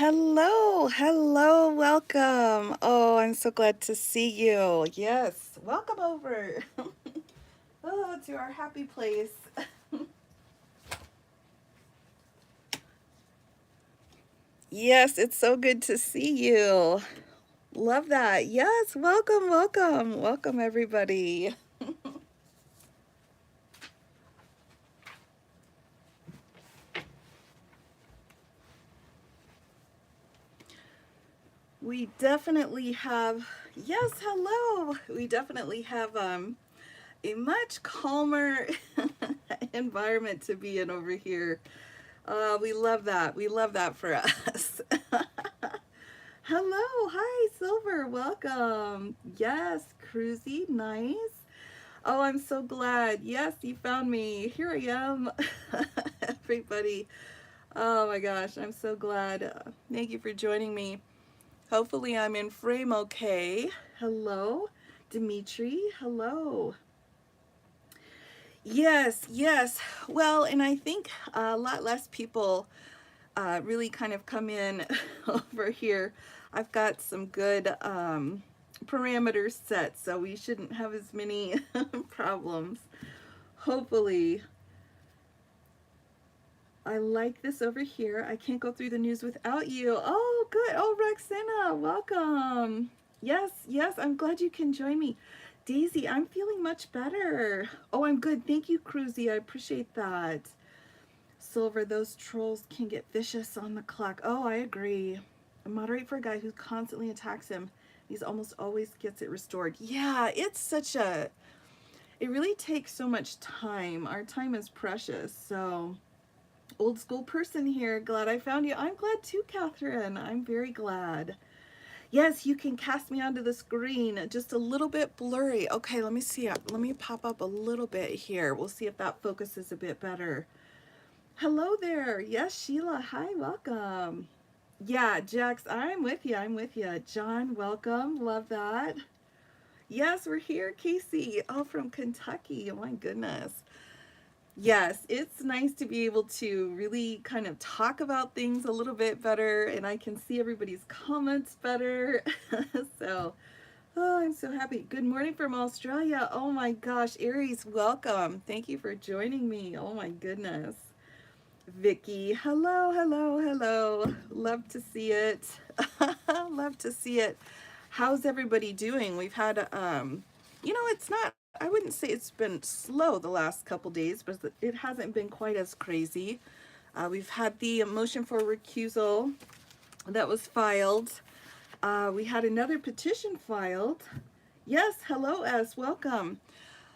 Hello, hello, welcome. Oh, I'm so glad to see you. Yes, welcome over. Oh, to our happy place. Yes, it's so good to see you. Love that. Yes, welcome, welcome, welcome, everybody. We definitely have, yes, hello. We definitely have a much calmer environment to be in over here. We love that. We love that for us. Hello, hi, Silver, welcome. Yes, Cruzy, nice. Oh, I'm so glad. Yes, you found me. Here I am, everybody. Oh my gosh, I'm so glad. Thank you for joining me. Hopefully, I'm in frame okay. Hello, Dimitri. Hello. Yes, yes. Well, and I think a lot less people really kind of come in over here. I've got some good parameters set, so we shouldn't have as many problems. Hopefully. I like this over here. I can't go through the news without you. Oh, good. Oh, Roxana, welcome. Yes, yes, I'm glad you can join me. Daisy, I'm feeling much better. Oh, I'm good. Thank you, Cruzy. I appreciate that. Silver, those trolls can get vicious on the clock. Oh, I agree. I moderate for a guy who constantly attacks him. He's almost always gets it restored. Yeah, it's such a, it really takes so much time. Our time is precious. So, old school person here. Glad I found you. I'm glad too, Catherine. I'm very glad. Yes, you can cast me onto the screen. Just a little bit blurry. Okay, let me see. Let me pop up a little bit here. We'll see if that focuses a bit better. Hello there. Yes, Sheila. Hi, welcome. Yeah, Jax, I'm with you. I'm with you. John, welcome. Love that. Yes, we're here, Casey. Oh, from Kentucky. Oh, my goodness. Yes, it's nice to be able to really kind of talk about things a little bit better, and I can see everybody's comments better. So, oh, I'm so happy. Good morning from Australia. Oh my gosh, Aries, welcome. Thank you for joining me. Oh my goodness. Vicky, hello, hello, hello. Love to see it. Love to see it. How's everybody doing? We've had, it's not, I wouldn't say it's been slow the last couple days, but it hasn't been quite as crazy. We've had the motion for recusal that was filed. We had another petition filed. Yes, hello, S, welcome.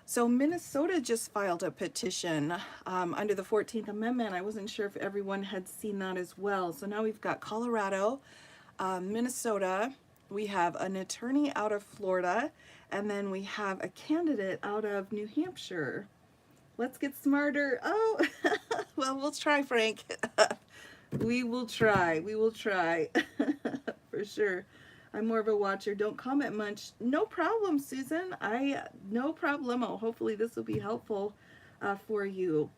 So Minnesota just filed a petition under the 14th Amendment. I wasn't sure if everyone had seen that as well. So now we've got Colorado, Minnesota, we have an attorney out of Florida, and then we have a candidate out of New Hampshire. Let's get smarter. Oh, well, we'll try, Frank. We will try. We will try. For sure. I'm more of a watcher. Don't comment much. No problem, Susan. No problemo. Hopefully this will be helpful for you.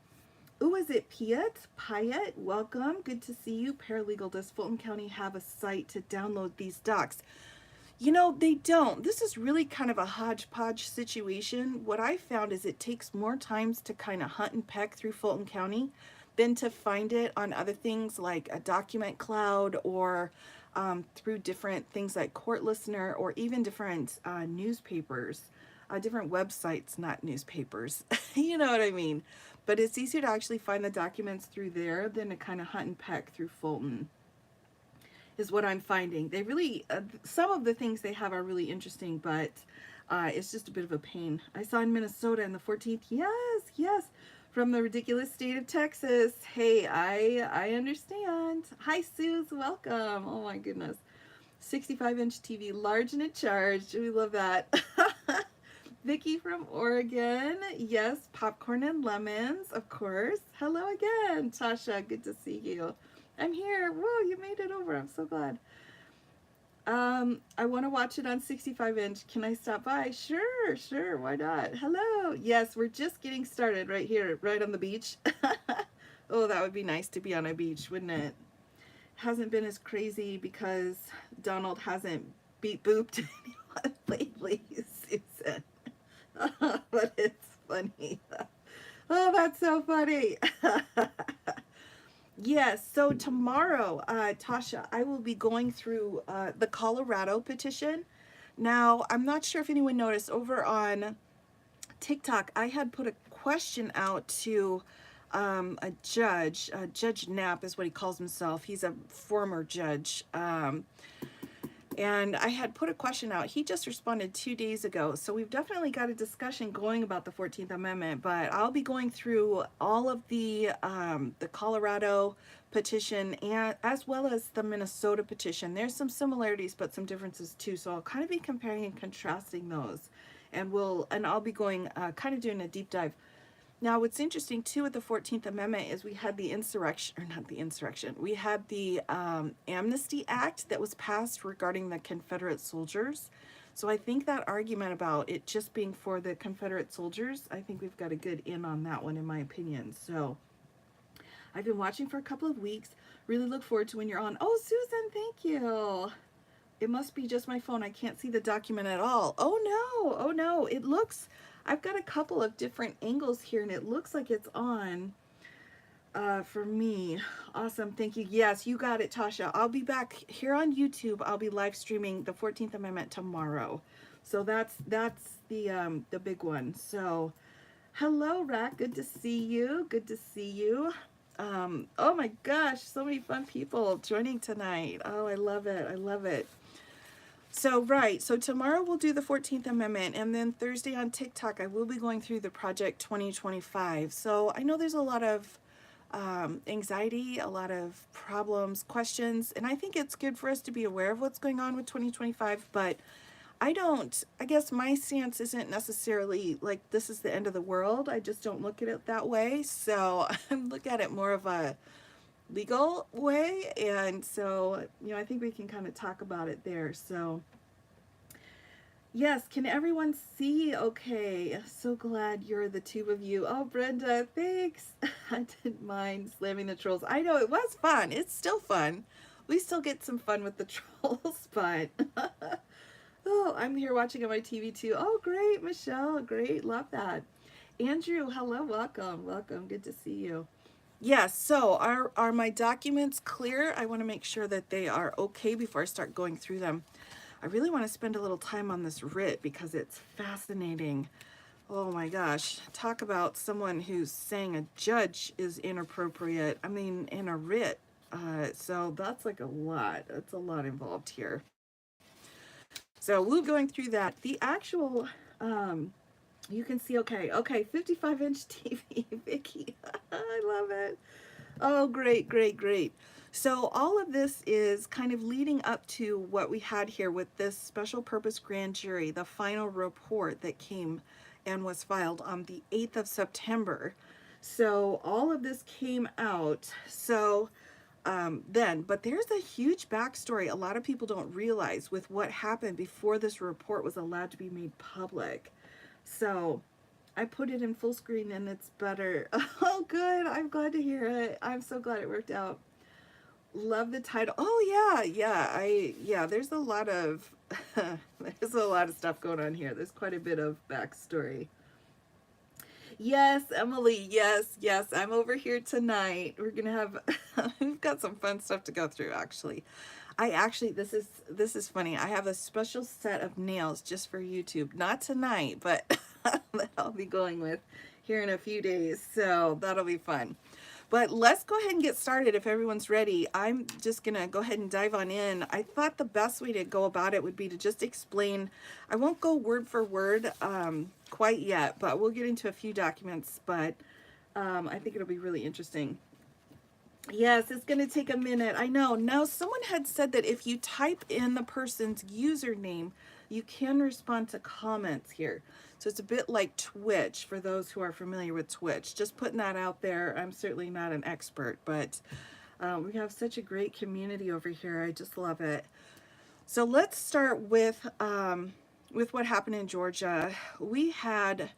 Ooh, is it Piet? Piet, welcome. Good to see you. Paralegal, does Fulton County have a site to download these docs? You know, they don't. This is really kind of a hodgepodge situation. What I found is it takes more times to kind of hunt and peck through Fulton County than to find it on other things like a document cloud or through different things like Court Listener or even different newspapers, different websites, not newspapers. You know what I mean? But it's easier to actually find the documents through there than to kind of hunt and peck through Fulton is what I'm finding. They really, some of the things they have are really interesting, but it's just a bit of a pain. I saw in Minnesota in the 14th. Yes, yes, from the ridiculous state of Texas. Hey, I understand. Hi, Suze, welcome. Oh my goodness. 65-inch TV, large and in charge. We love that. Vicky from Oregon. Yes, popcorn and lemons, of course. Hello again, Tasha. Good to see you. I'm here. Whoa, you made it over. I'm so glad. I want to watch it on 65-inch. Can I stop by? Sure, sure. Why not? Hello. Yes, we're just getting started right here, right on the beach. Oh, that would be nice to be on a beach, wouldn't it? hasn't been as crazy because Donald hasn't beat booped anyone lately, Susan. But it's funny. Oh, that's so funny. Yes, so tomorrow, Tasha, I will be going through the Colorado petition. Now, I'm not sure if anyone noticed over on TikTok, I had put a question out to a judge. Judge Knapp is what he calls himself. He's a former judge. And I had put a question out. He just responded 2 days ago. So we've definitely got a discussion going about the 14th Amendment, but I'll be going through all of the Colorado petition and as well as the Minnesota petition. There's some similarities, but some differences too. So I'll kind of be comparing and contrasting those. And I'll be going kind of doing a deep dive. Now, what's interesting too with the 14th Amendment is we had the insurrection, or not the insurrection, we had the Amnesty Act that was passed regarding the Confederate soldiers. So I think that argument about it just being for the Confederate soldiers, I think we've got a good in on that one, in my opinion. So I've been watching for a couple of weeks. Really look forward to when you're on. Oh, Susan, thank you. It must be just my phone. I can't see the document at all. Oh no, oh no. It looks, I've got a couple of different angles here and it looks like it's on for me. Awesome, thank you. Yes, you got it, Tasha. I'll be back here on YouTube. I'll be live streaming the 14th Amendment tomorrow. So that's the big one. So hello, Rack. Good to see you. Good to see you. Oh my gosh, so many fun people joining tonight. Oh, I love it. I love it. So, right, so tomorrow we'll do the 14th Amendment, and then Thursday on TikTok I will be going through the Project 2025. So I know there's a lot of anxiety, a lot of problems, questions, and I think it's good for us to be aware of what's going on with 2025, but I guess my stance isn't necessarily like this is the end of the world. I just don't look at it that way. So I look at it more of a legal way, and so I think we can kind of talk about it there. So yes, can everyone see okay? So glad you're the two of you. Oh, Brenda, thanks. I didn't mind slamming the trolls. I know it was fun. It's still fun. We still get some fun with the trolls, but oh, I'm here watching on my TV too. Oh, great, Michelle, great, love that. Andrew, hello, welcome, welcome, good to see you. Yes, so are my documents clear? I want to make sure that they are okay before I start going through them. I really want to spend a little time on this writ because it's fascinating. Oh my gosh, talk about someone who's saying a judge is inappropriate. I mean, in a writ. So that's like a lot. That's a lot involved here. So we'll be going through that. The actual, you can see, okay, 55-inch TV, Vicky. I love it. Oh, great, great, great. So all of this is kind of leading up to what we had here with this special purpose grand jury, the final report that came and was filed on the 8th of September. So all of this came out. So but there's a huge backstory a lot of people don't realize with what happened before this report was allowed to be made public. So I put it in full screen and it's better. Oh, good. I'm glad to hear it. I'm so glad it worked out. Love the title. Oh yeah. There's a lot of there's a lot of stuff going on here. There's quite a bit of backstory. Yes, Emily. Yes. I'm over here tonight. We're gonna have we've got some fun stuff to go through. Actually, this is funny. I have a special set of nails just for YouTube. Not tonight, but that I'll be going with here in a few days. So that'll be fun. But let's go ahead and get started if everyone's ready. I'm just going to go ahead and dive on in. I thought the best way to go about it would be to just explain. I won't go word for word quite yet, but we'll get into a few documents. But I think it'll be really interesting. Yes, it's going to take a minute. I know. Now, someone had said that if you type in the person's username, you can respond to comments here. So it's a bit like Twitch for those who are familiar with Twitch. Just putting that out there. I'm certainly not an expert, but we have such a great community over here. I just love it. So let's start with what happened in Georgia. We had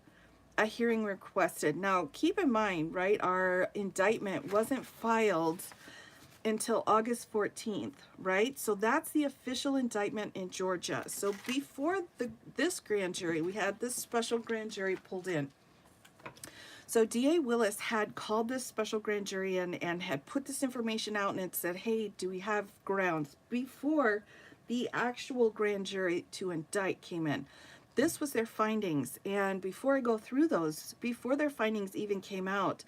a hearing requested. Now, keep in mind, right, our indictment wasn't filed until August 14th, right? So that's the official indictment in Georgia. So before this grand jury, we had this special grand jury pulled in. So DA Willis had called this special grand jury in and had put this information out, and it said, hey, do we have grounds, before the actual grand jury to indict came in. This was their findings. And before I go through those, before their findings even came out,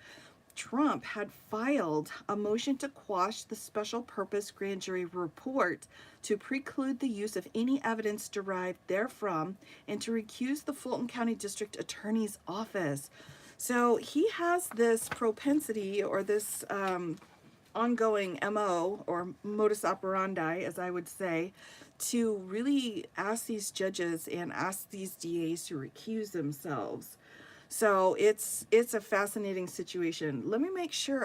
Trump had filed a motion to quash the special purpose grand jury report, to preclude the use of any evidence derived therefrom, and to recuse the Fulton County District Attorney's Office. So he has this propensity, or this ongoing MO, or modus operandi, as I would say, to really ask these judges and ask these DAs to recuse themselves. So it's a fascinating situation. Let me make sure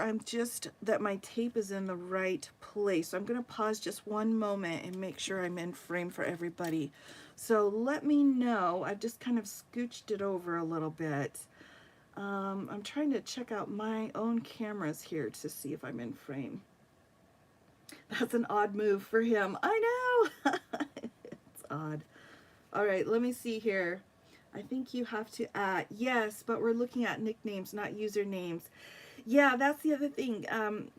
that my tape is in the right place. So I'm going to pause just one moment and make sure I'm in frame for everybody. So let me know. I've just kind of scooched it over a little bit. I'm trying to check out my own cameras here to see if I'm in frame. That's an odd move for him. I know. It's odd. All right, let me see here. I think you have to add, yes, but we're looking at nicknames, not usernames. Yeah, that's the other thing,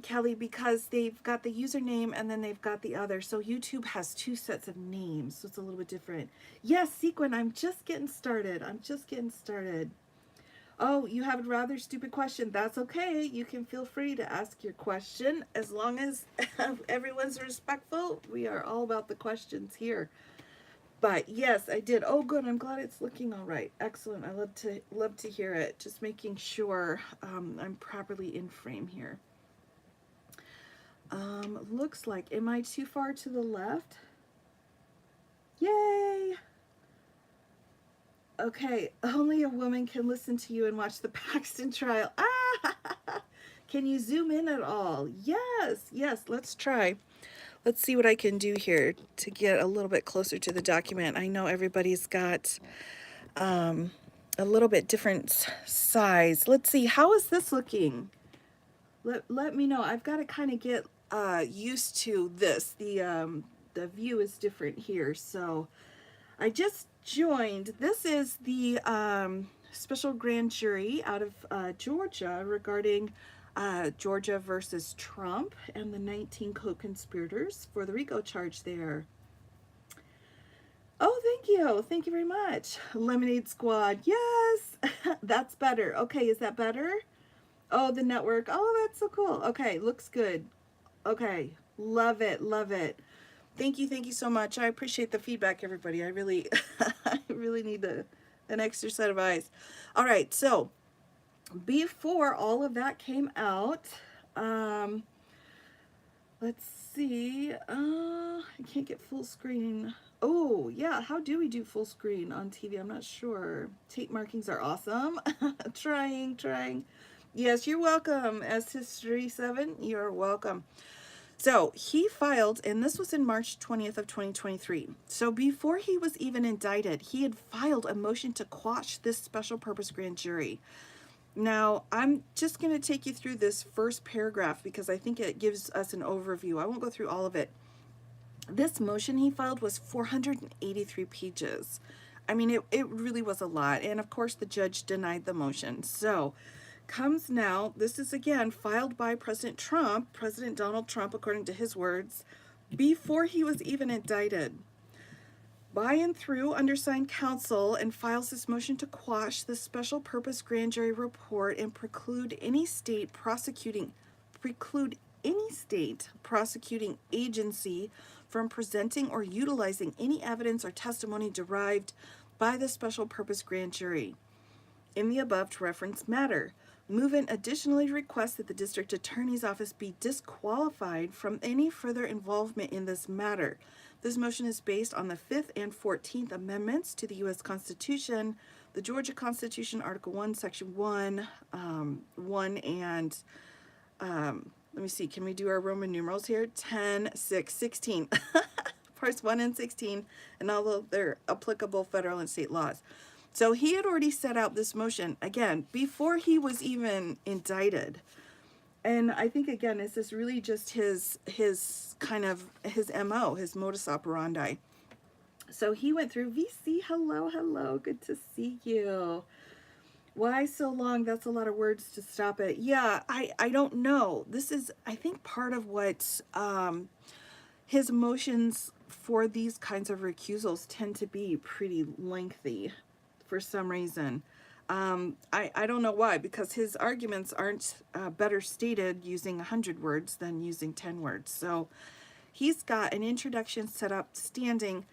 Kelly, because they've got the username and then they've got the other. So YouTube has two sets of names, so it's a little bit different. Yes, Sequin, I'm just getting started. Oh, you have a rather stupid question. That's okay. You can feel free to ask your question. As long as everyone's respectful, we are all about the questions here. But yes, I did. Oh, good. I'm glad it's looking all right. Excellent. I love to hear it. Just making sure I'm properly in frame here. Looks like, am I too far to the left? Yay! Okay, only a woman can listen to you and watch the Paxton trial. Ah! Can you zoom in at all? Yes, let's try. Let's see what I can do here to get a little bit closer to the document. I know everybody's got a little bit different size. Let's see, how is this looking? Let me know. I've got to kind of get used to this. The view is different here, so I just joined. This is the special grand jury out of Georgia regarding Georgia versus Trump and the 19 co-conspirators for the RICO charge there. Oh, thank you. Thank you very much. Lemonade Squad. Yes, that's better. Okay, is that better? Oh, the network. Oh, that's so cool. Okay, looks good. Okay, love it. Thank you so much. I appreciate the feedback, everybody. I really, I really need an extra set of eyes. All right, so before all of that came out, let's see. I can't get full screen. Oh, yeah. How do we do full screen on TV? I'm not sure. Tape markings are awesome. Trying. Yes, you're welcome. As History 7, you're welcome. So he filed, and this was in March 20th of 2023. So before he was even indicted, he had filed a motion to quash this special purpose grand jury. Now, I'm just going to take you through this first paragraph because I think it gives us an overview. I won't go through all of it. This motion he filed was 483 pages. I mean, it really was a lot. And of course, the judge denied the motion. So comes now, this is again filed by President Donald Trump, according to his words, before he was even indicted. By and through undersigned counsel, and files this motion to quash the special purpose grand jury report and preclude any state prosecuting agency from presenting or utilizing any evidence or testimony derived by the special purpose grand jury in the above referenced matter. Movement additionally requests that the district attorney's office be disqualified from any further involvement in this matter. This motion is based on the 5th and 14th Amendments to the U.S. Constitution, the Georgia Constitution, Article 1, Section 1, 1 and, let me see, can we do our Roman numerals here? 10, 6, 16. Parts 1 and 16, and all of their applicable federal and state laws. So he had already set out this motion, again, before he was even indicted. And I think, again, this is really just his kind of his MO, his modus operandi. So he went through VC. Hello, hello. Good to see you. Why so long? That's a lot of words to stop it. Yeah, I don't know. This is, I think, part of what his motions for these kinds of recusals tend to be pretty lengthy for some reason. I don't know why, because his arguments aren't better stated using 100 words than using 10 words. So he's got an introduction set up standing.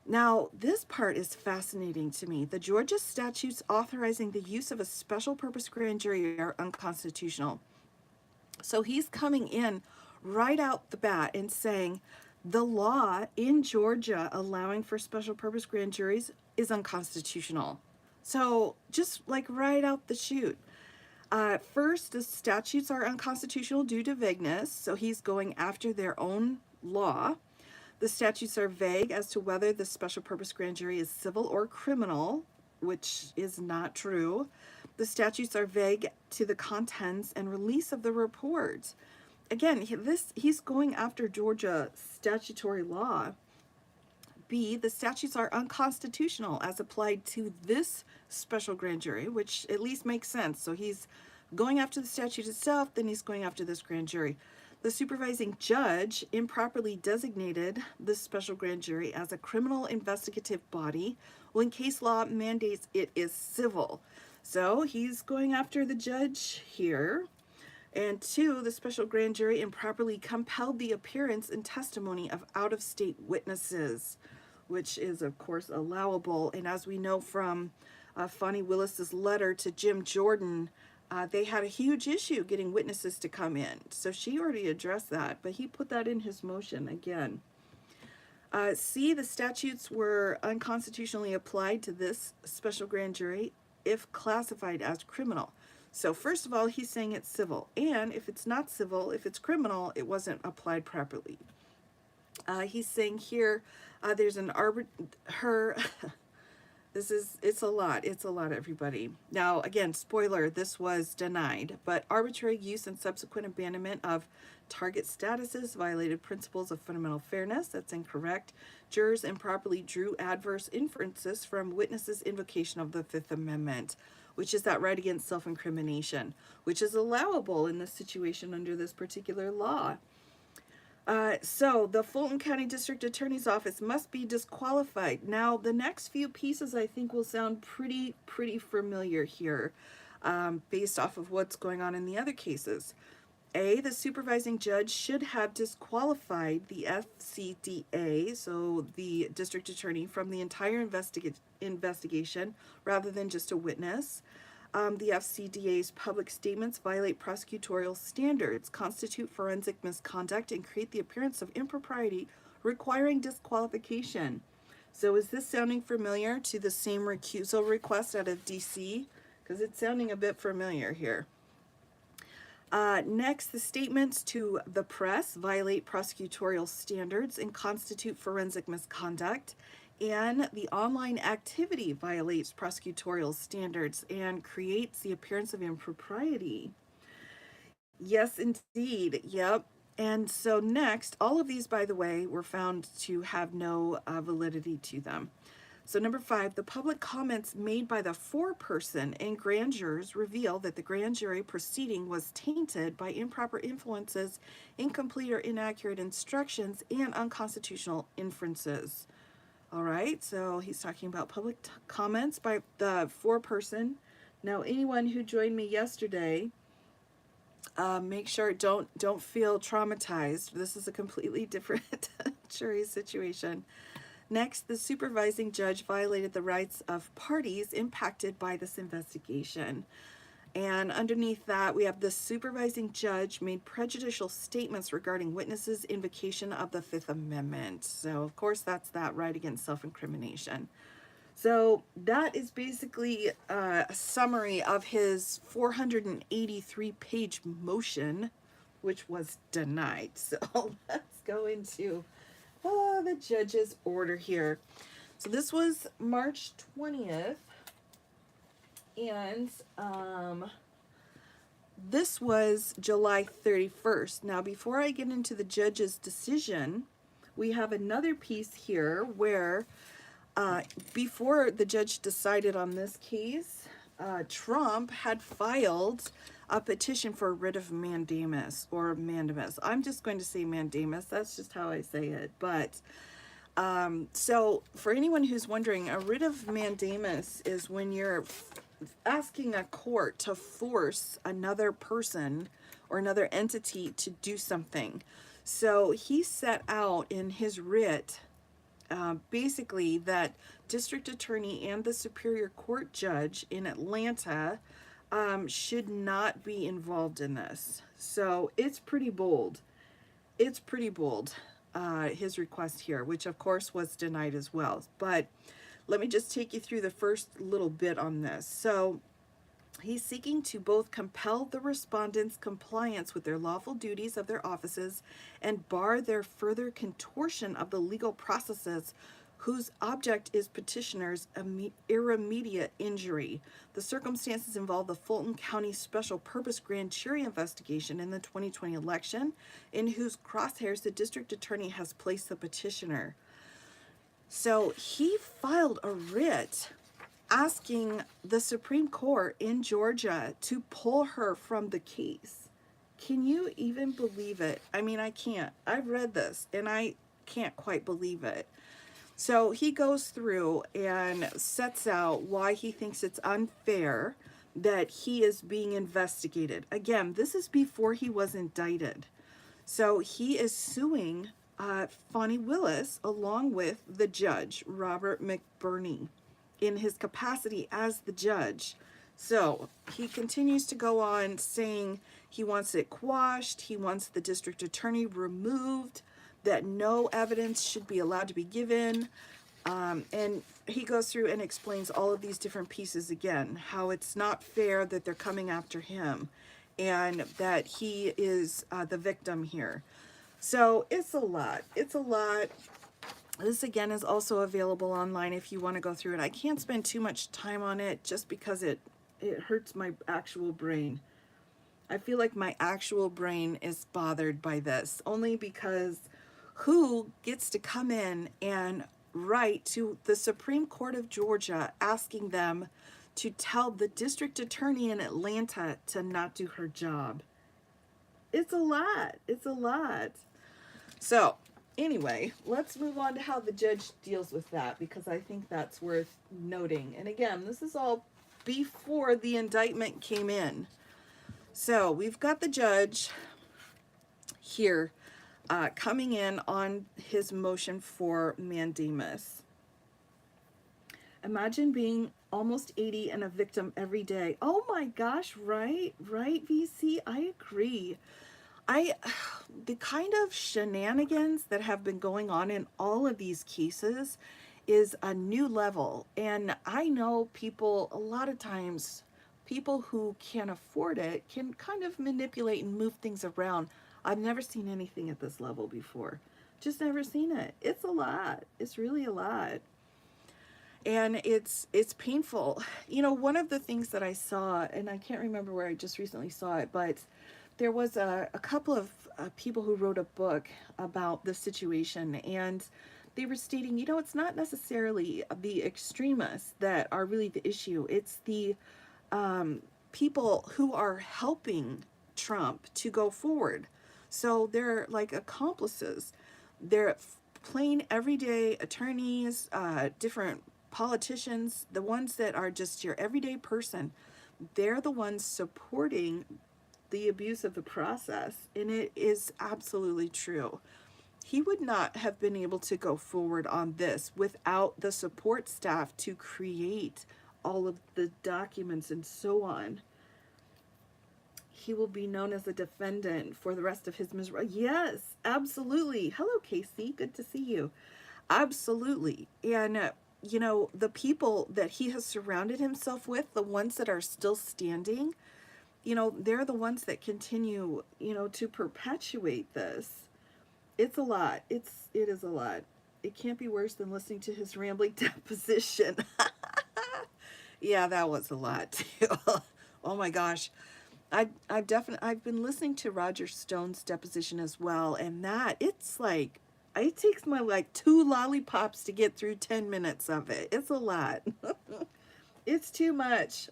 Now, this part is fascinating to me. The Georgia statutes authorizing the use of a special purpose grand jury are unconstitutional. So he's coming in right out the bat and saying the law in Georgia allowing for special purpose grand juries is unconstitutional. So just like right out the chute. First, the statutes are unconstitutional due to vagueness. So he's going after their own law. The statutes are vague as to whether the special purpose grand jury is civil or criminal, which is not true. The statutes are vague to the contents and release of the report. Again, he's going after Georgia statutory law. B, the statutes are unconstitutional as applied to this special grand jury, which at least makes sense. So he's going after the statute itself, then he's going after this grand jury. The supervising judge improperly designated the special grand jury as a criminal investigative body when case law mandates it is civil. So he's going after the judge here. And two, the special grand jury improperly compelled the appearance and testimony of out-of-state witnesses, which is, of course, allowable. And as we know from Fonnie Willis's letter to Jim Jordan, they had a huge issue getting witnesses to come in. So she already addressed that, but he put that in his motion again. C, the statutes were unconstitutionally applied to this special grand jury if classified as criminal. So first of all, he's saying it's civil. And if it's not civil, if it's criminal, it wasn't applied properly. He's saying here, there's an it's a lot, everybody. Now, again, spoiler, this was denied, but arbitrary use and subsequent abandonment of target statuses violated principles of fundamental fairness. That's incorrect. Jurors improperly drew adverse inferences from witnesses' invocation of the Fifth Amendment, which is that right against self-incrimination, which is allowable in this situation under this particular law. So the Fulton County District Attorney's Office must be disqualified. Now, the next few pieces I think will sound pretty familiar here, based off of what's going on in the other cases. A, the supervising judge should have disqualified the FCDA, so the district attorney, from the entire investigation rather than just a witness. The FCDA's public statements violate prosecutorial standards, constitute forensic misconduct, and create the appearance of impropriety, requiring disqualification. So is this sounding familiar to the same recusal request out of DC? Because it's sounding a bit familiar here. Next, the statements to the press violate prosecutorial standards and constitute forensic misconduct. And the online activity violates prosecutorial standards and creates the appearance of impropriety. Yes, indeed. Yep. And so next, all of these, by the way, were found to have no validity to them. So number 5, the public comments made by the foreperson and grand jurors reveal that the grand jury proceeding was tainted by improper influences, incomplete or inaccurate instructions, and unconstitutional inferences. All right, so he's talking about public comments by the foreperson. Now, anyone who joined me yesterday, make sure don't feel traumatized. This is a completely different jury situation. Next, the supervising judge violated the rights of parties impacted by this investigation. And underneath that, we have the supervising judge made prejudicial statements regarding witnesses' invocation of the Fifth Amendment. So, of course, that's that right against self-incrimination. So that is basically a summary of his 483-page motion, which was denied. So let's go into the judge's order here. So this was March 20th. And this was July 31st. Now, before I get into the judge's decision, we have another piece here where before the judge decided on this case, Trump had filed a petition for writ of mandamus or mandamus. I'm just going to say mandamus. That's just how I say it. But so for anyone who's wondering, a writ of mandamus is when you're asking a court to force another person or another entity to do something. So he set out in his writ basically that district attorney and the superior court judge in Atlanta should not be involved in this. So it's pretty bold. It's pretty bold, his request here, which of course was denied as well. But let me just take you through the first little bit on this. So he's seeking to both compel the respondents' compliance with their lawful duties of their offices and bar their further contortion of the legal processes whose object is petitioner's irremediate injury. The circumstances involve the Fulton County Special Purpose Grand Jury investigation in the 2020 election, in whose crosshairs the district attorney has placed the petitioner. So he filed a writ asking the Supreme Court in Georgia to pull her from the case. Can you even believe it? I mean, I can't. I've read this and I can't quite believe it. So he goes through and sets out why he thinks it's unfair that he is being investigated. Again, this is before he was indicted. So he is suing Fani Willis along with the judge, Robert McBurney, in his capacity as the judge. So he continues to go on saying he wants it quashed, he wants the district attorney removed, that no evidence should be allowed to be given. And he goes through and explains all of these different pieces again, how it's not fair that they're coming after him and that he is the victim here. So it's a lot. It's a lot. This again is also available online if you want to go through it. I can't spend too much time on it just because it hurts my actual brain. I feel like my actual brain is bothered by this, only because who gets to come in and write to the Supreme Court of Georgia asking them to tell the district attorney in Atlanta to not do her job? It's a lot. It's a lot. So anyway, let's move on to how the judge deals with that, because I think that's worth noting. And again, this is all before the indictment came in. So we've got the judge here coming in on his motion for mandamus. Imagine being almost 80 and a victim every day. Oh my gosh, right, VC, I agree. The kind of shenanigans that have been going on in all of these cases is a new level. And I know people, a lot of times, people who can't afford it can kind of manipulate and move things around. I've never seen anything at this level before. Just never seen it. It's a lot. It's really a lot. And it's painful. You know, one of the things that I saw, and I can't remember where I just recently saw it, but there was a couple of people who wrote a book about the situation, and they were stating, you know, it's not necessarily the extremists that are really the issue. It's the people who are helping Trump to go forward. So they're like accomplices. They're plain everyday attorneys, different politicians, the ones that are just your everyday person. They're the ones supporting the abuse of the process, and it is absolutely true. He would not have been able to go forward on this without the support staff to create all of the documents and so on. He will be known as a defendant for the rest of his misery. Yes, absolutely. Hello, Casey. Good to see you. Absolutely. And, you know, the people that he has surrounded himself with, the ones that are still standing, you know, they're the ones that continue, you know, to perpetuate this. It's a lot. It is a lot. It can't be worse than listening to his rambling deposition. Yeah, that was a lot too. Oh my gosh. I've been listening to Roger Stone's deposition as well, and that it's like it takes my like 2 lollipops to get through 10 minutes of it. It's a lot. It's too much.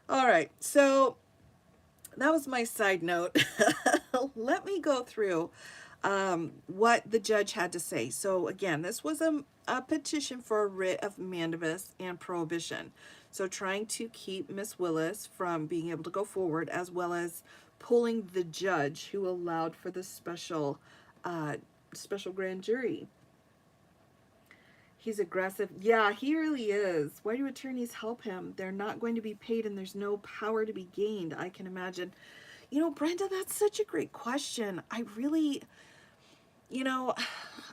All right, so that was my side note. Let me go through what the judge had to say. So again, this was a petition for a writ of mandamus and prohibition. So trying to keep Miss Willis from being able to go forward, as well as pulling the judge who allowed for the uh, special grand jury. He's aggressive. Yeah, he really is. Why do attorneys help him? They're not going to be paid and there's no power to be gained, I can imagine. Brenda, that's such a great question. I really, you know,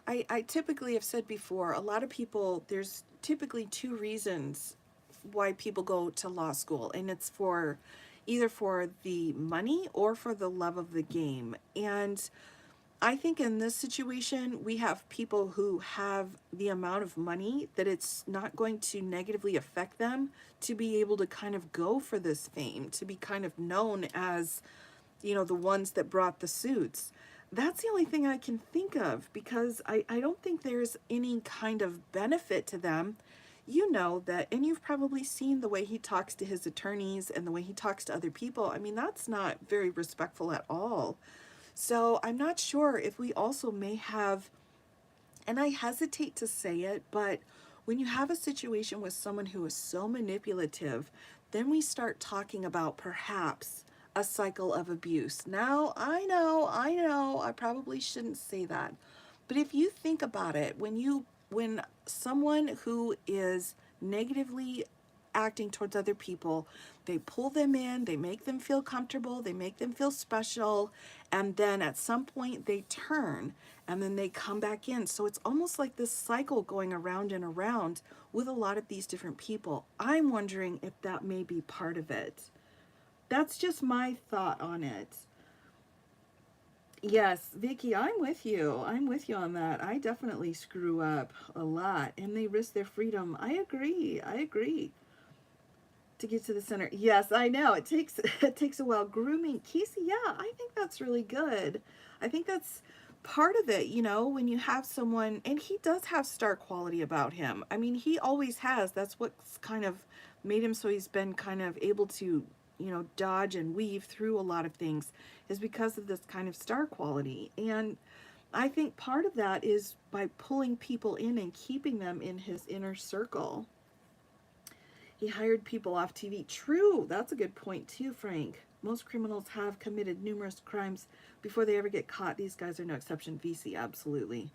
I typically have said before, a lot of people, there's typically two reasons why people go to law school, and it's for either for the money or for the love of the game. And I think in this situation, we have people who have the amount of money that it's not going to negatively affect them to be able to kind of go for this fame, to be kind of known as, the ones that brought the suits. That's the only thing I can think of, because I don't think there's any kind of benefit to them. You know that, and you've probably seen the way he talks to his attorneys and the way he talks to other people. I mean, that's not very respectful at all. So I'm not sure if we also may have, and I hesitate to say it, but when you have a situation with someone who is so manipulative, then we start talking about perhaps a cycle of abuse. Now, I know, I probably shouldn't say that. But if you think about it, when someone who is negatively acting towards other people, they pull them in, they make them feel comfortable, they make them feel special, and then at some point they turn and then they come back in. So it's almost like this cycle going around and around with a lot of these different people. I'm wondering if that may be part of it. That's just my thought on it. Yes, Vicky, I'm with you. I'm with you on that. I definitely screw up a lot and they risk their freedom. I agree. I agree. To get to the center. Yes, I know. It takes it takes a while. Grooming. Casey, yeah, I think that's really good. I think that's part of it, when you have someone, and he does have star quality about him. I mean, he always has. That's what's kind of made him so he's been kind of able to, dodge and weave through a lot of things, is because of this kind of star quality. And I think part of that is by pulling people in and keeping them in his inner circle. He hired people off TV. True, that's a good point too, Frank. Most criminals have committed numerous crimes before they ever get caught. These guys are no exception. VC, absolutely.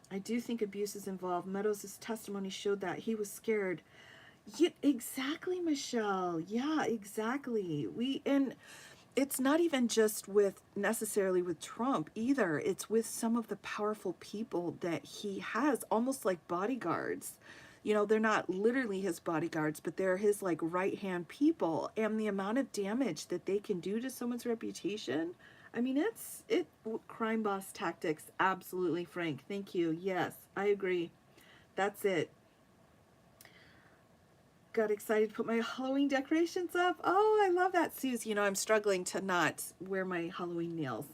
I do think abuse is involved. Meadows' testimony showed that he was scared. Yeah, exactly, Michelle. Yeah, exactly. And it's not even just with necessarily with Trump either. It's with some of the powerful people that he has, almost like bodyguards. They're not literally his bodyguards, but they're his like right hand people. And the amount of damage that they can do to someone's reputation. I mean, it crime boss tactics. Absolutely, Frank. Thank you. Yes, I agree. That's it. Got excited to put my Halloween decorations up. Oh, I love that, Suze. I'm struggling to not wear my Halloween nails.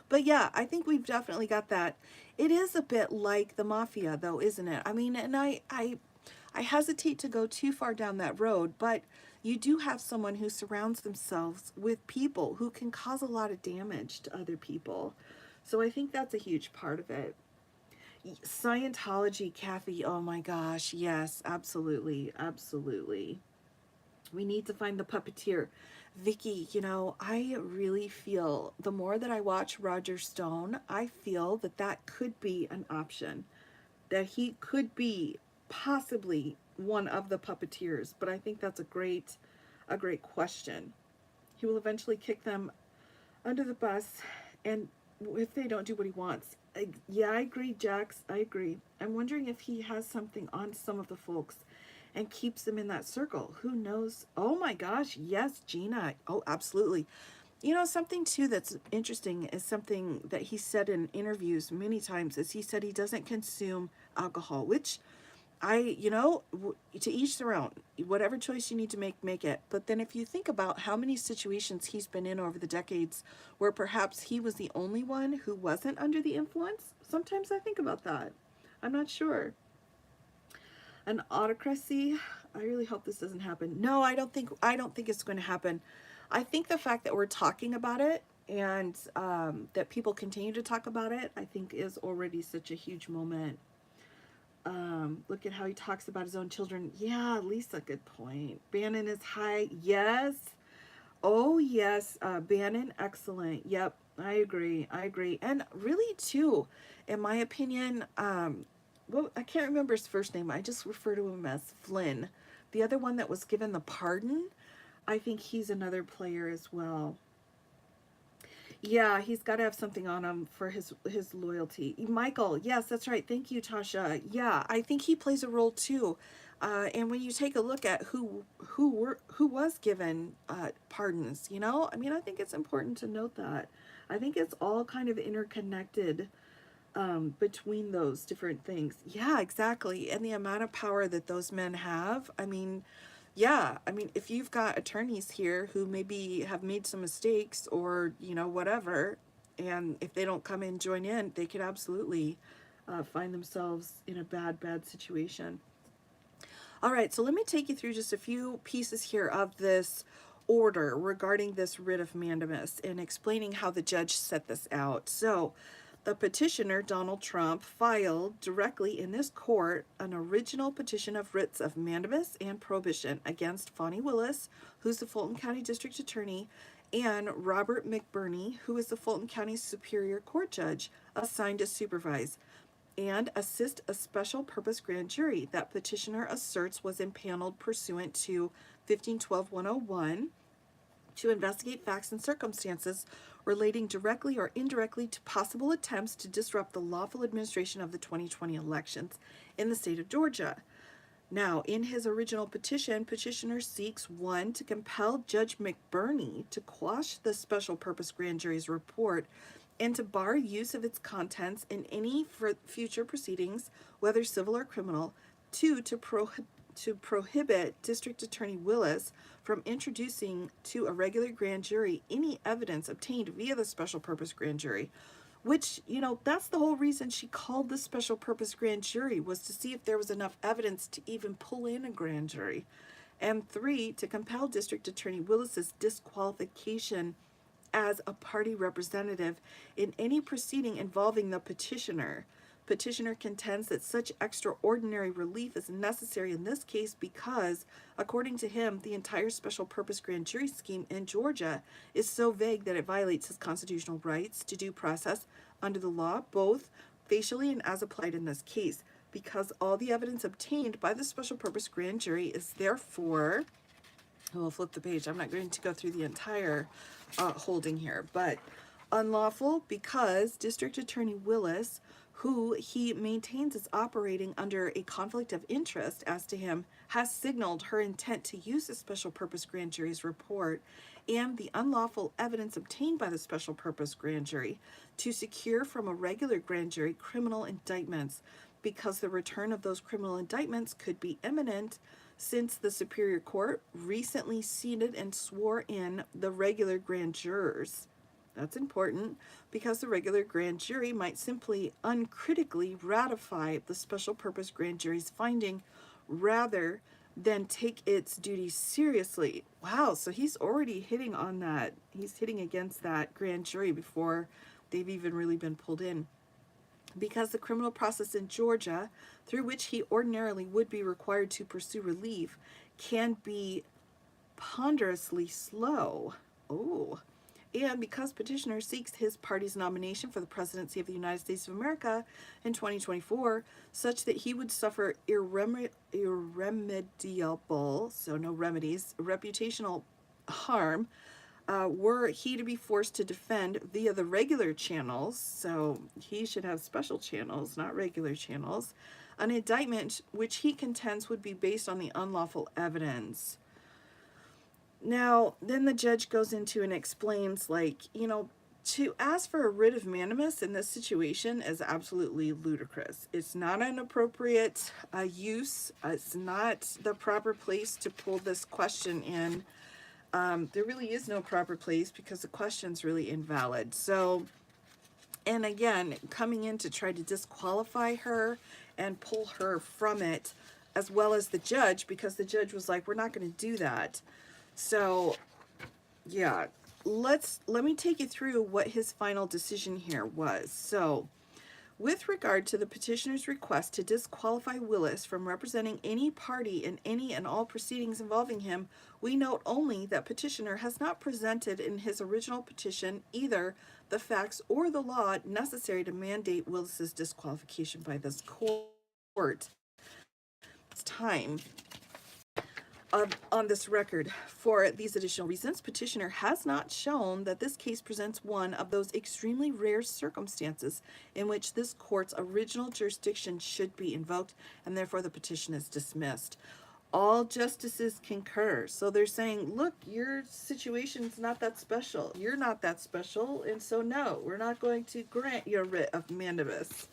But yeah, I think we've definitely got that. It is a bit like the mafia, though, isn't it? I mean, and I hesitate to go too far down that road, but you do have someone who surrounds themselves with people who can cause a lot of damage to other people. So I think that's a huge part of it. Scientology, Kathy, oh my gosh, yes, absolutely, absolutely. We need to find the puppeteer. Vicky, I really feel the more that I watch Roger Stone, I feel that that could be an option. That he could be possibly one of the puppeteers, but I think that's a great question. He will eventually kick them under the bus, and if they don't do what he wants. Yeah, I agree, Jax. I agree. I'm wondering if he has something on some of the folks and keeps them in that circle. Who knows? Oh my gosh, yes, Gina. Oh, absolutely. Something too that's interesting is something that he said in interviews many times is he said he doesn't consume alcohol, which to each their own. Whatever choice you need to make, make it. But then if you think about how many situations he's been in over the decades where perhaps he was the only one who wasn't under the influence, sometimes I think about that. I'm not sure. An autocracy, I really hope this doesn't happen. No, I don't think it's going to happen. I think the fact that we're talking about it and that people continue to talk about it, I think is already such a huge moment. Look at how he talks about his own children. Yeah, Lisa, good point. Bannon is high. Yes. Oh, yes. Bannon, excellent. Yep, I agree. I agree. And really, too, in my opinion, well, I can't remember his first name. I just refer to him as Flynn. The other one that was given the pardon, I think he's another player as well. Yeah, he's got to have something on him for his loyalty. Michael, yes, that's right. Thank you, Tasha. Yeah, I think he plays a role too. And when you take a look at who was given pardons, I mean, I think it's important to note that. I think it's all kind of interconnected between those different things. Yeah, exactly. And the amount of power that those men have. I mean, yeah, I mean, if you've got attorneys here who maybe have made some mistakes or, whatever, and if they don't come and join in, they could absolutely find themselves in a bad, bad situation. All right, so let me take you through just a few pieces here of this order regarding this writ of mandamus and explaining how the judge set this out. So, the petitioner, Donald Trump, filed directly in this court an original petition of writs of mandamus and prohibition against Fonnie Willis, who's the Fulton County District Attorney, and Robert McBurney, who is the Fulton County Superior Court Judge assigned to supervise and assist a special purpose grand jury that petitioner asserts was impaneled pursuant to 1512-101 to investigate facts and circumstances relating directly or indirectly to possible attempts to disrupt the lawful administration of the 2020 elections in the state of Georgia. Now, in his original petition, petitioner seeks one, to compel Judge McBurney to quash the special purpose grand jury's report and to bar use of its contents in any future proceedings, whether civil or criminal. Two, to prohibit District Attorney Willis from introducing to a regular grand jury any evidence obtained via the special purpose grand jury, which, that's the whole reason she called the special purpose grand jury, was to see if there was enough evidence to even pull in a grand jury. And three, to compel District Attorney Willis's disqualification as a party representative in any proceeding involving the petitioner. Petitioner contends that such extraordinary relief is necessary in this case because, according to him, the entire special purpose grand jury scheme in Georgia is so vague that it violates his constitutional rights to due process under the law, both facially and as applied in this case, because all the evidence obtained by the special purpose grand jury is therefore, we'll flip the page. I'm not going to go through the entire holding here, but unlawful because District Attorney Willis, who he maintains is operating under a conflict of interest as to him, has signaled her intent to use the special purpose grand jury's report and the unlawful evidence obtained by the special purpose grand jury to secure from a regular grand jury criminal indictments, because the return of those criminal indictments could be imminent since the Superior Court recently seated and swore in the regular grand jurors. That's important because the regular grand jury might simply uncritically ratify the special purpose grand jury's finding rather than take its duties seriously. Wow, so he's already hitting on that. He's hitting against that grand jury before they've even really been pulled in. Because the criminal process in Georgia, through which he ordinarily would be required to pursue relief, can be ponderously slow. Oh. And because petitioner seeks his party's nomination for the presidency of the United States of America in 2024, such that he would suffer irremediable, so no remedies, reputational harm, were he to be forced to defend via the regular channels, so he should have special channels, not regular channels, an indictment which he contends would be based on the unlawful evidence. Now, then the judge goes into and explains, To ask for a writ of mandamus in this situation is absolutely ludicrous. It's not an appropriate use. It's not the proper place to pull this question in. There really is no proper place because the question's really invalid. So, and again, coming in to try to disqualify her and pull her from it, as well as the judge, because the judge was like, we're not going to do that. So yeah, let me take you through what his final decision here was. So, with regard to the petitioner's request to disqualify Willis from representing any party in any and all proceedings involving him, we note only that petitioner has not presented in his original petition either the facts or the law necessary to mandate Willis's disqualification by this court. It's time on this record. For these additional reasons, petitioner has not shown that this case presents one of those extremely rare circumstances in which this court's original jurisdiction should be invoked, and therefore the petition is dismissed. All justices concur. So they're saying, look, your situation's not that special. You're not that special, and so no, we're not going to grant your writ of mandamus,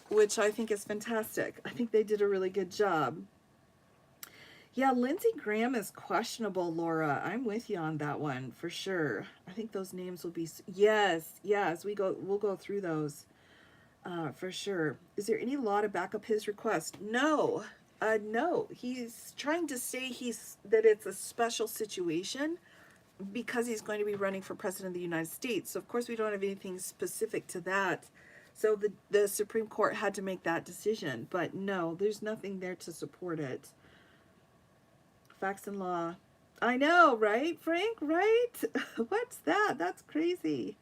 which I think is fantastic. I think they did a really good job. Yeah, Lindsey Graham is questionable, Laura. I'm with you on that one for sure. I think those names will be yes. We'll go through those for sure. Is there any law to back up his request? No, no. He's trying to say that it's a special situation because he's going to be running for president of the United States. So of course we don't have anything specific to that. So the Supreme Court had to make that decision, but no, there's nothing there to support it. Facts and law. I know, right, Frank? Right? What's that? That's crazy.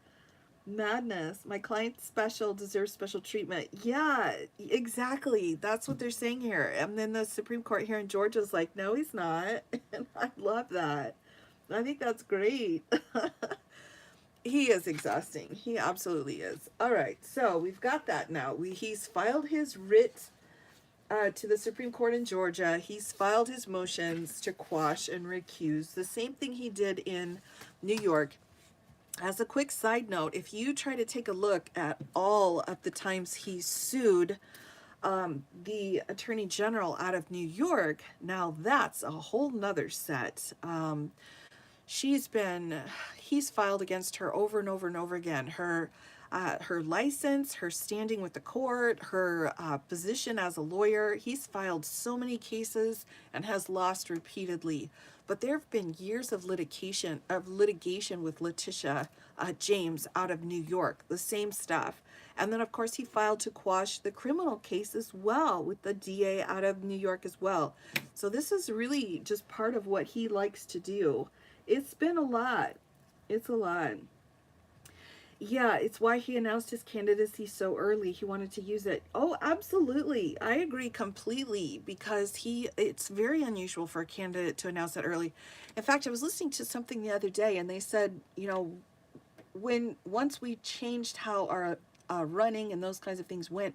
Madness. My client's special deserves special treatment. Yeah, exactly. That's what they're saying here. And then the Supreme Court here in Georgia is like, no, he's not. And I love that. I think that's great. He is exhausting. He absolutely is. All right, so we've got that now. He's filed his writ to the Supreme Court in Georgia. He's filed his motions to quash and recuse. The same thing he did in New York. As a quick side note, if you try to take a look at all of the times he sued the Attorney General out of New York, now that's a whole nother set. He's filed against her over and over and over again. Her license, her standing with the court, her position as a lawyer. He's filed so many cases and has lost repeatedly. But there have been years of litigation with Letitia James out of New York, the same stuff. And then, of course, he filed to quash the criminal case as well with the DA out of New York as well. So this is really just part of what he likes to do. It's been a lot. It's a lot. Yeah, it's why he announced his candidacy so early. He wanted to use it. Oh, absolutely. I agree completely because it's very unusual for a candidate to announce that early. In fact, I was listening to something the other day and they said, once we changed how our running and those kinds of things went,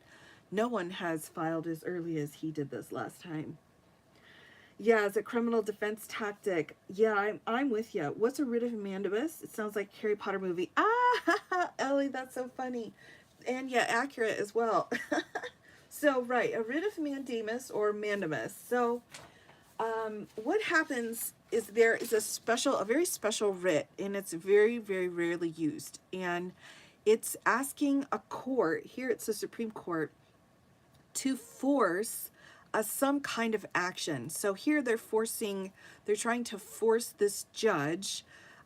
no one has filed as early as he did this last time. Yeah, as a criminal defense tactic. Yeah, I'm with you. What's a writ of mandamus? It sounds like Harry Potter movie. Ah, Ellie, that's so funny. And yeah, accurate as well. So, right, a writ of mandamus or mandamus. So, what happens is there is a very special writ, and it's very, very rarely used. And it's asking a court, here it's the Supreme Court, to force some kind of action. So here they're trying to force this judge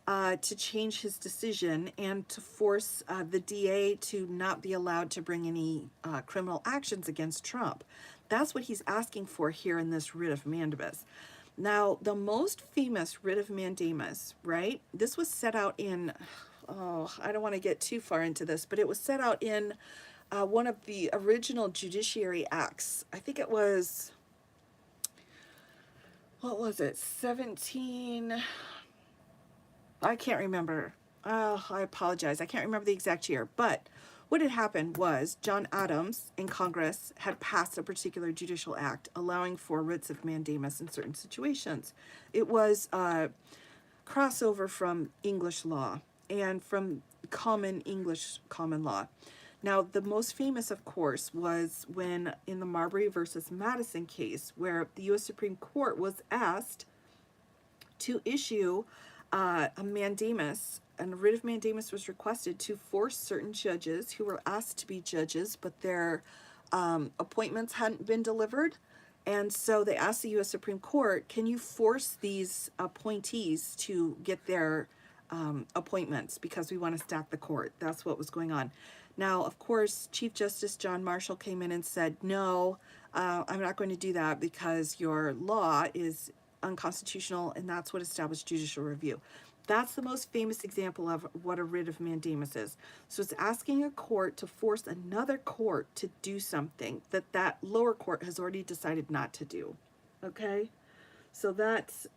to change his decision and to force the DA to not be allowed to bring any criminal actions against Trump. That's what he's asking for here in this writ of mandamus. Now, the most famous writ of mandamus, right? This was set out in, I don't want to get too far into this, but it was set out in one of the original Judiciary Acts. I think it was, what was it, 17, I can't remember. Oh, I apologize. I can't remember the exact year. But what had happened was John Adams in Congress had passed a particular judicial act allowing for writs of mandamus in certain situations. It was a crossover from English law. and from common English common law. Now, the most famous, of course, was when in the Marbury versus Madison case, where the U.S. Supreme Court was asked to issue a mandamus, and a writ of mandamus was requested to force certain judges who were asked to be judges, but their appointments hadn't been delivered. And so they asked the U.S. Supreme Court, can you force these appointees to get their appointments because we want to stack the court? That's what was going on. Now, of course, Chief Justice John Marshall came in and said, no, I'm not going to do that because your law is unconstitutional, and that's what established judicial review. That's the most famous example of what a writ of mandamus is. So it's asking a court to force another court to do something that that lower court has already decided not to do. Okay? So that's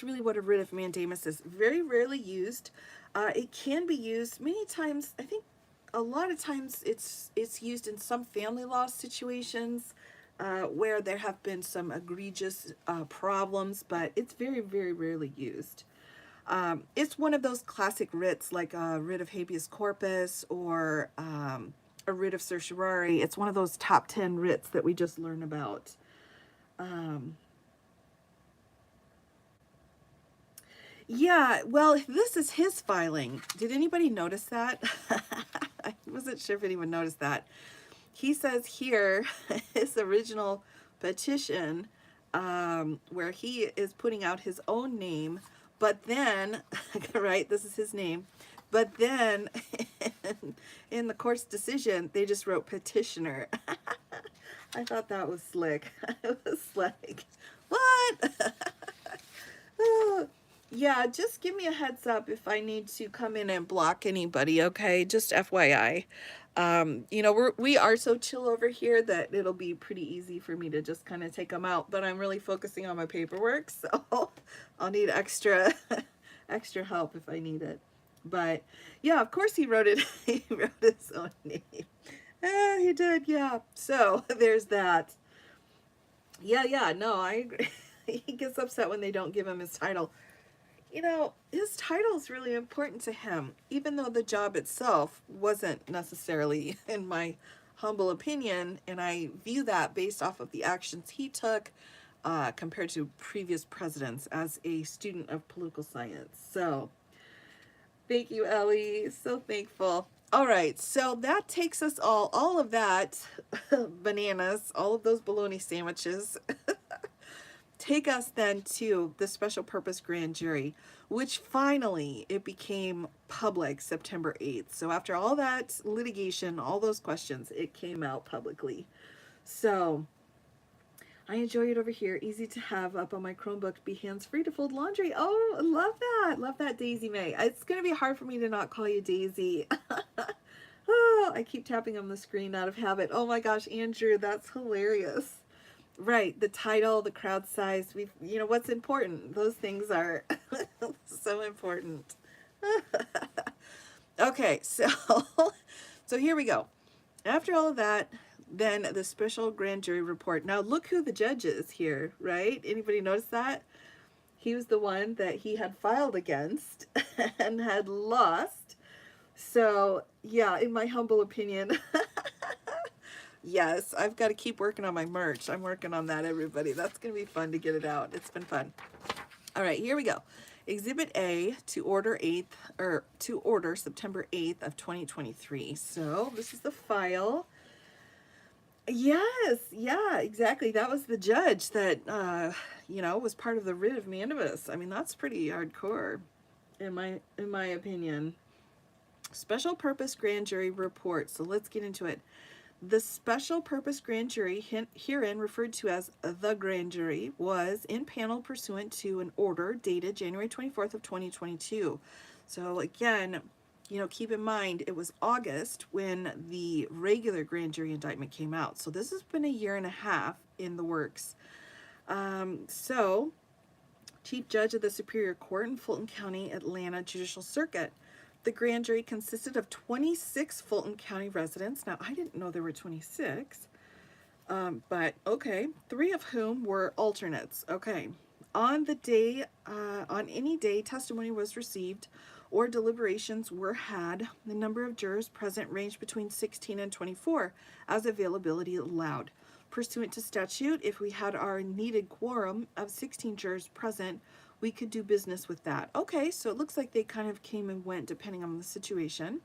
really what a writ of mandamus is. Very rarely used. It can be used many times. I think a lot of times it's used in some family law situations where there have been some egregious problems, but it's very, very rarely used. It's one of those classic writs, like a writ of habeas corpus or a writ of certiorari. It's one of those top 10 writs that we just learn about. Yeah, well, this is his filing. Did anybody notice that? I wasn't sure if anyone noticed that. He says here, his original petition, where he is putting out his own name, but then, right, this is his name, but then in the court's decision, they just wrote petitioner. I thought that was slick. I was like, what? Yeah, just give me a heads up if I need to come in and block anybody, okay? Just FYI. You know, we are so chill over here that it'll be pretty easy for me to just kind of take them out, but I'm really focusing on my paperwork, so I'll need extra extra help if I need it. But yeah, of course he wrote it. He wrote his own name. He did, yeah. So there's that. Yeah, no, I agree. He gets upset when they don't give him his title. You know, his title is really important to him, even though the job itself wasn't necessarily, in my humble opinion, and I view that based off of the actions he took compared to previous presidents as a student of political science. So, thank you, Ellie. So thankful. All right, so that takes us all of that bananas, all of those bologna sandwiches, take us then to the special purpose grand jury, which finally it became public September 8th. So after all that litigation, all those questions, it came out publicly. So I enjoy it over here. Easy to have up on my Chromebook. Be hands-free to fold laundry. Oh, love that. Love that, Daisy May. It's going to be hard for me to not call you Daisy. Oh, I keep tapping on the screen out of habit. Oh my gosh, Andrew, that's hilarious. Right, the title, the crowd size, you know, what's important. Those things are so important. Okay, so here we go. After all of that, then the special grand jury report. Now look who the judge is here, right? Anybody notice that? He was the one that he had filed against and had lost. So yeah, in my humble opinion, yes, I've got to keep working on my merch. I'm working on that, everybody. That's going to be fun to get it out. It's been fun. All right, here we go. Exhibit A to order September 8th of 2023. So this is the file. Yes, yeah, exactly. That was the judge that, you know, was part of the writ of mandamus. I mean, that's pretty hardcore, in my opinion. Special purpose grand jury report. So let's get into it. The special purpose grand jury, herein referred to as the grand jury, was in panel pursuant to an order dated January 24th of 2022. So again, you know, keep in mind it was August when the regular grand jury indictment came out. So this has been a year and a half in the works. So Chief Judge of the Superior Court in Fulton County, Atlanta Judicial Circuit. The grand jury consisted of 26 Fulton County residents. Now, I didn't know there were 26, but okay. 3 of whom were alternates. Okay. On the day, on any day testimony was received or deliberations were had, the number of jurors present ranged between 16 and 24 as availability allowed. Pursuant to statute, if we had our needed quorum of 16 jurors present, we could do business with that. Okay, so it looks like they kind of came and went depending on the situation.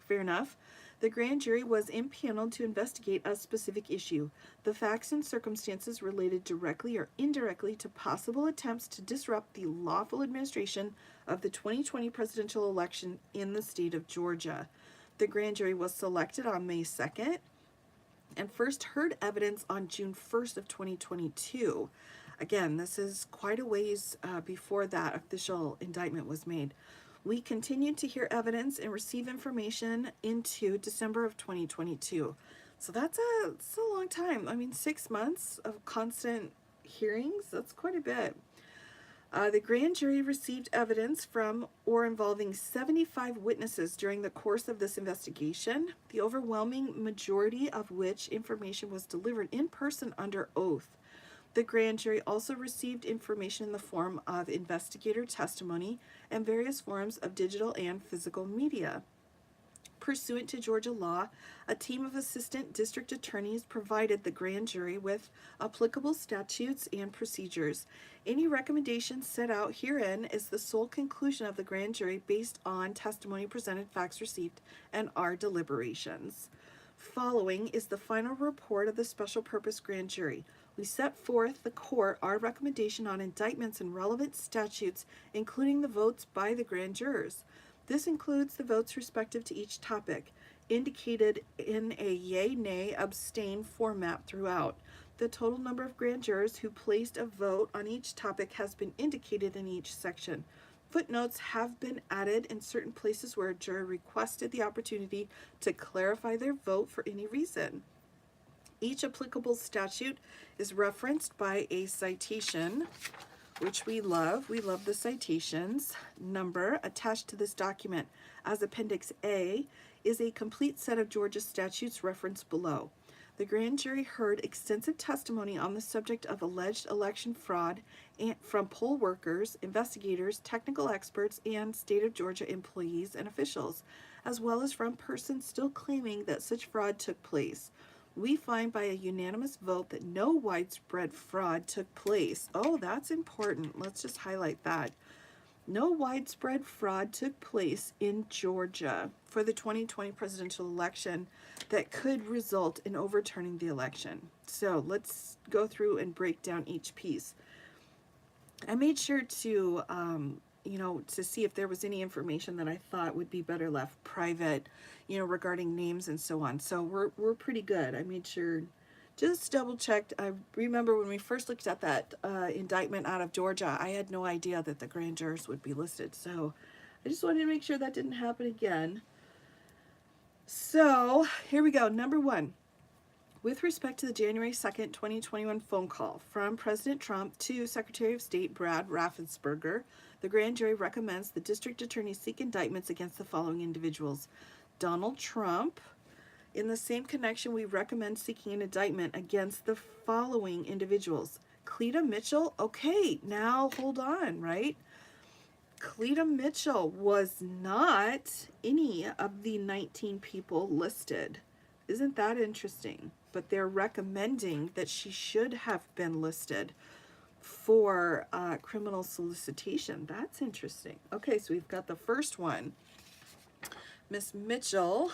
Fair enough. The grand jury was impaneled to investigate a specific issue. The facts and circumstances related directly or indirectly to possible attempts to disrupt the lawful administration of the 2020 presidential election in the state of Georgia. The grand jury was selected on May 2nd and first heard evidence on June 1st of 2022. Again, this is quite a ways before that official indictment was made. We continued to hear evidence and receive information into December of 2022. So that's a long time. I mean, 6 months of constant hearings, that's quite a bit. The grand jury received evidence from or involving 75 witnesses during the course of this investigation, the overwhelming majority of which information was delivered in person under oath. The grand jury also received information in the form of investigator testimony and various forms of digital and physical media. Pursuant to Georgia law, a team of assistant district attorneys provided the grand jury with applicable statutes and procedures. Any recommendations set out herein is the sole conclusion of the grand jury based on testimony presented, facts received, and our deliberations. Following is the final report of the special purpose grand jury. We set forth the court our recommendation on indictments and relevant statutes, including the votes by the grand jurors. This includes the votes respective to each topic, indicated in a yea, nay, abstain format throughout. The total number of grand jurors who placed a vote on each topic has been indicated in each section. Footnotes have been added in certain places where a juror requested the opportunity to clarify their vote for any reason. Each applicable statute is referenced by a citation, which we love. We love the citations. Number attached to this document as Appendix A is a complete set of Georgia statutes referenced below. The grand jury heard extensive testimony on the subject of alleged election fraud from poll workers, investigators, technical experts, and state of Georgia employees and officials, as well as from persons still claiming that such fraud took place. We find by a unanimous vote that no widespread fraud took place. Oh, that's important. Let's just highlight that. No widespread fraud took place in Georgia for the 2020 presidential election that could result in overturning the election. So let's go through and break down each piece. I made sure to, to see if there was any information that I thought would be better left private, regarding names and so on. So we're pretty good. I made sure, just double checked. I remember when we first looked at that indictment out of Georgia, I had no idea that the grand jurors would be listed. So I just wanted to make sure that didn't happen again. So here we go. Number 1. With respect to the January 2nd, 2021 phone call from President Trump to Secretary of State Brad Raffensperger, the grand jury recommends the district attorney seek indictments against the following individuals. Donald Trump. In the same connection, we recommend seeking an indictment against the following individuals. Cleta Mitchell. Okay, now hold on, right? Cleta Mitchell was not any of the 19 people listed. Isn't that interesting? But they're recommending that she should have been listed for criminal solicitation. That's interesting. Okay, so we've got the first one. Miss Mitchell.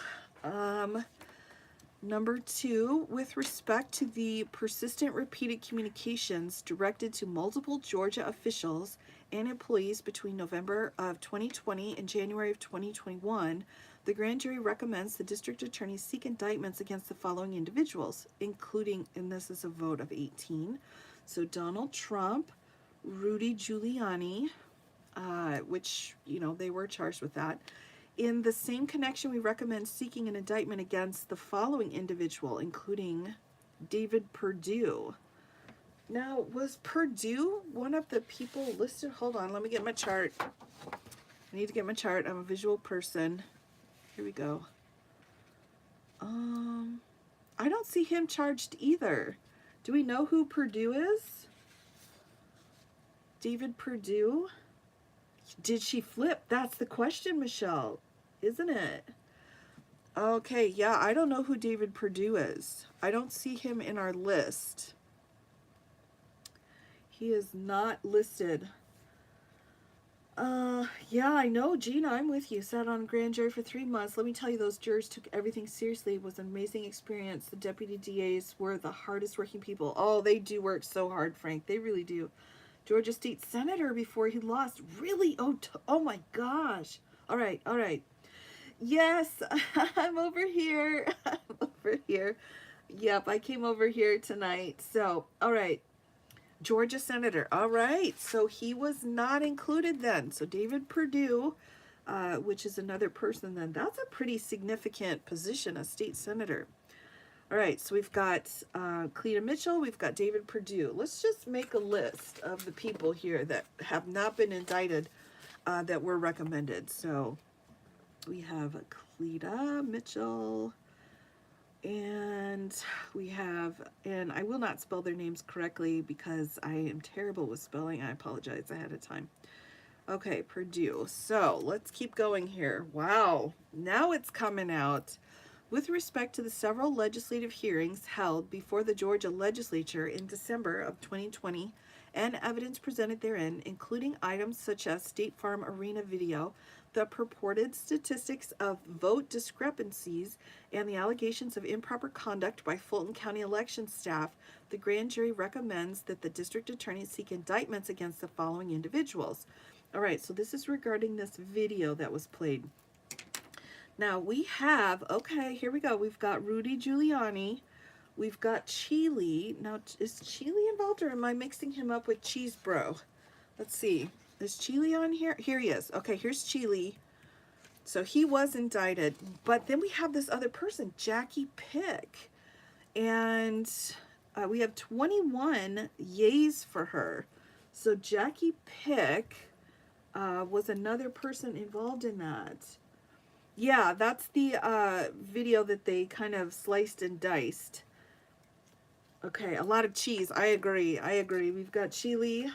Number 2, with respect to the persistent repeated communications directed to multiple Georgia officials and employees between November of 2020 and January of 2021, the grand jury recommends the district attorney seek indictments against the following individuals, including, and this is a vote of 18, so Donald Trump, Rudy Giuliani, which, they were charged with that. In the same connection, we recommend seeking an indictment against the following individual, including David Perdue. Now, was Perdue one of the people listed? Hold on, let me get my chart. I need to get my chart. I'm a visual person. Here we go. I don't see him charged either. Do we know who Perdue is? David Perdue? Did she flip? That's the question, Michelle, isn't it? Okay, yeah, I don't know who David Perdue is. I don't see him in our list. He is not listed. Yeah, I know, Gina, I'm with you. Sat on grand jury for 3 months. Let me tell you, those jurors took everything seriously. It was an amazing experience. The deputy DAs were the hardest working people. Oh, they do work so hard, Frank. They really do. Georgia State Senator before he lost. Really? Oh my gosh. All right, all right. Yes, I'm over here. I'm over here. Yep, I came over here tonight. So, all right. Georgia Senator. All right. So he was not included then. So David Perdue, which is another person then. That's a pretty significant position, a state senator. All right. So we've got Cleta Mitchell. We've got David Perdue. Let's just make a list of the people here that have not been indicted that were recommended. So we have Cleta Mitchell. And we have, and I will not spell their names correctly because I am terrible with spelling. I apologize ahead of time. Okay, Perdue. So let's keep going here. Wow, now it's coming out. With respect to the several legislative hearings held before the Georgia legislature in December of 2020 and evidence presented therein, including items such as State Farm Arena video, the purported statistics of vote discrepancies, and the allegations of improper conduct by Fulton County election staff, the grand jury recommends that the district attorney seek indictments against the following individuals. All right, so this is regarding this video that was played. Now we have, okay, here we go. We've got Rudy Giuliani. We've got Chile. Now, is Chile involved, or am I mixing him up with Cheese Bro? Let's see. Is Chile on here? Here he is. Okay, here's Chile. So he was indicted. But then we have this other person, Jackie Pick. And we have 21 yays for her. So Jackie Pick was another person involved in that. Yeah, that's the video that they kind of sliced and diced. Okay, a lot of cheese. I agree. I agree. We've got Chile.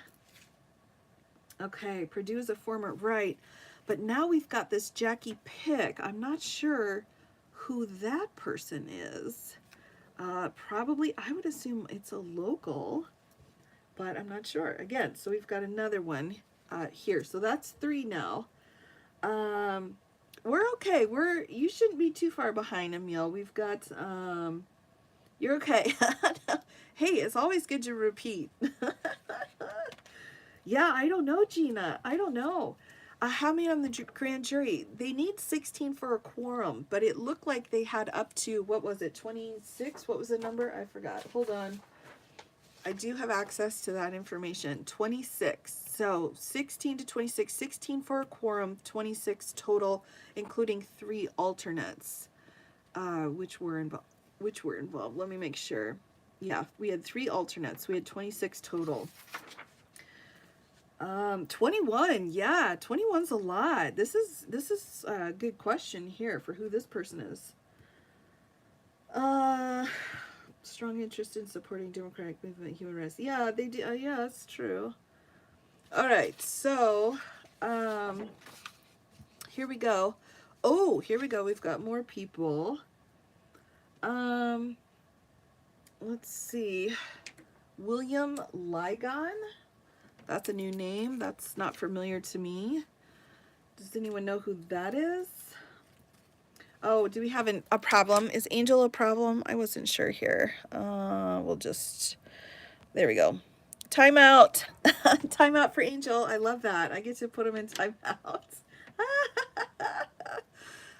Okay, Perdue is a former, right. But now we've got this Jackie Pick. I'm not sure who that person is. Probably, I would assume it's a local, but I'm not sure. Again, so we've got another one here. So that's 3 now. We're okay. You shouldn't be too far behind, Emil. We've got, you're okay. Hey, it's always good to repeat. Yeah, I don't know, Gina. I don't know. How many on the grand jury? They need 16 for a quorum, but it looked like they had up to, what was it, 26? What was the number? I forgot. Hold on. I do have access to that information. 26. So 16 to 26. 16 for a quorum, 26 total, including 3 alternates, which were involved. Let me make sure. Yeah, we had 3 alternates. We had 26 total. 21. Yeah, 21's a lot. This is a good question here for who this person is. Strong interest in supporting democratic movement, human rights. Yeah, they do. Yeah, that's true. All right, so here we go. Oh, here we go. We've got more people. Let's see. William Ligon. That's a new name. That's not familiar to me. Does anyone know who that is? Oh, do we have a problem? Is Angel a problem? I wasn't sure here. We'll just, there we go. Timeout. Timeout for Angel. I love that. I get to put him in timeout.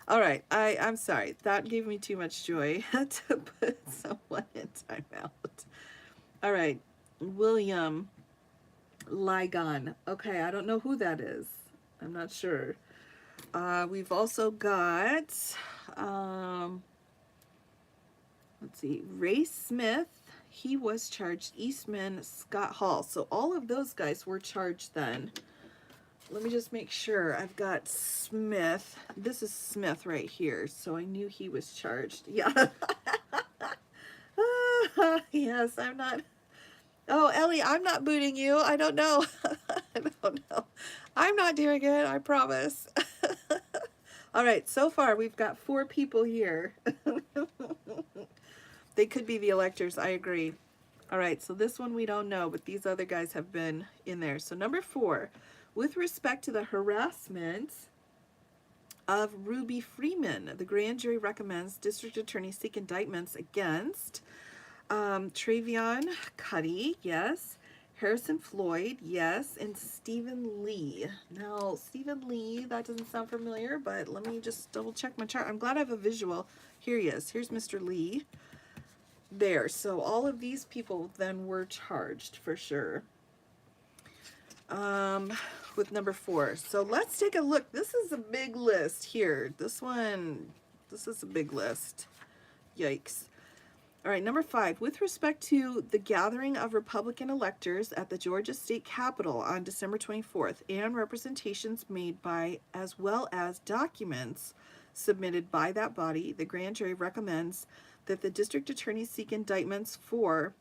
All right. I'm sorry. That gave me too much joy to put someone in timeout. All right. William Ligon. Okay, I don't know who that is. I'm not sure. We've also got, let's see, Ray Smith. He was charged. Eastman, Scott Hall. So all of those guys were charged then. Let me just make sure. I've got Smith. This is Smith right here. So I knew he was charged. Yeah. Yes, I'm not. Oh, Ellie, I'm not booting you. I don't know. I don't know. I'm not doing it, I promise. All right, so far we've got 4 people here. They could be the electors, I agree. All right, so this one we don't know, but these other guys have been in there. So number 4, with respect to the harassment of Ruby Freeman, the grand jury recommends district attorney seek indictments against Travion Cuddy, yes. Harrison Floyd, yes. And Stephen Lee. Now, Stephen Lee, that doesn't sound familiar, but let me just double check my chart. I'm glad I have a visual. Here he is. Here's Mr. Lee. There. So all of these people then were charged for sure. With number 4. So let's take a look. This is a big list here. This is a big list. Yikes. All right, number 5, with respect to the gathering of Republican electors at the Georgia State Capitol on December 24th and representations made by, as well as documents submitted by that body, the grand jury recommends that the district attorney seek indictments for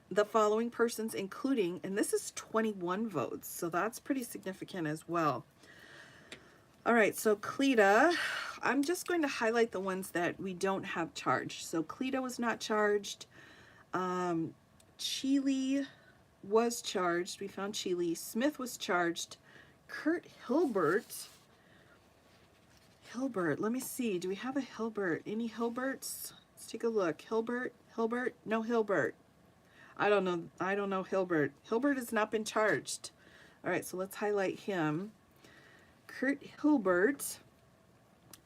the following persons, including, and this is 21 votes, so that's pretty significant as well. All right, so Cleta, I'm just going to highlight the ones that we don't have charged. So Cleta was not charged. Cheely was charged. We found Cheely. Smith was charged. Kurt Hilbert. Hilbert, let me see. Do we have a Hilbert? Any Hilberts? Let's take a look. Hilbert? No Hilbert. I don't know Hilbert. Hilbert has not been charged. All right, so let's highlight him. Kurt Hilbert.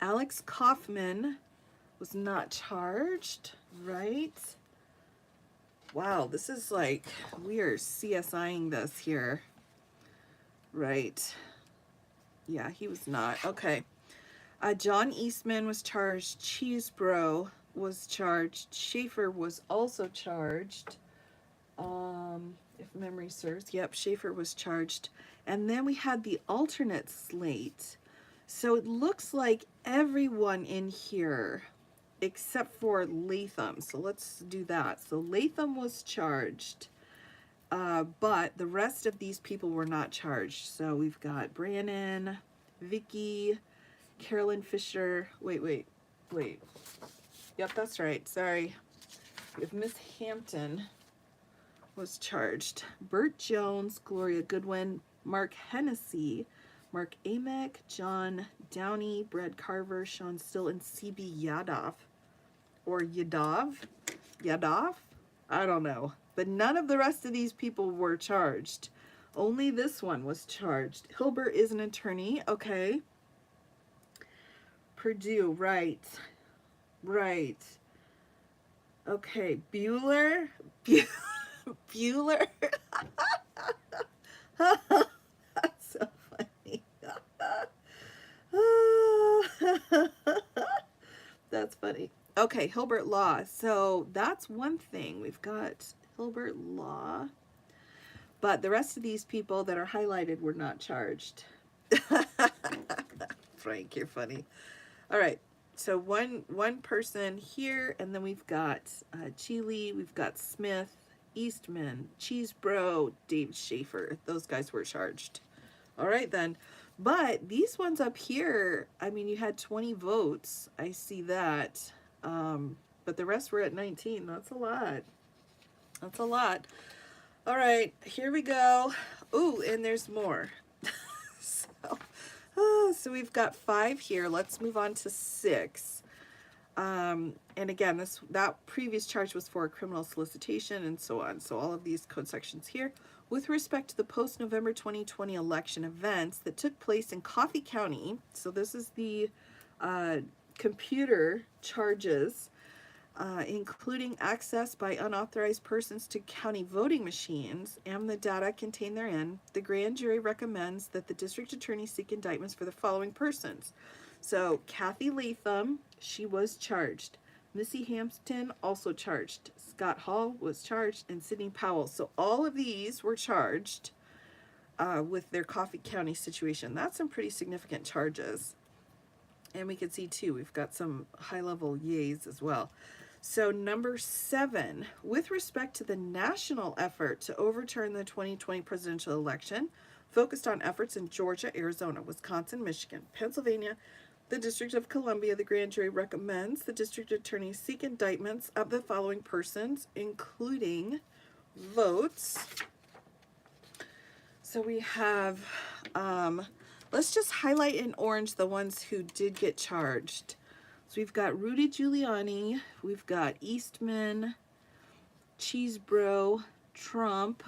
Alex Kaufman was not charged, right? Wow, this is like, we are CSIing this here. Right. Yeah, he was not. Okay. John Eastman was charged. Cheesebro was charged. Schaefer was also charged. If memory serves. Yep, Schaefer was charged. And then we had the alternate slate. So it looks like everyone in here except for Latham. So let's do that. So Latham was charged, but the rest of these people were not charged. So we've got Brannon, Vicky, Carolyn Fisher. Wait. Yep, that's right. Sorry. We have Miss Hampton was charged. Bert Jones, Gloria Goodwin, Mark Hennessy, Mark Amick, John Downey, Brad Carver, Sean Still, and C.B. Yadav. Or Yadav? Yadav? I don't know. But none of the rest of these people were charged. Only this one was charged. Hilbert is an attorney. Okay. Purdue, right. Okay, Bueller? Bueller? That's so funny. That's funny. Okay, Hilbert Law. So that's one thing. We've got Hilbert Law. But the rest of these people that are highlighted were not charged. Frank, you're funny. All right. So one person here, and then we've got Cheely, we've got Smith, Eastman, Cheesebro, Dave Schaefer. Those guys were charged. All right then. But these ones up here, I mean, you had 20 votes. I see that. But the rest were at 19. That's a lot. That's a lot. All right, here we go. Ooh, and there's more. So we've got 5 here. Let's move on to 6. And again, that previous charge was for criminal solicitation and so on. So all of these code sections here. With respect to the post-November 2020 election events that took place in Coffee County, so this is the computer charges, including access by unauthorized persons to county voting machines and the data contained therein, the grand jury recommends that the district attorney seek indictments for the following persons. So Kathy Latham, she was charged. Missy Hampton also charged. Scott Hall was charged, and Sidney Powell. So all of these were charged with their Coffee County situation. That's some pretty significant charges. And we can see too, we've got some high-level yays as well. So number 7, with respect to the national effort to overturn the 2020 presidential election, focused on efforts in Georgia, Arizona, Wisconsin, Michigan, Pennsylvania, the District of Columbia, the grand jury recommends the district attorney seek indictments of the following persons, including votes. So we have, let's just highlight in orange the ones who did get charged. So we've got Rudy Giuliani, we've got Eastman, Cheesebro, Trump,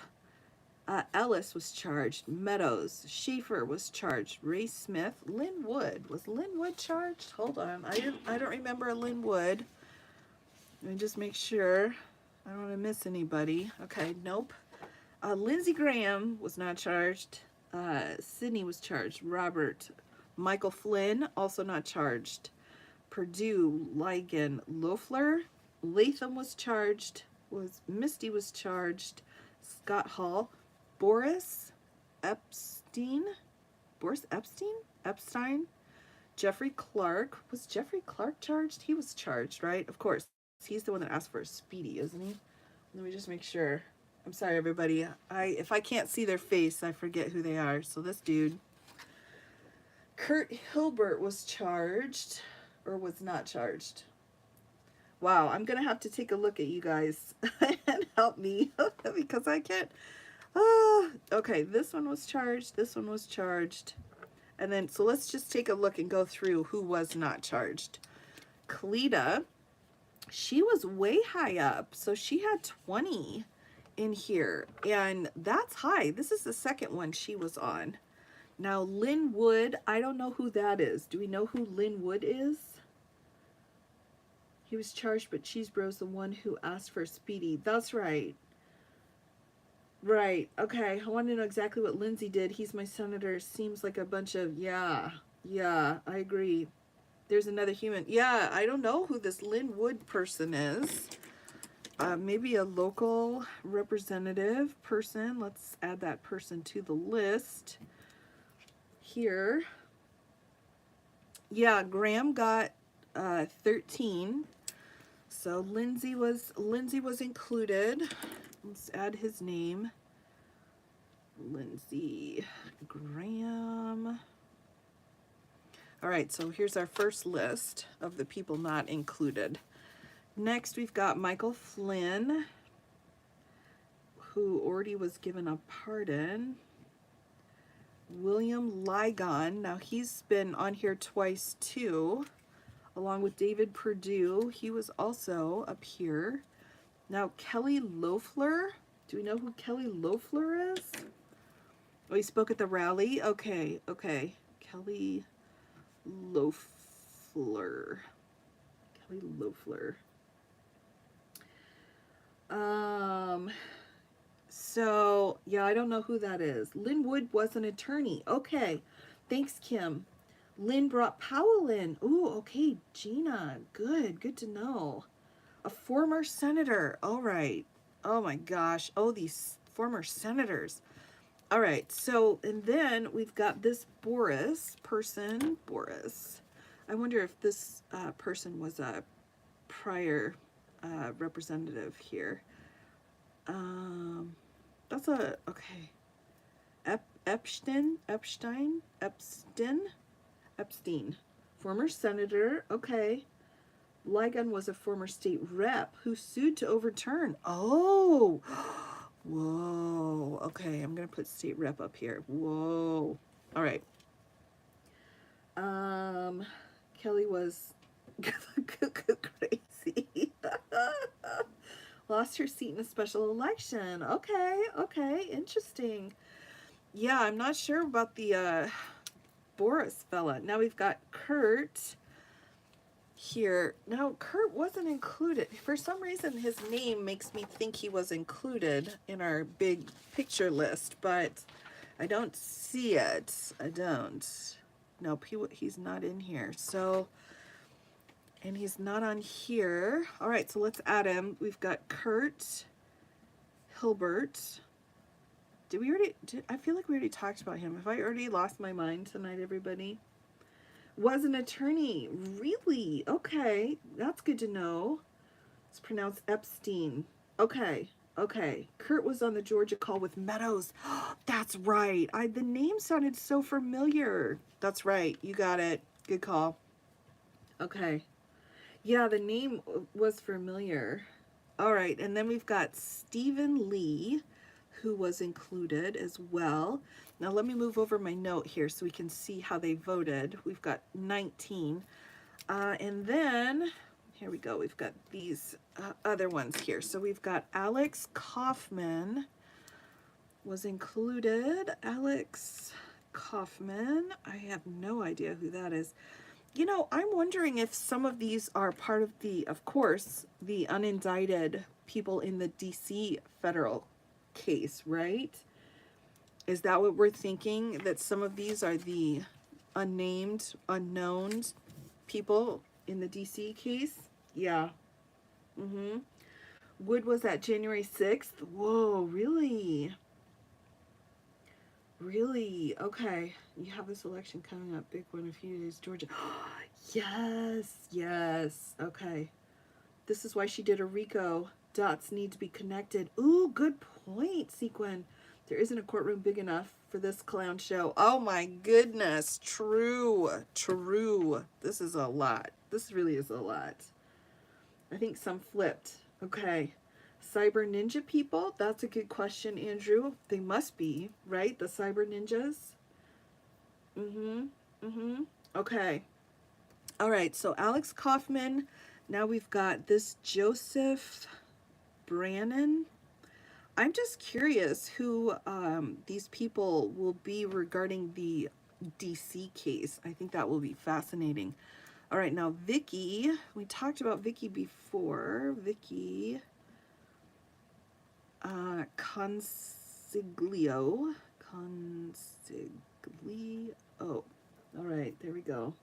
Ellis was charged, Meadows, Schaefer was charged, Ray Smith, Lynn Wood. Was Lynn Wood charged? Hold on, I don't remember a Lynn Wood. Let me just make sure. I don't want to miss anybody. Okay, nope. Lindsey Graham was not charged. Sidney was charged. Robert. Michael Flynn, also not charged. Perdue, Ligon, Loeffler. Latham was charged. Misty was charged. Scott Hall. Boris Epstein. Epstein. Jeffrey Clark. Was Jeffrey Clark charged? He was charged, right? Of course. He's the one that asked for a speedy, isn't he? Let me just make sure. I'm sorry, everybody. If I can't see their face, I forget who they are. So this dude. Kurt Hilbert was charged, or was not charged. Wow, I'm going to have to take a look at you guys and help me because I can't. Okay, this one was charged. This one was charged. And then, so let's just take a look and go through who was not charged. Cleta, she was way high up. So she had 20 in here. And that's high. This is the second one she was on. Now, Lynn Wood, I don't know who that is. Do we know who Lynn Wood is? He was charged, but Cheesebro's the one who asked for a speedy. That's right. Right. Okay. I want to know exactly what Lindsay did. He's my senator. Seems like a bunch of, yeah, I agree. There's another human. Yeah, I don't know who this Lynn Wood person is. Maybe a local representative person. Let's add that person to the list here. Yeah, Graham got 13. So Lindsay was included. Let's add his name. Lindsey Graham. All right, so here's our first list of the people not included. Next, we've got Michael Flynn, who already was given a pardon. William Ligon, now he's been on here twice too, along with David Perdue. He was also up here. Now, Kelly Loeffler. Do we know who Kelly Loeffler is? Oh, he spoke at the rally? Okay. Kelly Loeffler. So, yeah, I don't know who that is. Lynn Wood was an attorney. Okay. Thanks, Kim. Lynn brought Powell in. Ooh, okay, Gina. Good to know. A former senator. All right. Oh my gosh. Oh, these former senators. All right. So, and then we've got this Boris person. Boris. I wonder if this person was a prior representative here. That's a, okay. Epstein. Former senator. Okay. Ligon was a former state rep who sued to overturn. Oh, whoa. Okay, I'm going to put state rep up here. Whoa. All right. Kelly was crazy. Lost her seat in a special election. Okay, interesting. Yeah, I'm not sure about the Boris fella. Now we've got Kurt here. Now, Kurt wasn't included. For some reason, his name makes me think he was included in our big picture list, but I don't see it. I don't. Nope, he's not in here. So, and he's not on here. All right, so let's add him. We've got Kurt Hilbert. I feel like we already talked about him. Have I already lost my mind tonight, everybody? Was an attorney. Really? Okay, that's good to know. It's pronounced Epstein. Okay. Okay. Kurt was on the Georgia call with Meadows. That's right. The name sounded so familiar. That's right. You got it. Good call. Okay. Yeah, the name was familiar. All right. And then we've got Stephen Lee, who was included as well. Now let me move over my note here so we can see how they voted. We've got 19. And then, here we go, we've got these other ones here. So we've got Alex Kaufman was included. Alex Kaufman, I have no idea who that is. You know, I'm wondering if some of these are part of the, of course, the unindicted people in the DC federal case, right? Is that what we're thinking? That some of these are the unnamed, unknown people in the DC case? Yeah. Mm-hmm. Wood was at January 6th. Whoa, really? Really? Okay. You have this election coming up. Big one in a few days. Georgia. Yes. Yes. Okay. This is why she did a RICO. Dots need to be connected. Ooh, good point, Sequin. There isn't a courtroom big enough for this clown show. Oh my goodness. True. True. This is a lot. This really is a lot. I think some flipped. Okay. Cyber ninja people? That's a good question, Andrew. They must be, right? The cyber ninjas? Mm-hmm. Mm-hmm. Okay. All right. So Alex Kaufman. Now we've got this Joseph Brannon. I'm just curious who these people will be regarding the DC case. I think that will be fascinating. All right, now Vicky. We talked about Vicky before. Vicky Consiglio. Consiglio. All right, there we go.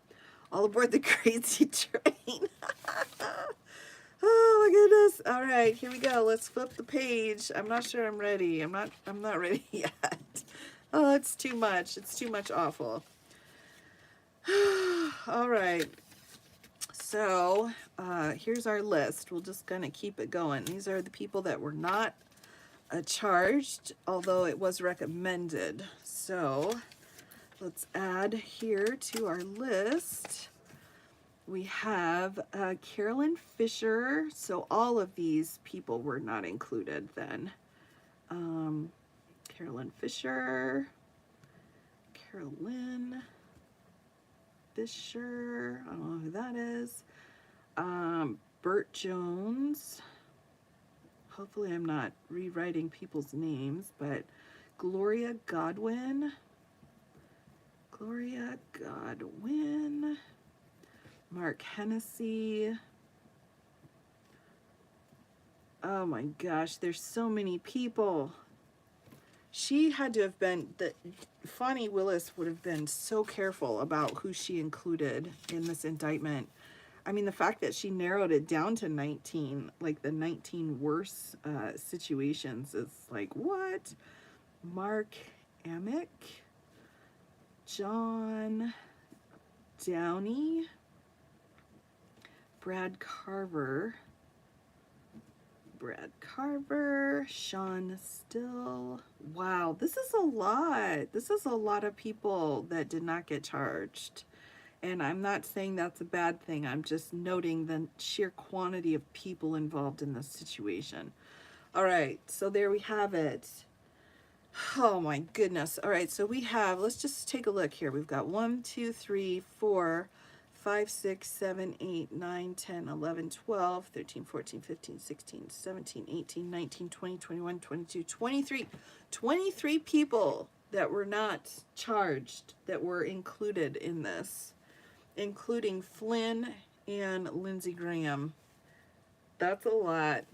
All aboard the crazy train. Oh my goodness. All right, here we go. Let's flip the page. I'm not sure I'm ready. I'm not ready yet. Oh, it's too much. It's too much awful. All right. So, here's our list. We'll just kind of keep it going. These are the people that were not charged, although it was recommended. So, let's add here to our list. We have Carolyn Fisher. So all of these people were not included then. Carolyn Fisher. Carolyn Fisher. I don't know who that is. Bert Jones. Hopefully I'm not rewriting people's names, but Gloria Godwin. Gloria Godwin. Mark Hennessy. Oh my gosh, there's so many people. She had to have been, Fonnie Willis would have been so careful about who she included in this indictment. I mean, the fact that she narrowed it down to 19, like the 19 worst situations, is like, what? Mark Amick. John Downey. Brad Carver, Sean Still. Wow, this is a lot. This is a lot of people that did not get charged. And I'm not saying that's a bad thing. I'm just noting the sheer quantity of people involved in this situation. All right, so there we have it. Oh my goodness. All right, so we have, let's just take a look here. We've got 1, 2, 3, 4, 5, 6, 7, 8, 9, 10, 11, 12, 13, 14, 15, 16, 17, 18, 19, 20, 21, 22, 23. 23 people that were not charged that were included in this, including Flynn and Lindsey Graham. That's a lot.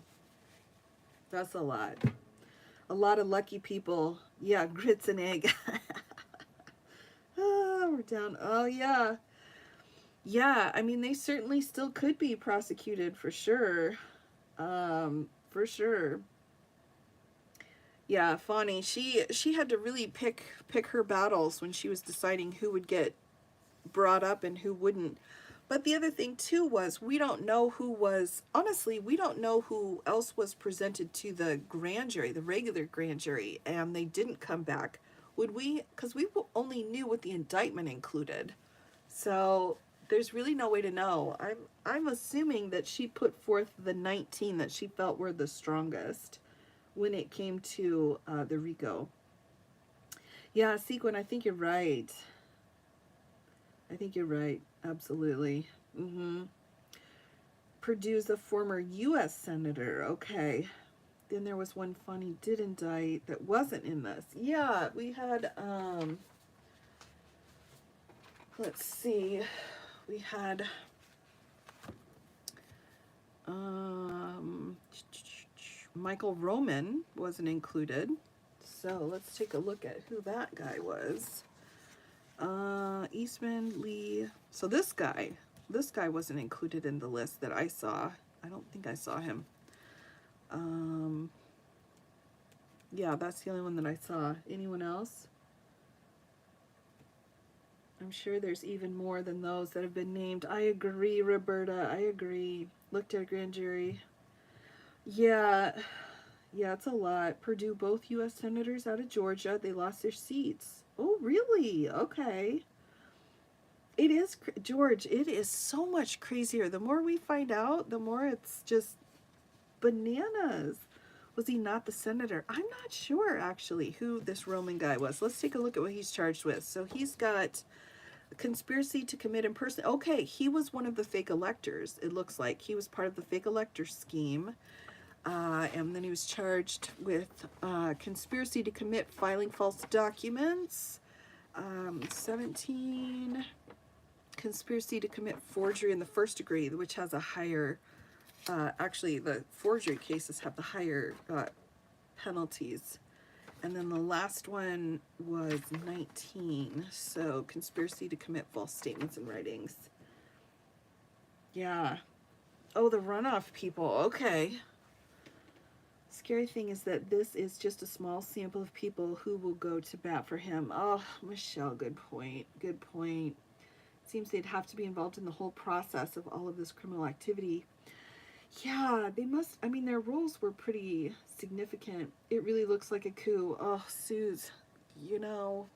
That's a lot. A lot of lucky people. Yeah, grits and egg. Oh, we're down. Oh, yeah. Yeah, I mean, they certainly still could be prosecuted for sure. For sure. Yeah, Fonnie, she had to really pick her battles when she was deciding who would get brought up and who wouldn't. But the other thing too was we don't know who was, honestly, we don't know who else was presented to the grand jury, the regular grand jury, and they didn't come back. Would we? Because we only knew what the indictment included. So there's really no way to know. I'm assuming that she put forth the 19 that she felt were the strongest when it came to the RICO. Yeah, Sequin, I think you're right. I think you're right. Absolutely. Mm-hmm. Purdue's a former U.S. senator. Okay. Then there was one funny did indict that wasn't in this. Yeah, we had, let's see. We had, Michael Roman wasn't included. So let's take a look at who that guy was. Eastman, Lee. So this guy wasn't included in the list that I saw. I don't think I saw him. Yeah, that's the only one that I saw. Anyone else? I'm sure there's even more than those that have been named. I agree, Roberta. I agree. Looked at a grand jury. Yeah, it's a lot. Purdue, both U.S. senators out of Georgia, they lost their seats. Oh, really? Okay. It is, George, it is so much crazier. The more we find out, the more it's just bananas. Was he not the senator? I'm not sure, actually, who this Roman guy was. Let's take a look at what he's charged with. So he's got conspiracy to commit impersonation. Okay, he was one of the fake electors, it looks like. He was part of the fake elector scheme. And then he was charged with conspiracy to commit filing false documents. 17, conspiracy to commit forgery in the first degree, which has a higher, actually the forgery cases have the higher penalties. And then the last one was 19, so conspiracy to commit false statements and writings. Yeah. Oh, the runoff people, okay. Scary thing is that this is just a small sample of people who will go to bat for him. Oh, Michelle, good point. Good point. It seems they'd have to be involved in the whole process of all of this criminal activity. Yeah, they must. I mean, their roles were pretty significant. It really looks like a coup. Oh, Suze, you know,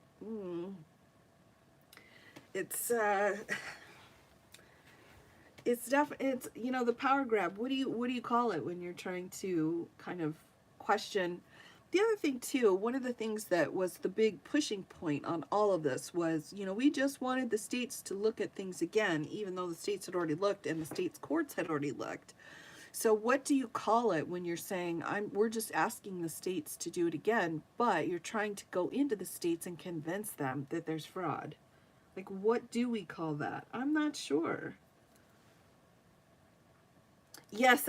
it's it's you know, the power grab. What do you call it when you're trying to kind of question? The other thing too, one of the things that was the big pushing point on all of this was, you know, we just wanted the states to look at things again, even though the states had already looked and the states courts had already looked. So what do you call it when you're saying we're just asking the states to do it again, but you're trying to go into the states and convince them that there's fraud? Like, what do we call that? I'm not sure. Yes.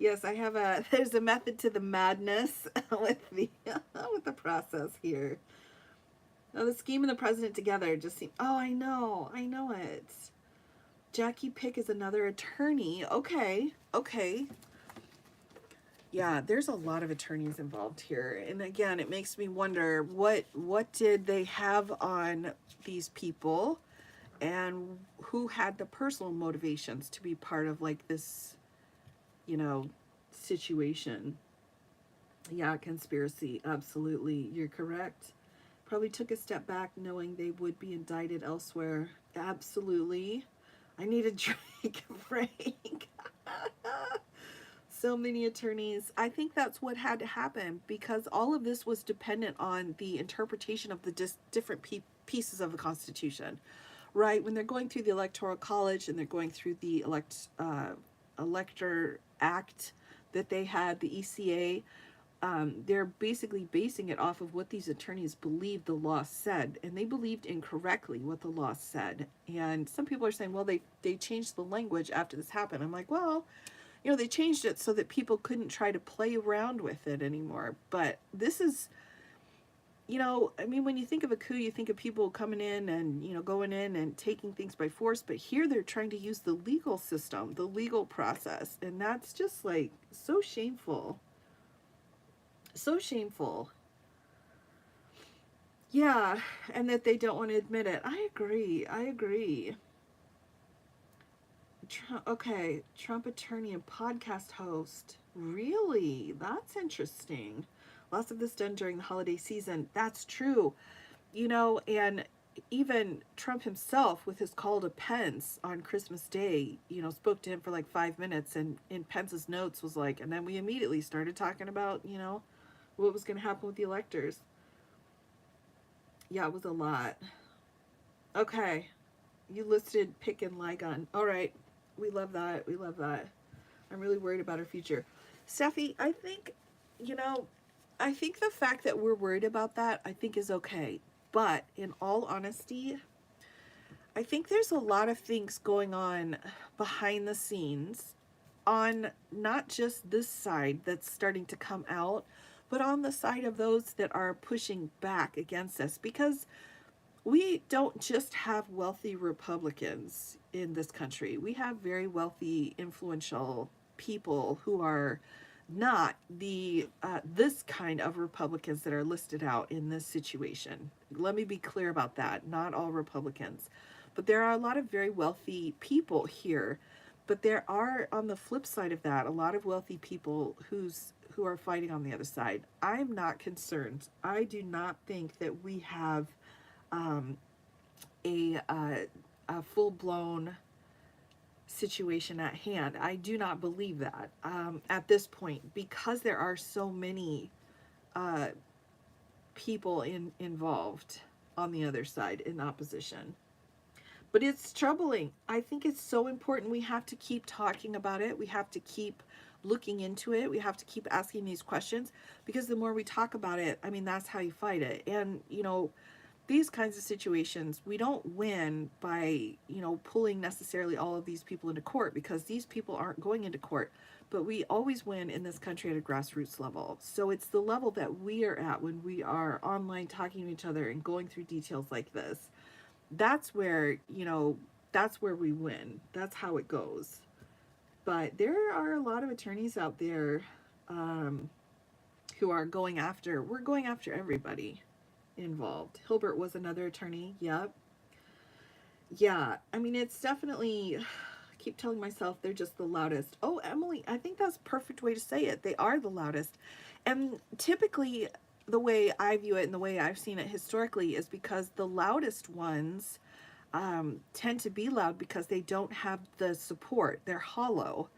Yes, I have there's a method to the madness with the process here. Now, the scheme and the president together just seem, oh, I know it. Jackie Pick is another attorney. Okay. Yeah, there's a lot of attorneys involved here. And again, it makes me wonder what did they have on these people and who had the personal motivations to be part of like this, you know, situation. Yeah, conspiracy. Absolutely. You're correct. Probably took a step back knowing they would be indicted elsewhere. Absolutely. I need a drink, Frank. So many attorneys. I think that's what had to happen because all of this was dependent on the interpretation of the different pieces of the Constitution, right? When they're going through the Electoral College and they're going through the Elector Act that they had, the ECA, they're basically basing it off of what these attorneys believed the law said, and they believed incorrectly what the law said. And some people are saying, well, they changed the language after this happened. I'm like, well, you know, they changed it so that people couldn't try to play around with it anymore. But this is, you know, I mean, when you think of a coup, you think of people coming in and, you know, going in and taking things by force. But here they're trying to use the legal system, the legal process. And that's just like so shameful. So shameful. Yeah, and that they don't want to admit it. I agree. I agree. Okay, Trump attorney and podcast host. Really? That's interesting. Lots of this done during the holiday season. That's true. And even Trump himself, with his call to Pence on Christmas Day, spoke to him for like 5 minutes, and in Pence's notes was like, and then we immediately started talking about, what was going to happen with the electors. Yeah, it was a lot. Okay, you listed Pick and Ligon. All right, we love that. We love that. I'm really worried about our future. Steffi, you know, I think the fact that we're worried about that, I think is okay. But in all honesty, I think there's a lot of things going on behind the scenes on not just this side that's starting to come out, but on the side of those that are pushing back against us, because we don't just have wealthy Republicans in this country. We have very wealthy, influential people who are not the this kind of Republicans that are listed out in this situation. Let me be clear about that. Not all Republicans, but there are a lot of very wealthy people here. But there are, on the flip side of that, a lot of wealthy people who are fighting on the other side. I'm not concerned. I do not think that we have um, a full blown situation at hand. I do not believe that at this point, because there are so many uh, people involved on the other side in opposition. But it's troubling. I think it's so important. We have to keep talking about it. We have to keep looking into it. We have to keep asking these questions, because the more we talk about it, I mean, that's how you fight it. And, these kinds of situations, we don't win by, pulling necessarily all of these people into court, because these people aren't going into court. But we always win in this country at a grassroots level. So it's the level that we are at when we are online talking to each other and going through details like this. That's where, that's where we win. That's how it goes. But there are a lot of attorneys out there um, who are we're going after everybody involved. Hilbert was another attorney. Yep. Yeah. I mean, it's definitely, I keep telling myself they're just the loudest. Oh, Emily, I think that's a perfect way to say it. They are the loudest. And typically, the way I view it and the way I've seen it historically is because the loudest ones tend to be loud because they don't have the support. They're hollow.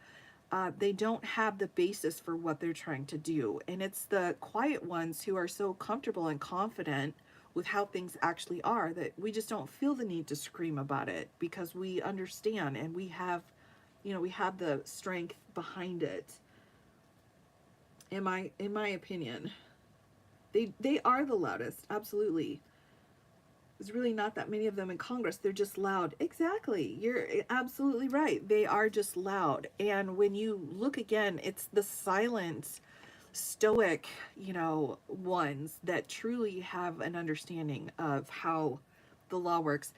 They don't have the basis for what they're trying to do. And it's the quiet ones who are so comfortable and confident with how things actually are that we just don't feel the need to scream about it, because we understand and we have the strength behind it. In my opinion, they are the loudest. Absolutely. There's really not that many of them in Congress. They're just loud. Exactly. You're absolutely right. They are just loud. And when you look again, it's the silent, stoic, ones that truly have an understanding of how the law works.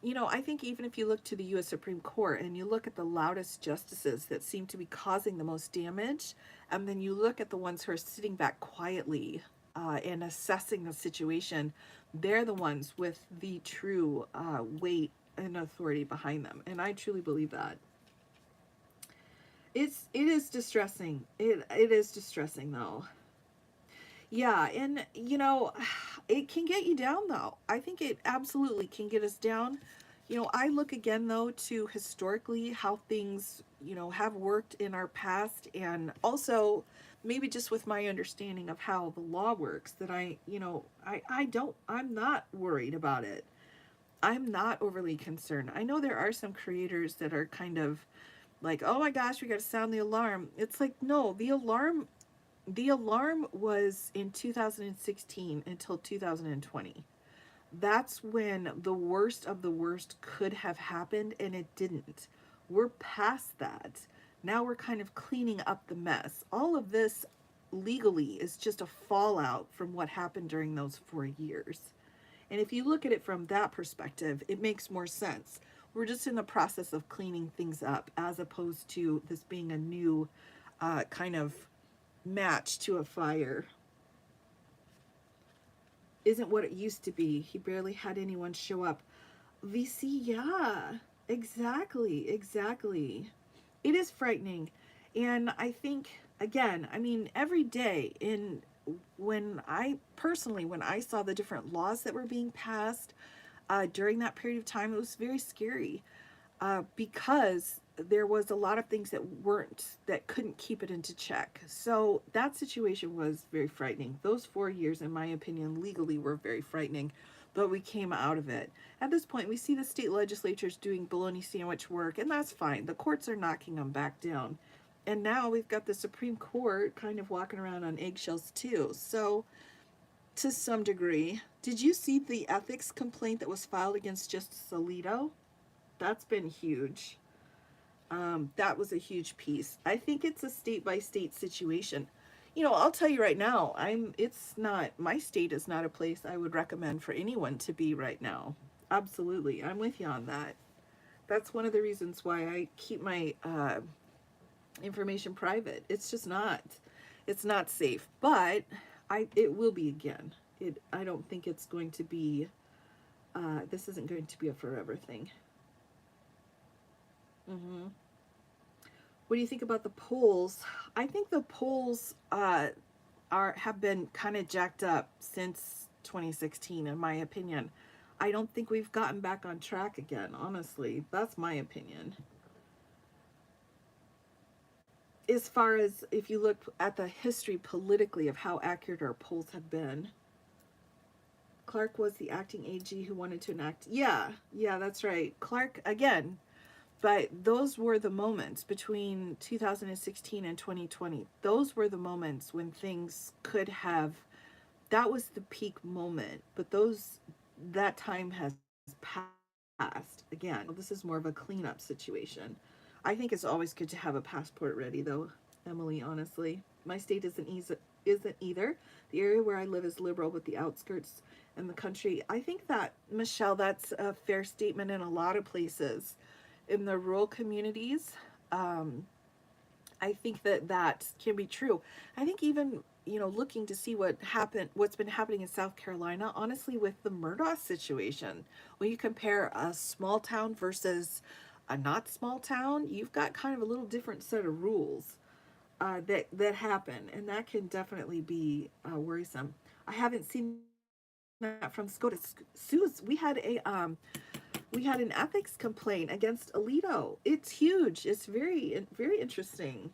I think even if you look to the U.S. Supreme Court and you look at the loudest justices that seem to be causing the most damage, and then you look at the ones who are sitting back quietly and assessing the situation, they're the ones with the true weight and authority behind them. And I truly believe that. It is distressing. It is distressing though. Yeah, and it can get you down though. I think it absolutely can get us down. I look again though to historically how things, have worked in our past, and also maybe just with my understanding of how the law works, that I'm not worried about it. I'm not overly concerned. I know there are some creators that are kind of like, "Oh my gosh, we got to sound the alarm." It's like, no, the alarm was in 2016 until 2020. That's when the worst of the worst could have happened, and it didn't. We're past that. Now we're kind of cleaning up the mess. All of this legally is just a fallout from what happened during those 4 years. And if you look at it from that perspective, it makes more sense. We're just in the process of cleaning things up, as opposed to this being a new kind of match to a fire. isn't what it used to be. He barely had anyone show up. VC, yeah, exactly, exactly. It is frightening. And I think, again, I mean, every day in when I personally, when I saw the different laws that were being passed during that period of time, it was very scary because there was a lot of things that couldn't keep it into check. So that situation was very frightening. Those 4 years, in my opinion, legally were very frightening, but we came out of it. At this point, we see the state legislatures doing bologna sandwich work, and that's fine. The courts are knocking them back down. And now we've got the Supreme Court kind of walking around on eggshells too. So, to some degree, did you see the ethics complaint that was filed against Justice Alito? That's been huge. That was a huge piece. I think it's a state by state situation. I'll tell you right now, it's not, my state is not a place I would recommend for anyone to be right now. Absolutely. I'm with you on that. That's one of the reasons why I keep my information private. It's just not, it's not safe, but it will be again. I don't think it's going to be, this isn't going to be a forever thing. Mm-hmm. What do you think about the polls? I think the polls have been kind of jacked up since 2016, in my opinion. I don't think we've gotten back on track again. Honestly, that's my opinion. As far as if you look at the history politically of how accurate our polls have been, Clark was the acting AG who wanted to enact. Yeah, yeah, that's right. Clark again. But those were the moments between 2016 and 2020. Those were the moments when things could have, that was the peak moment. But that time has passed. Again, this is more of a cleanup situation. I think it's always good to have a passport ready, though, Emily, honestly. My state isn't either. The area where I live is liberal, but the outskirts and the country. I think that, Michelle, that's a fair statement in a lot of places. In the rural communities, um, I think that can be true. I think even looking to see what's been happening in South Carolina, honestly, with the Murdaugh situation, when you compare a small town versus a not small town, you've got kind of a little different set of rules that happen, and that can definitely be worrisome. I haven't seen that from SCOTUS. Sue's, we had an ethics complaint against Alito. It's huge. It's very, very interesting.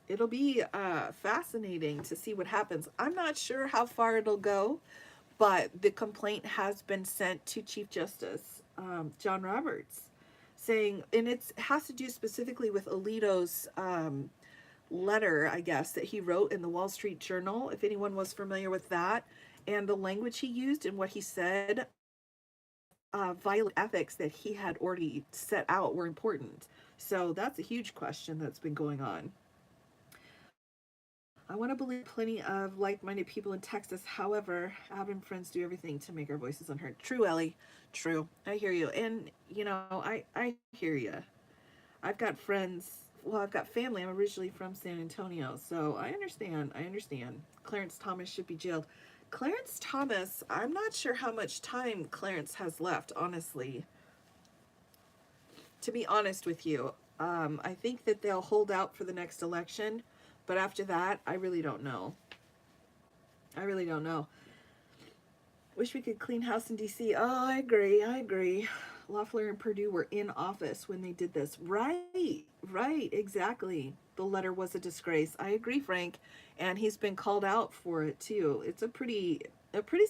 It'll be fascinating to see what happens. I'm not sure how far it'll go, but the complaint has been sent to Chief Justice John Roberts, saying, and it has to do specifically with Alito's letter, I guess, that he wrote in the Wall Street Journal, if anyone was familiar with that, and the language he used and what he said violent ethics that he had already set out were important. So that's a huge question that's been going on. I want to believe plenty of like minded people in Texas. However, Ab and friends do everything to make our voices unheard. True, Ellie. True. I hear you. And, I hear you. I've got friends. Well, I've got family. I'm originally from San Antonio. So I understand. I understand. Clarence Thomas should be jailed. Clarence Thomas, I'm not sure how much time Clarence has left, honestly. To be honest with you, I think that they'll hold out for the next election, but after that, I really don't know. I really don't know. Wish we could clean house in DC. Oh, I agree. I agree. Loeffler and Perdue were in office when they did this. Right, right, exactly. The letter was a disgrace. I agree, Frank, and he's been called out for it too. It's a pretty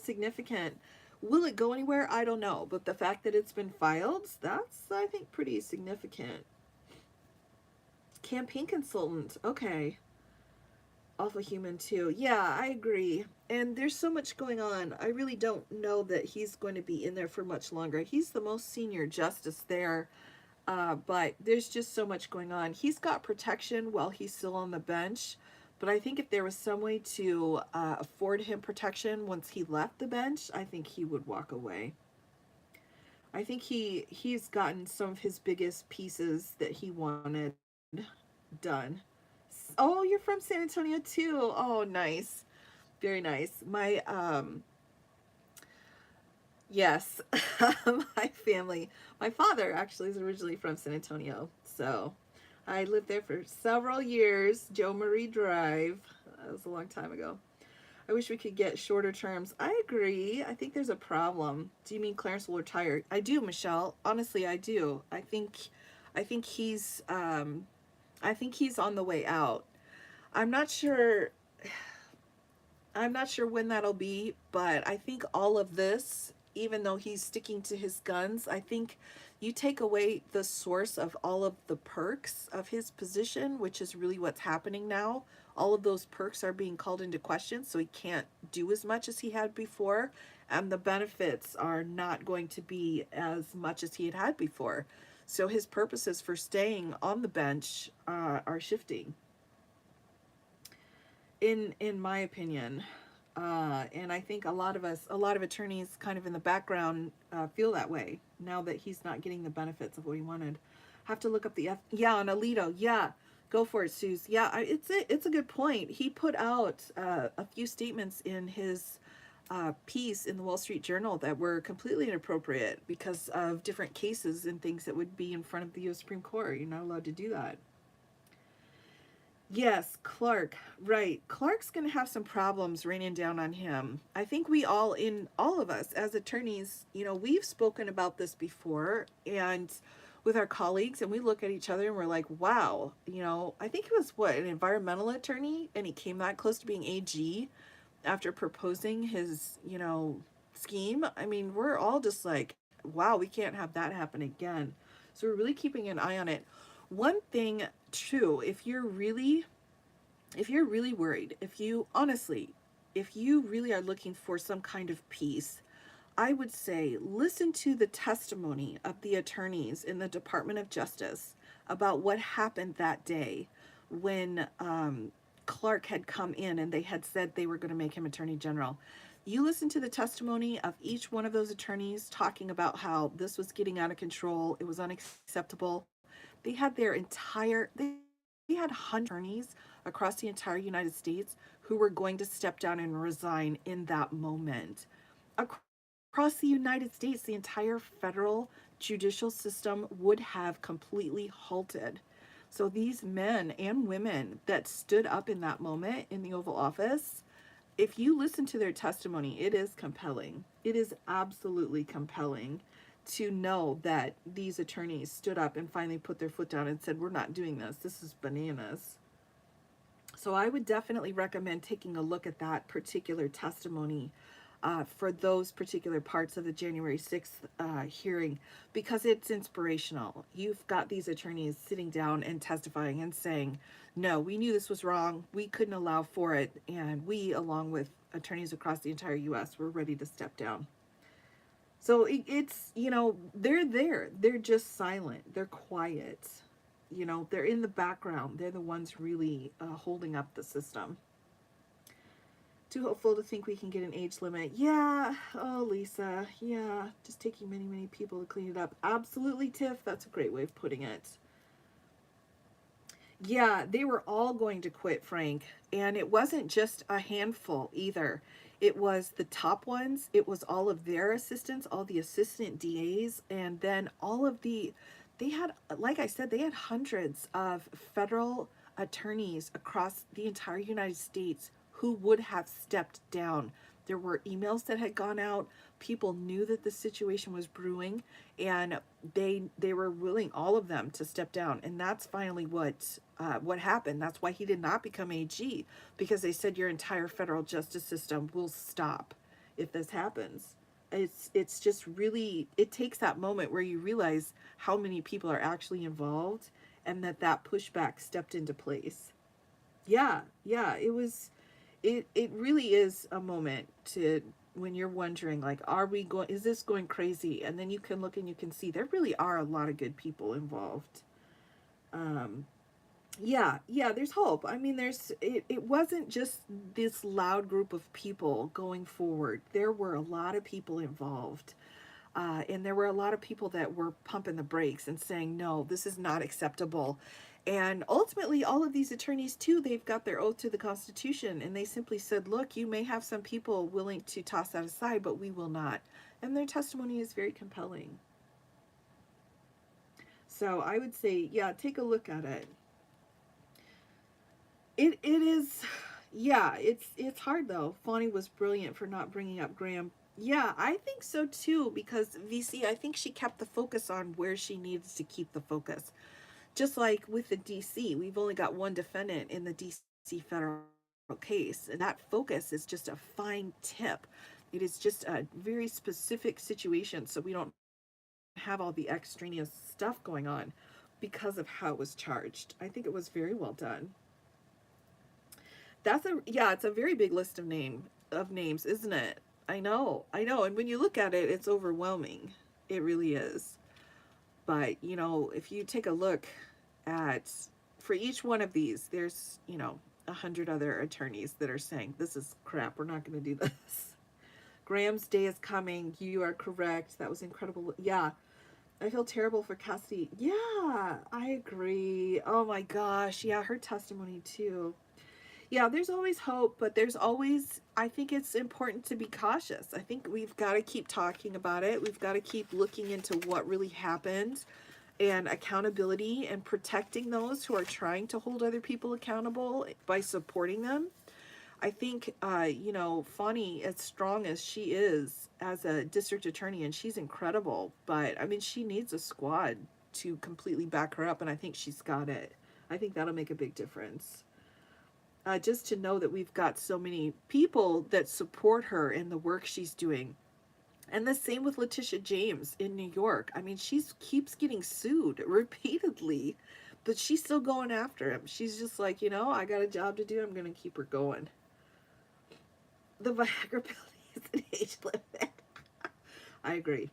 significant. Will it go anywhere? I don't know, but the fact that it's been filed, that's I think pretty significant. Campaign consultant. Okay. Awful human too. Yeah, I agree. And there's so much going on. I really don't know that he's going to be in there for much longer. He's the most senior justice there, but there's just so much going on. He's got protection while he's still on the bench, but I think if there was some way to afford him protection once he left the bench, I think he would walk away. I think he's gotten some of his biggest pieces that he wanted done. Oh, you're from San Antonio too. Oh, nice. Very nice. Yes. My family, my father actually is originally from San Antonio. So I lived there for several years. Joe Marie Drive. That was a long time ago. I wish we could get shorter terms. I agree. I think there's a problem. Do you mean Clarence will retire? I do, Michelle. Honestly, I do. I think I think he's on the way out. I'm not sure I'm not sure when that'll be, but I think all of this, even though he's sticking to his guns, I think you take away the source of all of the perks of his position, which is really what's happening now. All of those perks are being called into question, so he can't do as much as he had before, and the benefits are not going to be as much as he had had before. So his purposes for staying on the bench are shifting, in my opinion. And I think a lot of us, a lot of attorneys kind of in the background feel that way now that he's not getting the benefits of what he wanted. Have to look up yeah, on Alito. Yeah, go for it, Suze. Yeah, it's a good point. He put out a few statements in his piece in the Wall Street Journal that were completely inappropriate because of different cases and things that would be in front of the U.S. Supreme Court. You're not allowed to do that. Yes, Clark. Right. Clark's going to have some problems raining down on him. I think we all, in all of us as attorneys, we've spoken about this before and with our colleagues, and we look at each other and we're like, wow, I think he was what, an environmental attorney, and he came that close to being AG after proposing his, scheme. I mean, we're all just like, wow, we can't have that happen again. So we're really keeping an eye on it. One thing, true, if you're really worried, if you really are looking for some kind of peace, I would say listen to the testimony of the attorneys in the Department of Justice about what happened that day when Clark had come in and they had said they were going to make him Attorney General. You listen to the testimony of each one of those attorneys talking about how this was getting out of control, it was unacceptable. They had they had hundreds of attorneys across the entire United States who were going to step down and resign in that moment. Across the United States, the entire federal judicial system would have completely halted. So these men and women that stood up in that moment in the Oval Office, if you listen to their testimony, it is compelling. It is absolutely compelling to know that these attorneys stood up and finally put their foot down and said, we're not doing this. This is bananas. So I would definitely recommend taking a look at that particular testimony for those particular parts of the January 6th hearing, because it's inspirational. You've got these attorneys sitting down and testifying and saying, no, we knew this was wrong. We couldn't allow for it. And we, along with attorneys across the entire U.S., were ready to step down. So it's, they're there. They're just silent. They're quiet. They're in the background. They're the ones really holding up the system. Too hopeful to think we can get an age limit. Yeah. Oh, Lisa. Yeah. Just taking many, many people to clean it up. Absolutely, Tiff. That's a great way of putting it. Yeah, they were all going to quit, Frank. And it wasn't just a handful either. It was the top ones. It was all of their assistants, all the assistant DAs, and then they had, like I said, they had hundreds of federal attorneys across the entire United States who would have stepped down. There were emails that had gone out. People knew that the situation was brewing, and they were willing, all of them, to step down. And that's finally what happened. That's why he did not become AG, because they said your entire federal justice system will stop if this happens. It's just really, it takes that moment where you realize how many people are actually involved, and that pushback stepped into place. Yeah, it really is a moment to, when you're wondering, like, is this going crazy? And then you can look and you can see there really are a lot of good people involved. um yeah, there's hope. I mean, it wasn't just this loud group of people going forward. There were a lot of people involved, and there were a lot of people that were pumping the brakes and saying, no, this is not acceptable. And ultimately, all of these attorneys, too, they've got their oath to the Constitution. And they simply said, look, you may have some people willing to toss that aside, but we will not. and their testimony is very compelling. So I would say, yeah, take a look at it. It is, yeah, it's hard though. Fawny was brilliant for not bringing up Graham. Yeah, I think so too, because VC, I think she kept the focus on where she needs to keep the focus. Just like with the DC, we've only got one defendant in the DC federal case, and that focus is just a fine tip. It is just a very specific situation, so we don't have all the extraneous stuff going on because of how it was charged. I think it was very well done. That's a, yeah, it's a very big list of names, isn't it? I know, and when you look at it, it's overwhelming. It really is. But you know, if you take a look at, for each one of these, there's, you know, 100 other attorneys that are saying this is crap. We're not going to do this. Graham's day is coming. You are correct. That was incredible. Yeah, I feel terrible for Cassie. Yeah, I agree. Oh my gosh. Yeah, her testimony too. Yeah, there's always hope, but there's always, I think it's important to be cautious. I think we've got to keep talking about it. We've got to keep looking into what really happened, and accountability, and protecting those who are trying to hold other people accountable by supporting them. I think, you know, Fani, as strong as she is as a district attorney, and she's incredible, but I mean, she needs a squad to completely back her up, and I think she's got it. I think that'll make a big difference. Just to know that we've got so many people that support her in the work she's doing. And the same with Letitia James in New York. I mean, she keeps getting sued repeatedly, but she's still going after him. She's just like, you know, I got a job to do. I'm going to keep her going. The Viagra pill is an age limit. I agree.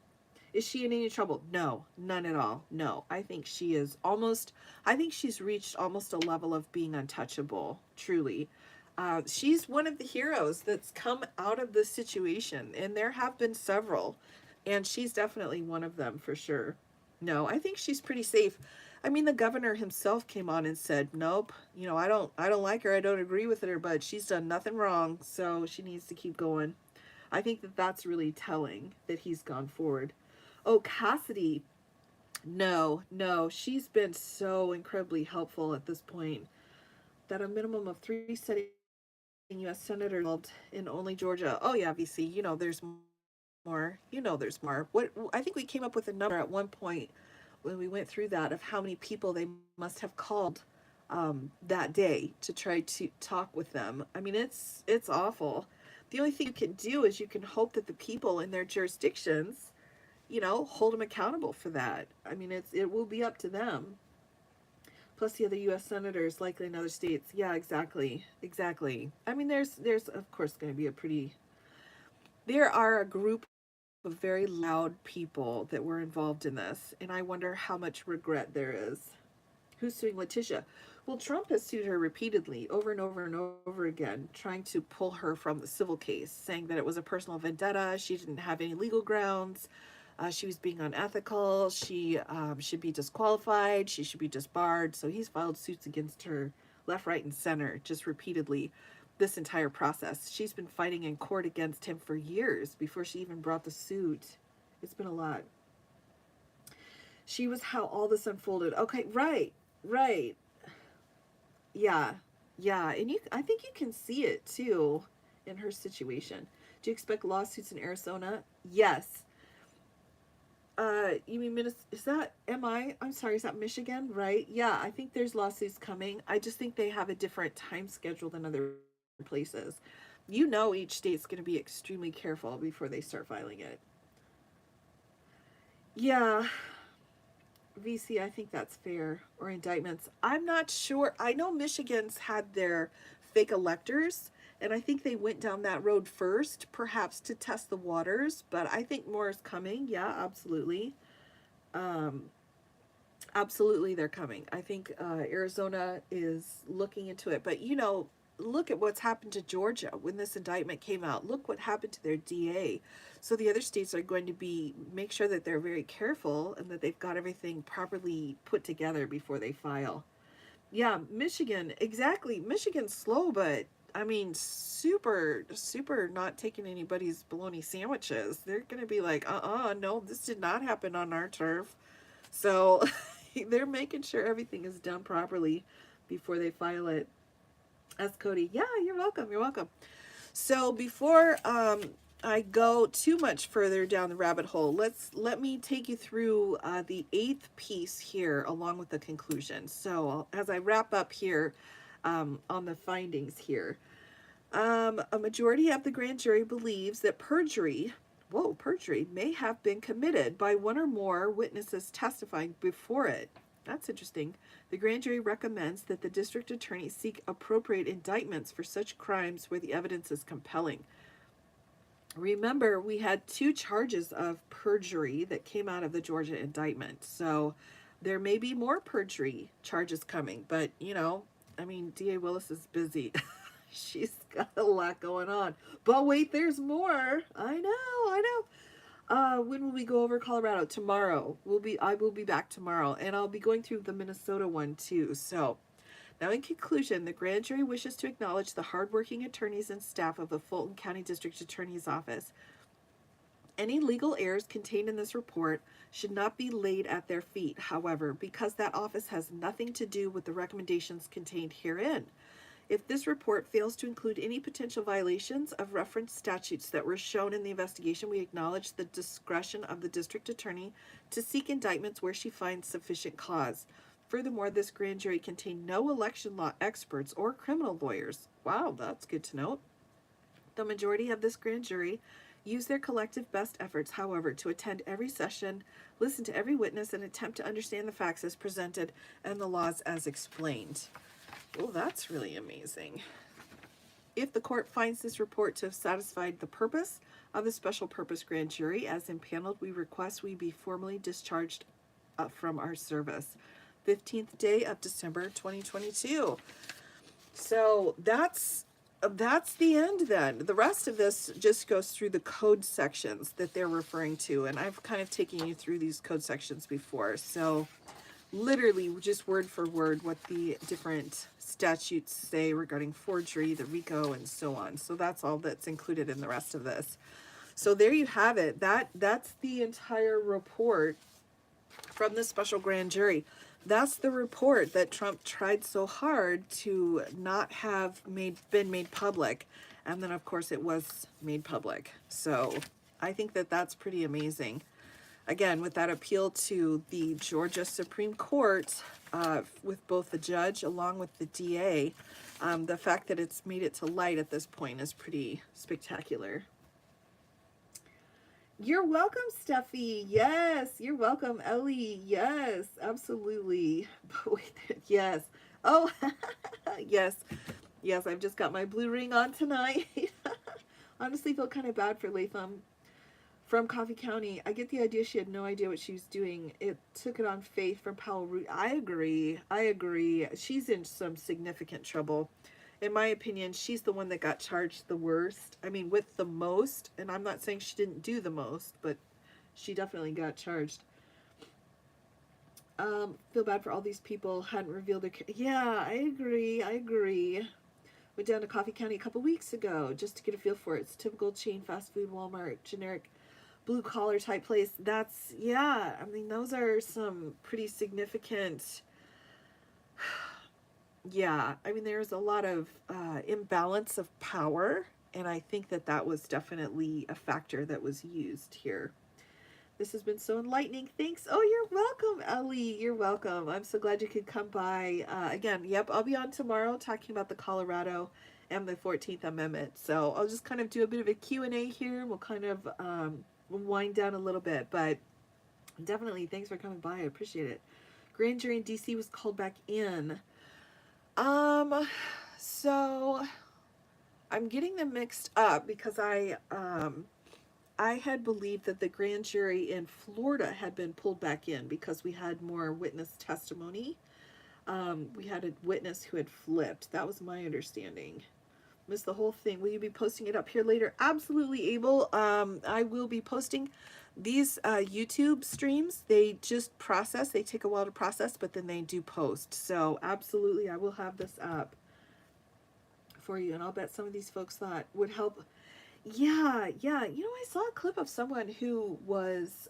Is she in any trouble? No, none at all. No, I think she is almost, I think she's reached almost a level of being untouchable, truly. She's one of the heroes that's come out of this situation, and there have been several, and she's definitely one of them for sure. No, I think she's pretty safe. I mean, the governor himself came on and said, "Nope, you know, I don't like her. I don't agree with her, but she's done nothing wrong, so she needs to keep going." I think that that's really telling that he's gone forward. Oh, Cassidy. No, no, she's been so incredibly helpful at this point. That a minimum of 3 sitting U.S. senators in only Georgia. Oh yeah, VC. You know there's more. You know there's more. What I think we came up with a number at one point when we went through that of how many people they must have called that day to try to talk with them. I mean, it's awful. The only thing you can do is you can hope that the people in their jurisdictions, you know, hold them accountable for that. I mean, it will be up to them. Plus the other U.S. senators, likely in other states. Yeah, exactly, exactly. I mean, there's of course going to be a pretty. There are a group of very loud people that were involved in this, and I wonder how much regret there is. Who's suing Letitia? Well, Trump has sued her repeatedly, over and over and over again, trying to pull her from the civil case, saying that it was a personal vendetta. She didn't have any legal grounds. She was being unethical. She should be disqualified. She should be disbarred. So he's filed suits against her left, right, and center just repeatedly this entire process. She's been fighting in court against him for years before she even brought the suit. It's been a lot. She was how all this unfolded. Okay, right, right. Yeah, yeah. And I think you can see it too in her situation. Do you expect lawsuits in Arizona? Yes. You mean is that I'm sorry, is that Michigan? Right? Yeah, I think there's lawsuits coming. I just think they have a different time schedule than other places. You know, each state's going to be extremely careful before they start filing it. Yeah, VC, I think that's fair. Or indictments. I'm not sure. I know Michigan's had their fake electors, and I think they went down that road first, perhaps to test the waters, but I think more is coming. Yeah, absolutely. Um, Absolutely, they're coming. I think Arizona is looking into it. But, you know, look at what's happened to Georgia when this indictment came out. Look what happened to their DA. So the other states are going to make sure that they're very careful and that they've got everything properly put together before they file. Yeah, Michigan, exactly. Michigan's slow, but I mean, super, super not taking anybody's bologna sandwiches. They're going to be like, no, this did not happen on our turf. So they're making sure everything is done properly before they file it. That's Cody. Yeah, you're welcome. You're welcome. So before I go too much further down the rabbit hole, let me take you through the eighth piece here, along with the conclusion. So as I wrap up here on the findings here, a majority of the grand jury believes that perjury may have been committed by one or more witnesses testifying before it. That's interesting. The grand jury recommends that the district attorney seek appropriate indictments for such crimes where the evidence is compelling. Remember, we had 2 charges of perjury that came out of the Georgia indictment. So there may be more perjury charges coming, but I mean, DA Willis is busy. She's got a lot going on. But wait, there's more. I know. When will we go over Colorado? Tomorrow. I will be back tomorrow, and I'll be going through the Minnesota one too. So now, in conclusion, the grand jury wishes to acknowledge the hardworking attorneys and staff of the Fulton County District Attorney's Office. Any legal errors contained in this report should not be laid at their feet, however, because that office has nothing to do with the recommendations contained herein. If this report fails to include any potential violations of referenced statutes that were shown in the investigation, we acknowledge the discretion of the district attorney to seek indictments where she finds sufficient cause. Furthermore, this grand jury contained no election law experts or criminal lawyers. Wow, that's good to note. The majority of this grand jury use their collective best efforts, however, to attend every session, listen to every witness, and attempt to understand the facts as presented and the laws as explained. Well, that's really amazing. If the court finds this report to have satisfied the purpose of the special purpose grand jury as impaneled, we request we be formally discharged from our service. 15th day of December 2022. So that's the end then. The rest of this just goes through the code sections that they're referring to, and I've kind of taken you through these code sections before. So literally just word for word what the different statutes say regarding forgery, the RICO, and so on. So that's all that's included in the rest of this. So there you have it. That's the entire report from the special grand jury. That's the report that Trump tried so hard to not have been made public. And then, of course, it was made public. So I think that that's pretty amazing. Again, with that appeal to the Georgia Supreme Court, with both the judge along with the DA, the fact that it's made it to light at this point is pretty spectacular. You're welcome, Steffi. Yes, you're welcome, Ellie. Yes, absolutely. Yes. Oh, yes. Yes, I've just got my blue ring on tonight. Honestly, feel kind of bad for Latham from Coffee County. I get the idea she had no idea what she was doing. It took it on faith from Powell Root. I agree. She's in some significant trouble. In my opinion, she's the one that got charged the worst. I mean, with the most. And I'm not saying she didn't do the most, but she definitely got charged. Feel bad for all these people hadn't revealed their. Yeah, I agree. Went down to Coffee County a couple weeks ago just to get a feel for it. It's a typical chain fast food Walmart, generic blue collar type place. That's, yeah, I mean, those are some pretty significant. Yeah, I mean, there's a lot of imbalance of power, and I think that that was definitely a factor that was used here. This has been so enlightening. Thanks. Oh, you're welcome, Ellie. You're welcome. I'm so glad you could come by. Again, yep, I'll be on tomorrow talking about the Colorado and the 14th Amendment. So I'll just kind of do a bit of a Q&A here. We'll kind of wind down a little bit, but definitely thanks for coming by. I appreciate it. Grand jury in D.C. was called back in. So I'm getting them mixed up because I had believed that the grand jury in Florida had been pulled back in because we had more witness testimony. We had a witness who had flipped. That was my understanding. Missed the whole thing. Will you be posting it up here later? Absolutely, Abel. I will be posting these YouTube streams. They just process. They take a while to process, but then they do post. So absolutely, I will have this up for you, and I'll bet some of these folks thought would help. Yeah, yeah. I saw a clip of someone who was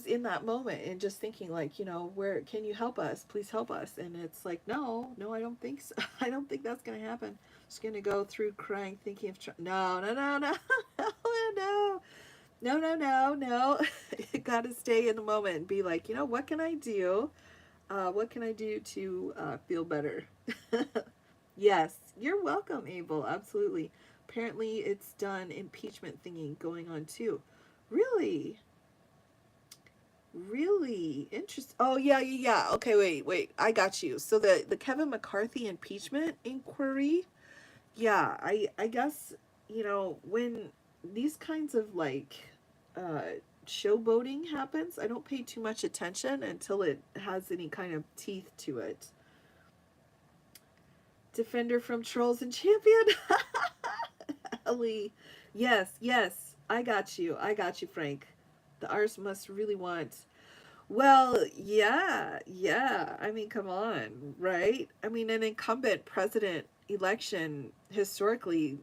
in that moment and just thinking like, where can you help us? Please help us. And it's like, no, no, I don't think so. I don't think that's going to happen. Just going to go through crying, thinking of, no, no, no, no, no, no, no, no, no, no. You got to stay in the moment and be like, what can I do? What can I do to feel better? Yes, you're welcome, Abel. Absolutely. Apparently, it's done impeachment thingy going on too. Really? Really interesting. Oh yeah, yeah, yeah. Okay, wait. I got you. So the Kevin McCarthy impeachment inquiry. Yeah, I guess when these kinds of like showboating happens, I don't pay too much attention until it has any kind of teeth to it. Defender from Trolls and Champion. Ellie. Yes, yes. I got you, Frank. The arse must really want. Well, yeah, yeah. I mean, come on, right? I mean, an incumbent president election historically,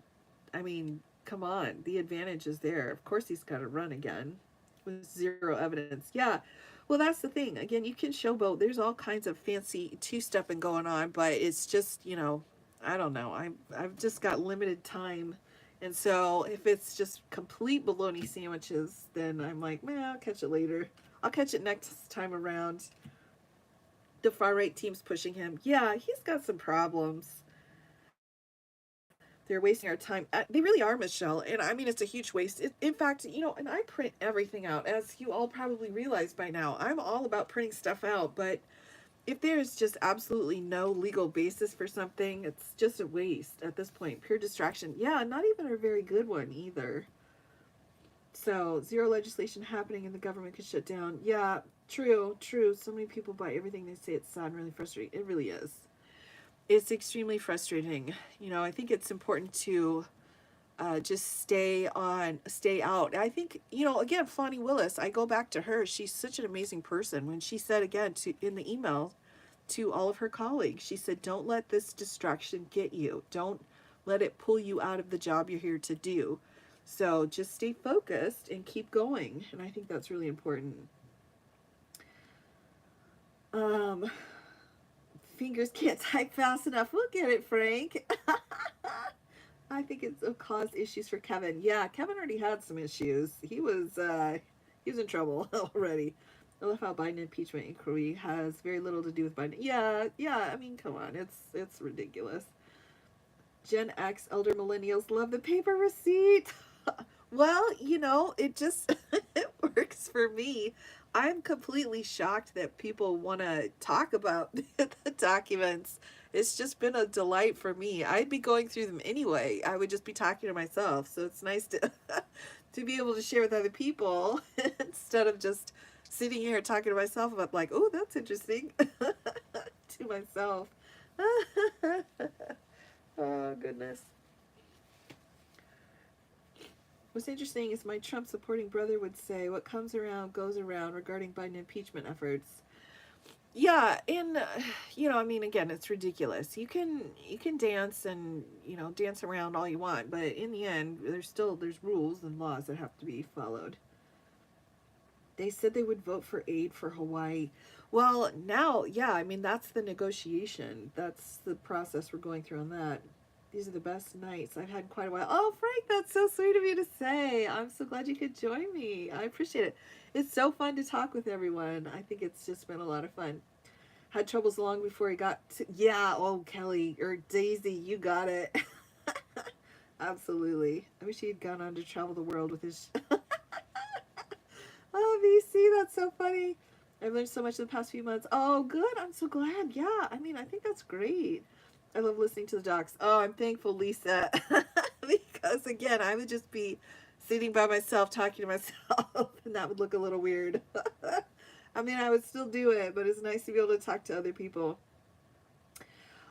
I mean, come on. The advantage is there. Of course, he's got to run again with zero evidence. Yeah. Well, that's the thing. Again, you can showboat. There's all kinds of fancy two-stepping going on, but it's just, I don't know. I've just got limited time. And so if it's just complete bologna sandwiches, then I'm like, man, I'll catch it later. I'll catch it next time around. The far right team's pushing him. Yeah, he's got some problems. They're wasting our time. They really are, Michelle. And I mean, it's a huge waste. In fact, and I print everything out, as you all probably realize by now. I'm all about printing stuff out, but if there's just absolutely no legal basis for something, it's just a waste at this point. Pure distraction. Yeah, not even a very good one either. So, zero legislation happening and the government could shut down. Yeah, true, true. So many people buy everything they say. It's sad and really frustrating. It really is. It's extremely frustrating. I think it's important to just stay out. I think, again, Fonnie Willis, I go back to her. She's such an amazing person. When she said again in the email to all of her colleagues, she said, don't let this distraction get you. Don't let it pull you out of the job you're here to do. So just stay focused and keep going. And I think that's really important. Fingers can't type fast enough. We'll get it, Frank. I think it'll cause issues for Kevin. Yeah, Kevin already had some issues. He was in trouble already. I love how Biden impeachment inquiry has very little to do with Biden. Yeah, yeah. I mean, come on, it's ridiculous. Gen X elder millennials love the paper receipt. Well, it just it works for me. I'm completely shocked that people want to talk about the documents. It's just been a delight for me. I'd be going through them anyway. I would just be talking to myself. So it's nice to to be able to share with other people instead of just sitting here talking to myself about like, oh, that's interesting to myself. Oh, goodness. What's interesting is my Trump supporting brother would say, what comes around goes around regarding Biden impeachment efforts. Yeah, and I mean, again, it's ridiculous. You can dance and dance around all you want, but in the end, there's rules and laws that have to be followed. They said they would vote for aid for Hawaii. Well, now, yeah, I mean, that's the negotiation. That's the process we're going through on that. These are the best nights I've had in quite a while. Oh, Frank, that's so sweet of you to say. I'm so glad you could join me. I appreciate it. It's so fun to talk with everyone. I think it's just been a lot of fun. Had troubles long before he got to, yeah, oh, Kelly, or Daisy, you got it. Absolutely. I wish he had gone on to travel the world with his... Oh, VC, that's so funny. I've learned so much in the past few months. Oh, good. I'm so glad. Yeah, I mean, I think that's great. I love listening to the docs. Oh, I'm thankful, Lisa. Because, again, I would just be sitting by myself talking to myself, and that would look a little weird. I mean, I would still do it, but it's nice to be able to talk to other people.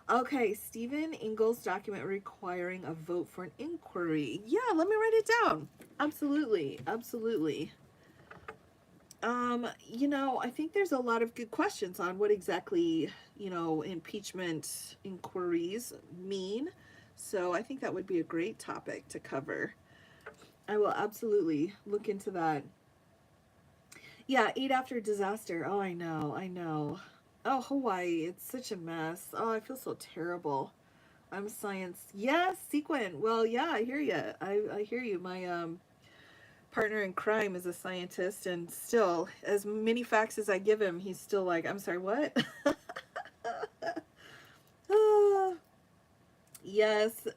Okay, Stephen Ingles document requiring a vote for an inquiry. Yeah, let me write it down. Absolutely, absolutely. I think there's a lot of good questions on what exactly, impeachment inquiries mean. So I think that would be a great topic to cover. I will absolutely look into that. Yeah, eat after disaster. Oh, I know, I know. Oh, Hawaii, it's such a mess. Oh, I feel so terrible. I'm science. Yes, sequin. Well, yeah, I hear you. I hear you. My partner in crime is a scientist, and still, as many facts as I give him, he's still like, "I'm sorry, what?" Ah, yes.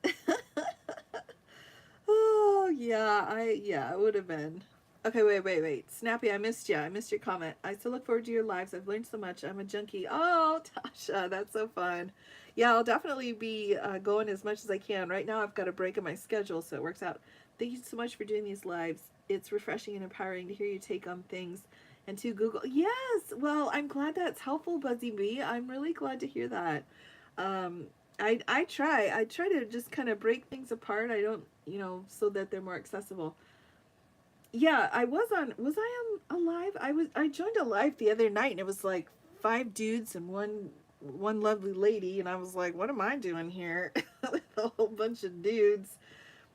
Oh, yeah, it would have been. Okay, wait. Snappy, I missed you. I missed your comment. I still look forward to your lives. I've learned so much. I'm a junkie. Oh, Tasha, that's so fun. Yeah, I'll definitely be going as much as I can. Right now, I've got a break in my schedule, so it works out. Thank you so much for doing these lives. It's refreshing and empowering to hear you take on things and to Google. Yes, well, I'm glad that's helpful, Buzzy Bee. I'm really glad to hear that. Um, I try to just kind of break things apart. I don't, so that they're more accessible. Yeah, was I on a live? I joined a live the other night, and it was like five dudes and one lovely lady, and I was like, what am I doing here? A whole bunch of dudes,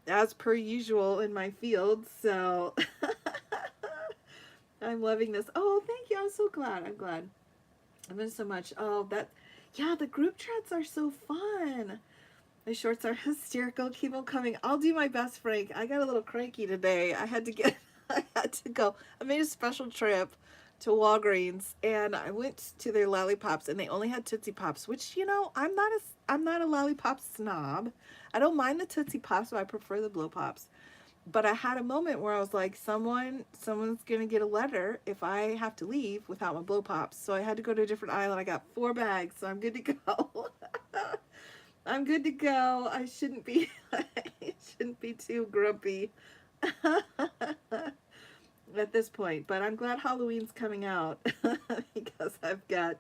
as per usual in my field. So I'm loving this. Oh, thank you. I'm so glad. I'm glad. I've been so much. Oh, yeah, the group chats are so fun. My shorts are hysterical. Keep them coming. I'll do my best, Frank. I got a little cranky today. I had to go. I made a special trip to Walgreens, and I went to their lollipops, and they only had Tootsie Pops, which, I'm not a lollipop snob. I don't mind the Tootsie Pops, but I prefer the Blow Pops. But I had a moment where I was like, someone's gonna get a letter if I have to leave without my Blow Pops. So I had to go to a different aisle, and I got 4 bags, so I'm good to go. I'm good to go. I shouldn't be I shouldn't be too grumpy at this point, but I'm glad Halloween's coming out because I've got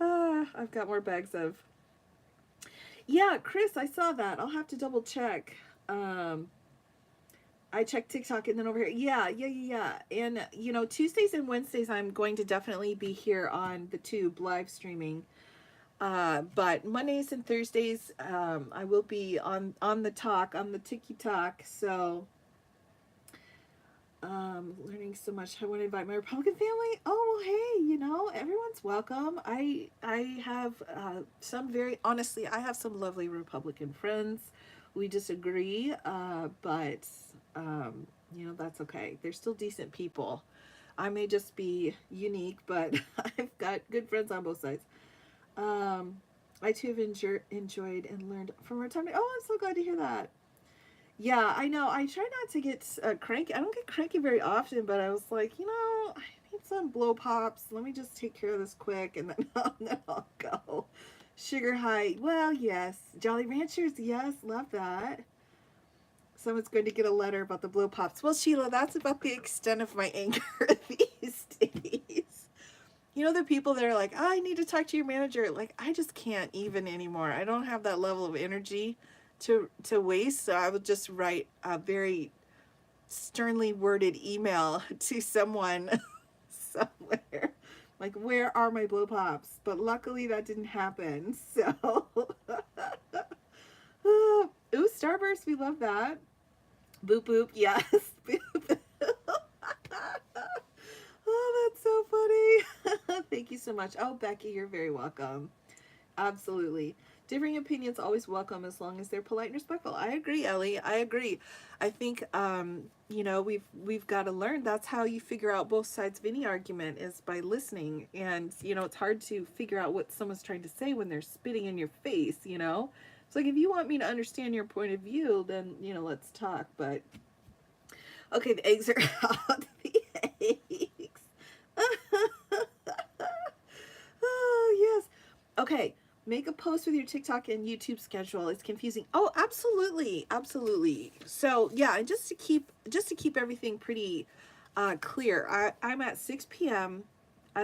more bags of. Yeah, Chris, I saw that. I'll have to double check. Um I checked TikTok and then over here. Yeah. And Tuesdays and Wednesdays I'm going to definitely be here on the tube live streaming. But Mondays and Thursdays, I will be on the Tiki Talk. So, learning so much. I want to invite my Republican family. Oh well, hey, everyone's welcome. I have some very honestly, I have some lovely Republican friends. We disagree, but that's okay. They're still decent people. I may just be unique, but I've got good friends on both sides. Um, I too have enjoyed and learned from our time. Oh, I'm so glad to hear that. Yeah, I know. I try not to get cranky. I don't get cranky very often, but I was like, I need some blow pops. Let me just take care of this quick, and then, then I'll go. Sugar High. Well, yes. Jolly Ranchers. Yes, love that. Someone's going to get a letter about the blow pops. Well, Sheila, that's about the extent of my anger these days. The people that are like, oh, I need to talk to your manager. Like, I just can't even anymore. I don't have that level of energy to waste. So I would just write a very sternly worded email to someone somewhere. Like, where are my blow pops? But luckily that didn't happen. So, ooh, Starburst, we love that. Boop boop, yes. Boop. Oh, that's so funny. Thank you so much. Oh, Becky, you're very welcome. Absolutely. Differing opinions always welcome as long as they're polite and respectful. I agree, Ellie. I agree. I think we've got to learn that's how you figure out both sides of any argument is by listening. And it's hard to figure out what someone's trying to say when they're spitting in your face. It's like if you want me to understand your point of view, then let's talk. But okay, the eggs are out. The eggs. Oh, yes. Okay, make a post with your TikTok and YouTube schedule. It's confusing. Oh, absolutely. Absolutely. So, yeah, and just to keep everything pretty clear, I'm at 6 p.m.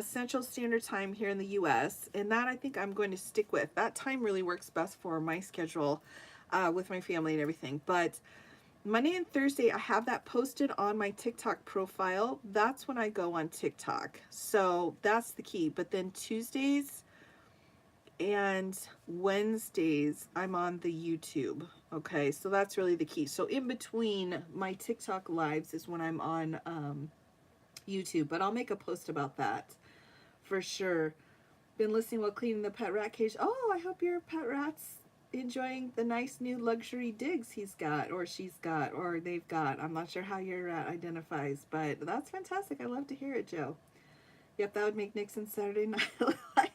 Central Standard Time here in the US, and that I think I'm going to stick with. That time really works best for my schedule with my family and everything. But Monday and Thursday, I have that posted on my TikTok profile. That's when I go on TikTok. So that's the key. But then Tuesdays and Wednesdays, I'm on the YouTube. Okay, so that's really the key. So in between my TikTok lives is when I'm on YouTube, but I'll make a post about that for sure. Been listening while cleaning the pet rat cage. Oh, I hope your pet rat's enjoying the nice new luxury digs he's got, or she's got, or they've got. I'm not sure how your rat identifies, but that's fantastic. I love to hear it, Joe. Yep, that would make Nixon Saturday Night Live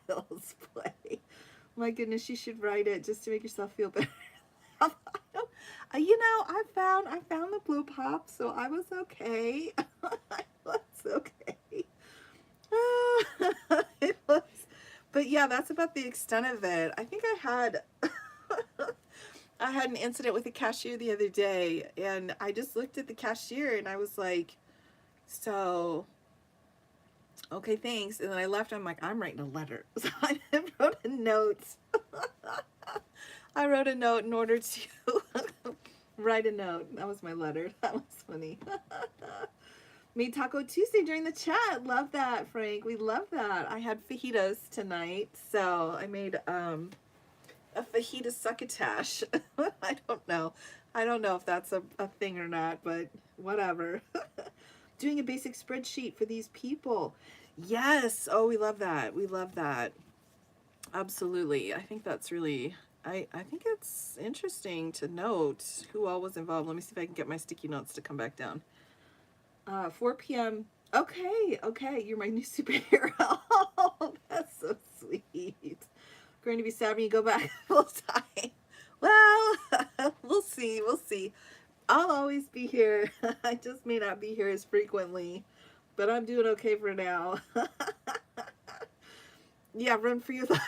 Child's Play. My goodness, you should write it just to make yourself feel better. You know, I found the blue pop, so I was okay. I was okay. It was, but yeah, that's about the extent of it. I think I had an incident with a cashier the other day, and I just looked at the cashier and I was like, so okay, thanks. And then I left. I'm like, I'm writing a letter. So I wrote a note. I wrote a note in order to write a note. That was my letter. That was funny. Made Taco Tuesday during the chat. Love that, Frank. We love that. I had fajitas tonight, so I made a fajita succotash. I don't know. I don't know if that's a thing or not, but whatever. Doing a basic spreadsheet for these people. Yes. Oh, we love that. We love that. Absolutely. I think that's really, I think it's interesting to note who all was involved. Let me see if I can get my sticky notes to come back down. 4 p.m. Okay, okay, you're my new superhero. Oh, that's so sweet. Going to be sad when you go back full time. Well, we'll see, we'll see. I'll always be here. I just may not be here as frequently, but I'm doing okay for now. Yeah, run for your life.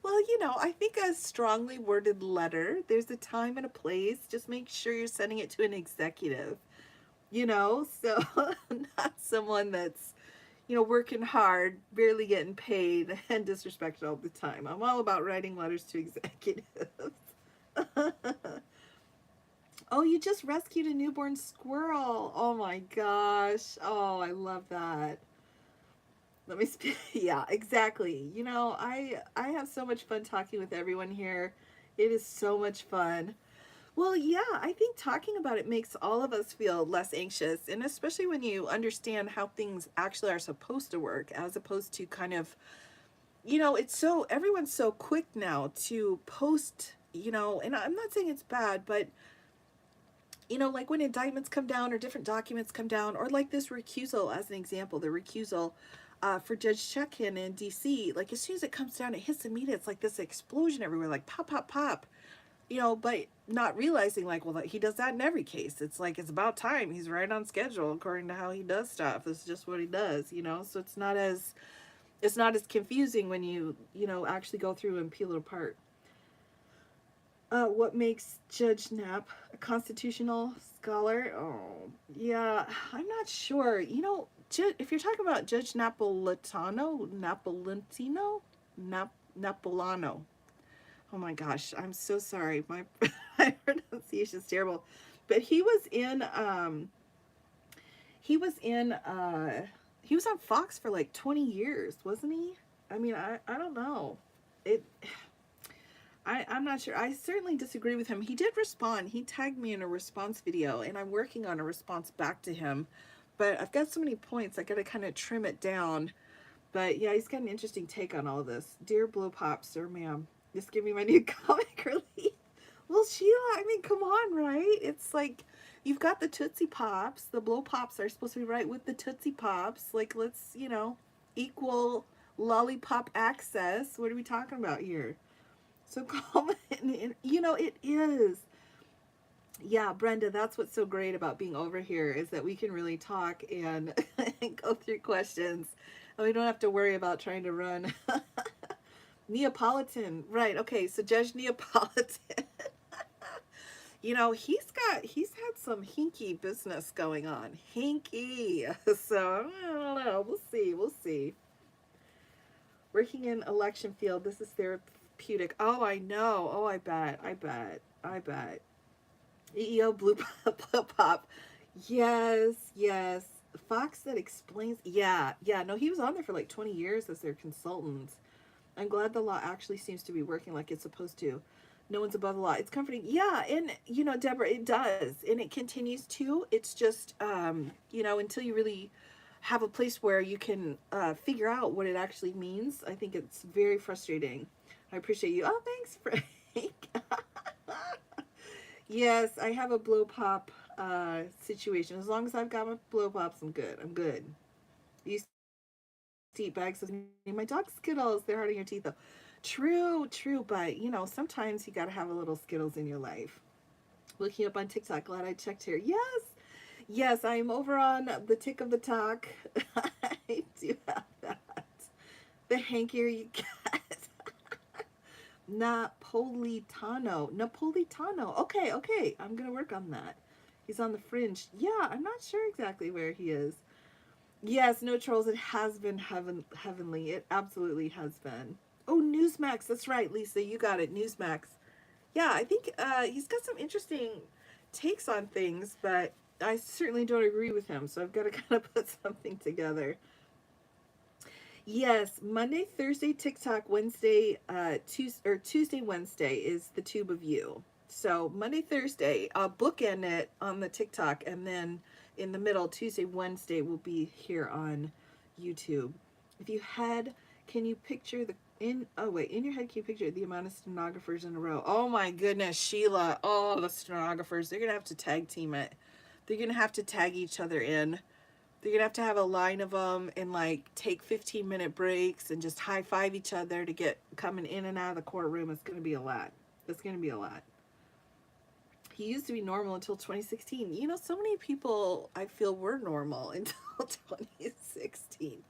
Well, you know, I think a strongly worded letter, there's a time and a place. Just make sure you're sending it to an executive, you know, so not someone that's, you know, working hard, barely getting paid, and disrespected all the time. I'm all about writing letters to executives. Oh, you just rescued a newborn squirrel. Oh my gosh. Oh, I love that. Let me speak. Yeah, exactly. You know, I have so much fun talking with everyone here. It is so much fun. Well, yeah, I think talking about it makes all of us feel less anxious, and especially when you understand how things actually are supposed to work, as opposed to kind of, you know, it's so, everyone's so quick now to post, you know, and I'm not saying it's bad, but, you know, like when indictments come down or different documents come down, or like this recusal as an example, the recusal for Judge Chutkan in DC, like as soon as it comes down, it hits the media, it's like this explosion everywhere, like pop, pop, pop. You know, but not realizing like, well, he does that in every case. It's like, it's about time. He's right on schedule according to how he does stuff. It's just what he does, you know? So it's not as confusing when you know, actually go through and peel it apart. What makes Judge Knapp a constitutional scholar? Oh, yeah, I'm not sure. You know, if you're talking about Judge Napolano, oh my gosh, I'm so sorry. My my pronunciation's terrible. But he was in he was on Fox for like 20 years, wasn't he? I mean, I don't know. It I'm not sure. I certainly disagree with him. He did respond. He tagged me in a response video, and I'm working on a response back to him. But I've got so many points, I gotta kind of trim it down. But yeah, he's got an interesting take on all of this. Dear Blow Pop, sir, ma'am, just give me my new comic relief. Well, Sheila, I mean, come on, right? It's like you've got the Tootsie Pops. The Blow Pops are supposed to be right with the Tootsie Pops. Like, let's, you know, equal lollipop access. What are we talking about here? So calm, and you know, it is. Yeah, Brenda, that's what's so great about being over here is that we can really talk and, and go through questions. And we don't have to worry about trying to run. Neapolitan, right? Okay, so Judge Neapolitan. You know, he's had some hinky business going on. Hinky. So I don't know. We'll see. We'll see. Working in election field, this is therapeutic. Oh, I know. Oh, I bet. I bet. I bet. EEO Blue Pop, Blue Pop. Yes, yes. Fox that explains. Yeah, yeah. No, he was on there for like 20 years as their consultant. I'm glad the law actually seems to be working like it's supposed to. No one's above the law. It's comforting. Yeah, and Deborah, it does. And it continues to. It's just until you really have a place where you can figure out what it actually means. I think it's very frustrating. I appreciate you. Oh, thanks, Frank. Yes, I have a blow pop situation. As long as I've got my blow pops, I'm good. I'm good. I used to eat bags of my dog Skittles. They're hard on your teeth, though. True, true. But, sometimes you got to have a little Skittles in your life. Looking up on TikTok. Glad I checked here. Yes. Yes, I am over on the tick of the talk. I do have that. The hankier you get. Napolitano. Okay, okay. I'm gonna work on that. He's on the fringe. Yeah, I'm not sure exactly where he is. Yes, no trolls. It has been heavenly. It absolutely has been. Oh, Newsmax. That's right, Lisa. You got it. Newsmax. Yeah, I think he's got some interesting takes on things, but I certainly don't agree with him. So I've got to kind of put something together. Yes, Monday, Thursday, TikTok, Wednesday, Tuesday, Wednesday is the tube of you. So Monday, Thursday, I'll bookend it on the TikTok, and then in the middle, Tuesday, Wednesday will be here on YouTube. If you had, can you picture in your head, can you picture the amount of stenographers in a row? Oh my goodness, Sheila. Oh, the stenographers. They're going to have to tag team it. They're going to have to tag each other in. They're gonna have a line of them and like take 15-minute breaks and just high five each other to get coming in and out of the courtroom. It's gonna be a lot. It's gonna be a lot. He used to be normal until 2016. So many people I feel were normal until 2016.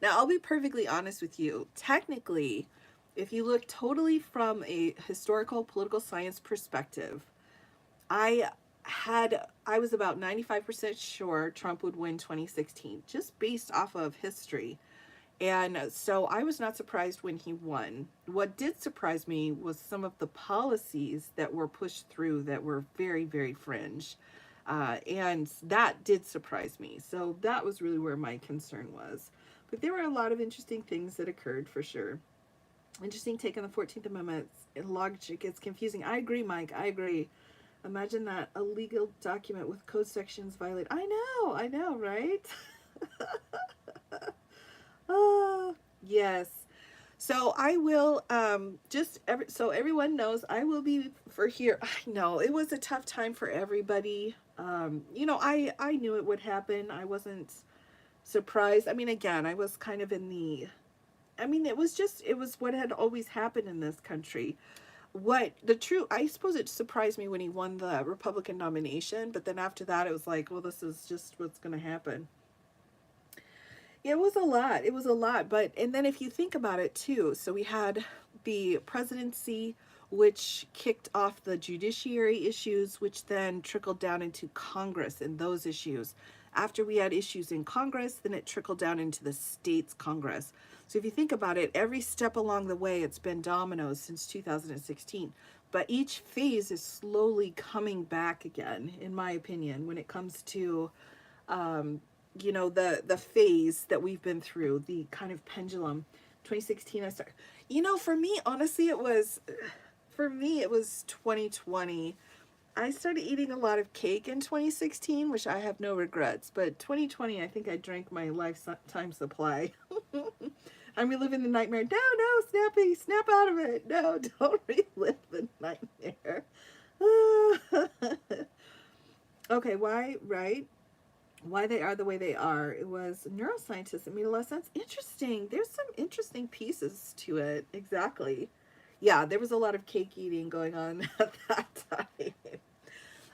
Now, I'll be perfectly honest with you. Technically, if you look totally from a historical political science perspective, I I was about 95% sure Trump would win 2016, just based off of history. And so I was not surprised when he won. What did surprise me was some of the policies that were pushed through that were very, very fringe. And that did surprise me. So that was really where my concern was. But there were a lot of interesting things that occurred for sure. Interesting take on the 14th Amendment. Logic is confusing. I agree, Mike. I agree. Imagine that a legal document with code sections violate. I know, right? Oh, yes. So I will so everyone knows I will be for here. I know it was a tough time for everybody. I knew it would happen. I wasn't surprised. I mean, again, I was kind of in the it was what had always happened in this country. I suppose it surprised me when he won the Republican nomination, but then after that it was like, well, this is just what's going to happen. It was a lot. It was a lot. And then if you think about it too, so we had the presidency, which kicked off the judiciary issues, which then trickled down into Congress and those issues. After we had issues in Congress, then it trickled down into the states Congress. So if you think about it, every step along the way, it's been dominoes since 2016. But each phase is slowly coming back again, in my opinion, when it comes to the phase that we've been through, the kind of pendulum. 2016 I started, for me it was 2020. I started eating a lot of cake in 2016, which I have no regrets, but 2020 I think I drank my lifetime supply. I'm reliving the nightmare. No, Snappy, snap out of it. No, don't relive the nightmare. Okay, why, right? Why they are the way they are. It was neuroscientists. It made a lot of sense. Interesting. There's some interesting pieces to it. Exactly. Yeah, there was a lot of cake eating going on at that time.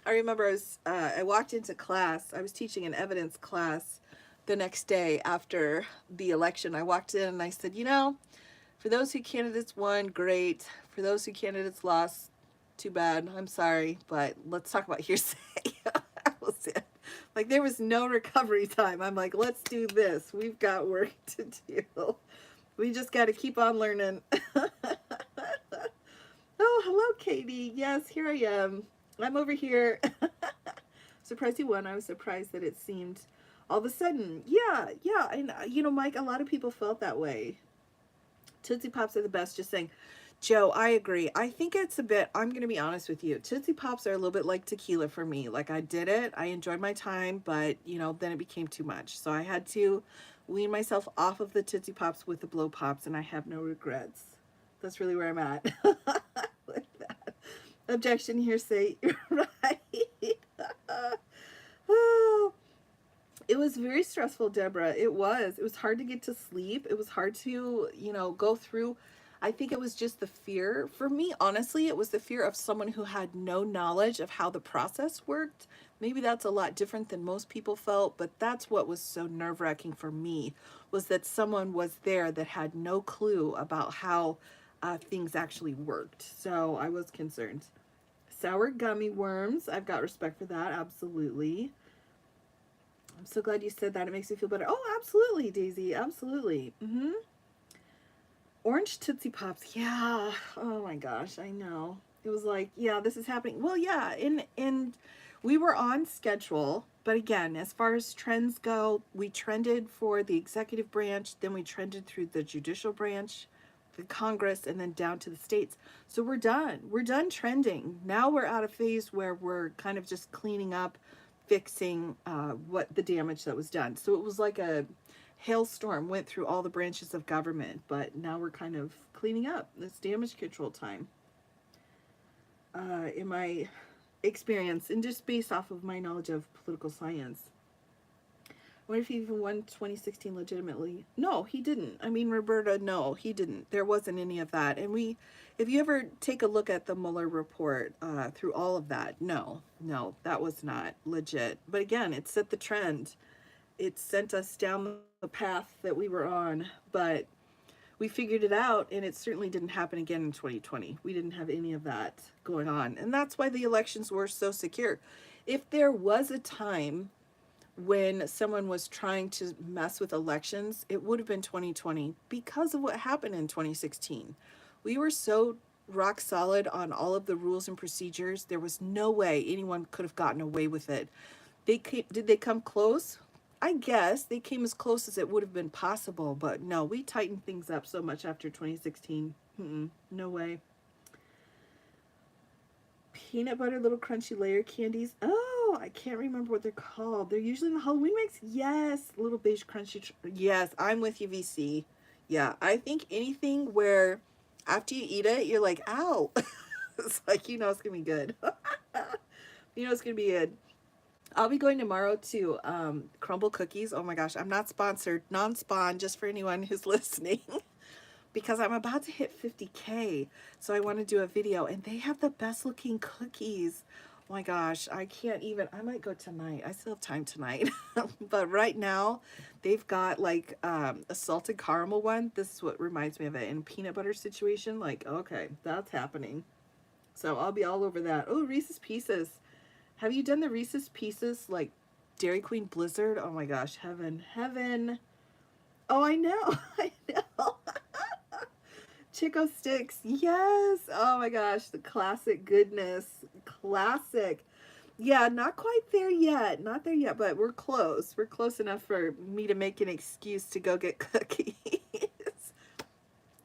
I remember I walked into class. I was teaching an evidence class the next day after the election. I walked in and I said, for those who candidates won, great. For those who candidates lost, too bad. I'm sorry, but let's talk about hearsay. That was it. Like, there was no recovery time. I'm like, let's do this. We've got work to do. We just got to keep on learning. Oh, hello, Katie. Yes, here I am. I'm over here. Surprised he won. I was surprised that it seemed all of a sudden. Yeah, yeah. And, Mike, a lot of people felt that way. Tootsie Pops are the best. Just saying. Joe, I agree. I think it's a bit, I'm going to be honest with you. Tootsie Pops are a little bit like tequila for me. Like, I did it, I enjoyed my time, but, then it became too much. So I had to wean myself off of the Tootsie Pops with the Blow Pops, and I have no regrets. That's really where I'm at with that. Objection, hearsay, right? Oh, it was very stressful, Deborah. It was. It was hard to get to sleep. It was hard to, go through. I think it was just the fear. For me, honestly, it was the fear of someone who had no knowledge of how the process worked. Maybe that's a lot different than most people felt, but that's what was so nerve-wracking for me, was that someone was there that had no clue about how things actually worked. So I was concerned. Sour gummy worms. I've got respect for that. Absolutely. I'm so glad you said that. It makes me feel better. Oh, absolutely, Daisy. Absolutely. Orange Tootsie Pops. Yeah. Oh my gosh, I know. It was like, yeah, this is happening. Well, yeah, and we were on schedule, but again, as far as trends go, we trended for the executive branch, then we trended through the judicial branch, the Congress, and then down to the states. So we're done. We're done trending. Now we're at a phase where we're kind of just cleaning up, fixing what the damage that was done. So it was like a hailstorm went through all the branches of government, but now we're kind of cleaning up. It's damage control time. In my experience, and just based off of my knowledge of political science, I wonder if he even won 2016 legitimately. No, he didn't. I mean, Roberta, no, he didn't. There wasn't any of that. And if you ever take a look at the Mueller report through all of that, no, that was not legit. But again, it set the trend. It sent us down the path that we were on, but we figured it out, and it certainly didn't happen again in 2020. We didn't have any of that going on, and that's why the elections were so secure. If there was a time when someone was trying to mess with elections, it would have been 2020 because of what happened in 2016. We were so rock solid on all of the rules and procedures. There was no way anyone could have gotten away with it. Did they come close? I guess they came as close as it would have been possible, but no, we tightened things up so much after 2016. No way. Peanut butter little crunchy layer candies. Oh, I can't remember what they're called. They're usually in the Halloween mix. Yes, little beige crunchy. Yes, I'm with you, VC. Yeah, I think anything where after you eat it, you're like, ow. It's like, it's going to be good. It's going to be good. I'll be going tomorrow to Crumble Cookies. Oh my gosh, I'm not sponsored, non-spawn, just for anyone who's listening, because I'm about to hit 50K. So I want to do a video, and they have the best looking cookies. Oh my gosh, I can't even, I might go tonight. I still have time tonight. But right now, they've got like a salted caramel one. This is what reminds me of it. In peanut butter situation, like, okay, that's happening. So I'll be all over that. Oh, Reese's Pieces. Have you done the Reese's Pieces, like Dairy Queen Blizzard? Oh my gosh, heaven, heaven. Oh, I know, I know. Chico Sticks, yes. Oh my gosh, the classic goodness, classic. Yeah, not quite there yet, not there yet, but we're close. We're close enough for me to make an excuse to go get cookies.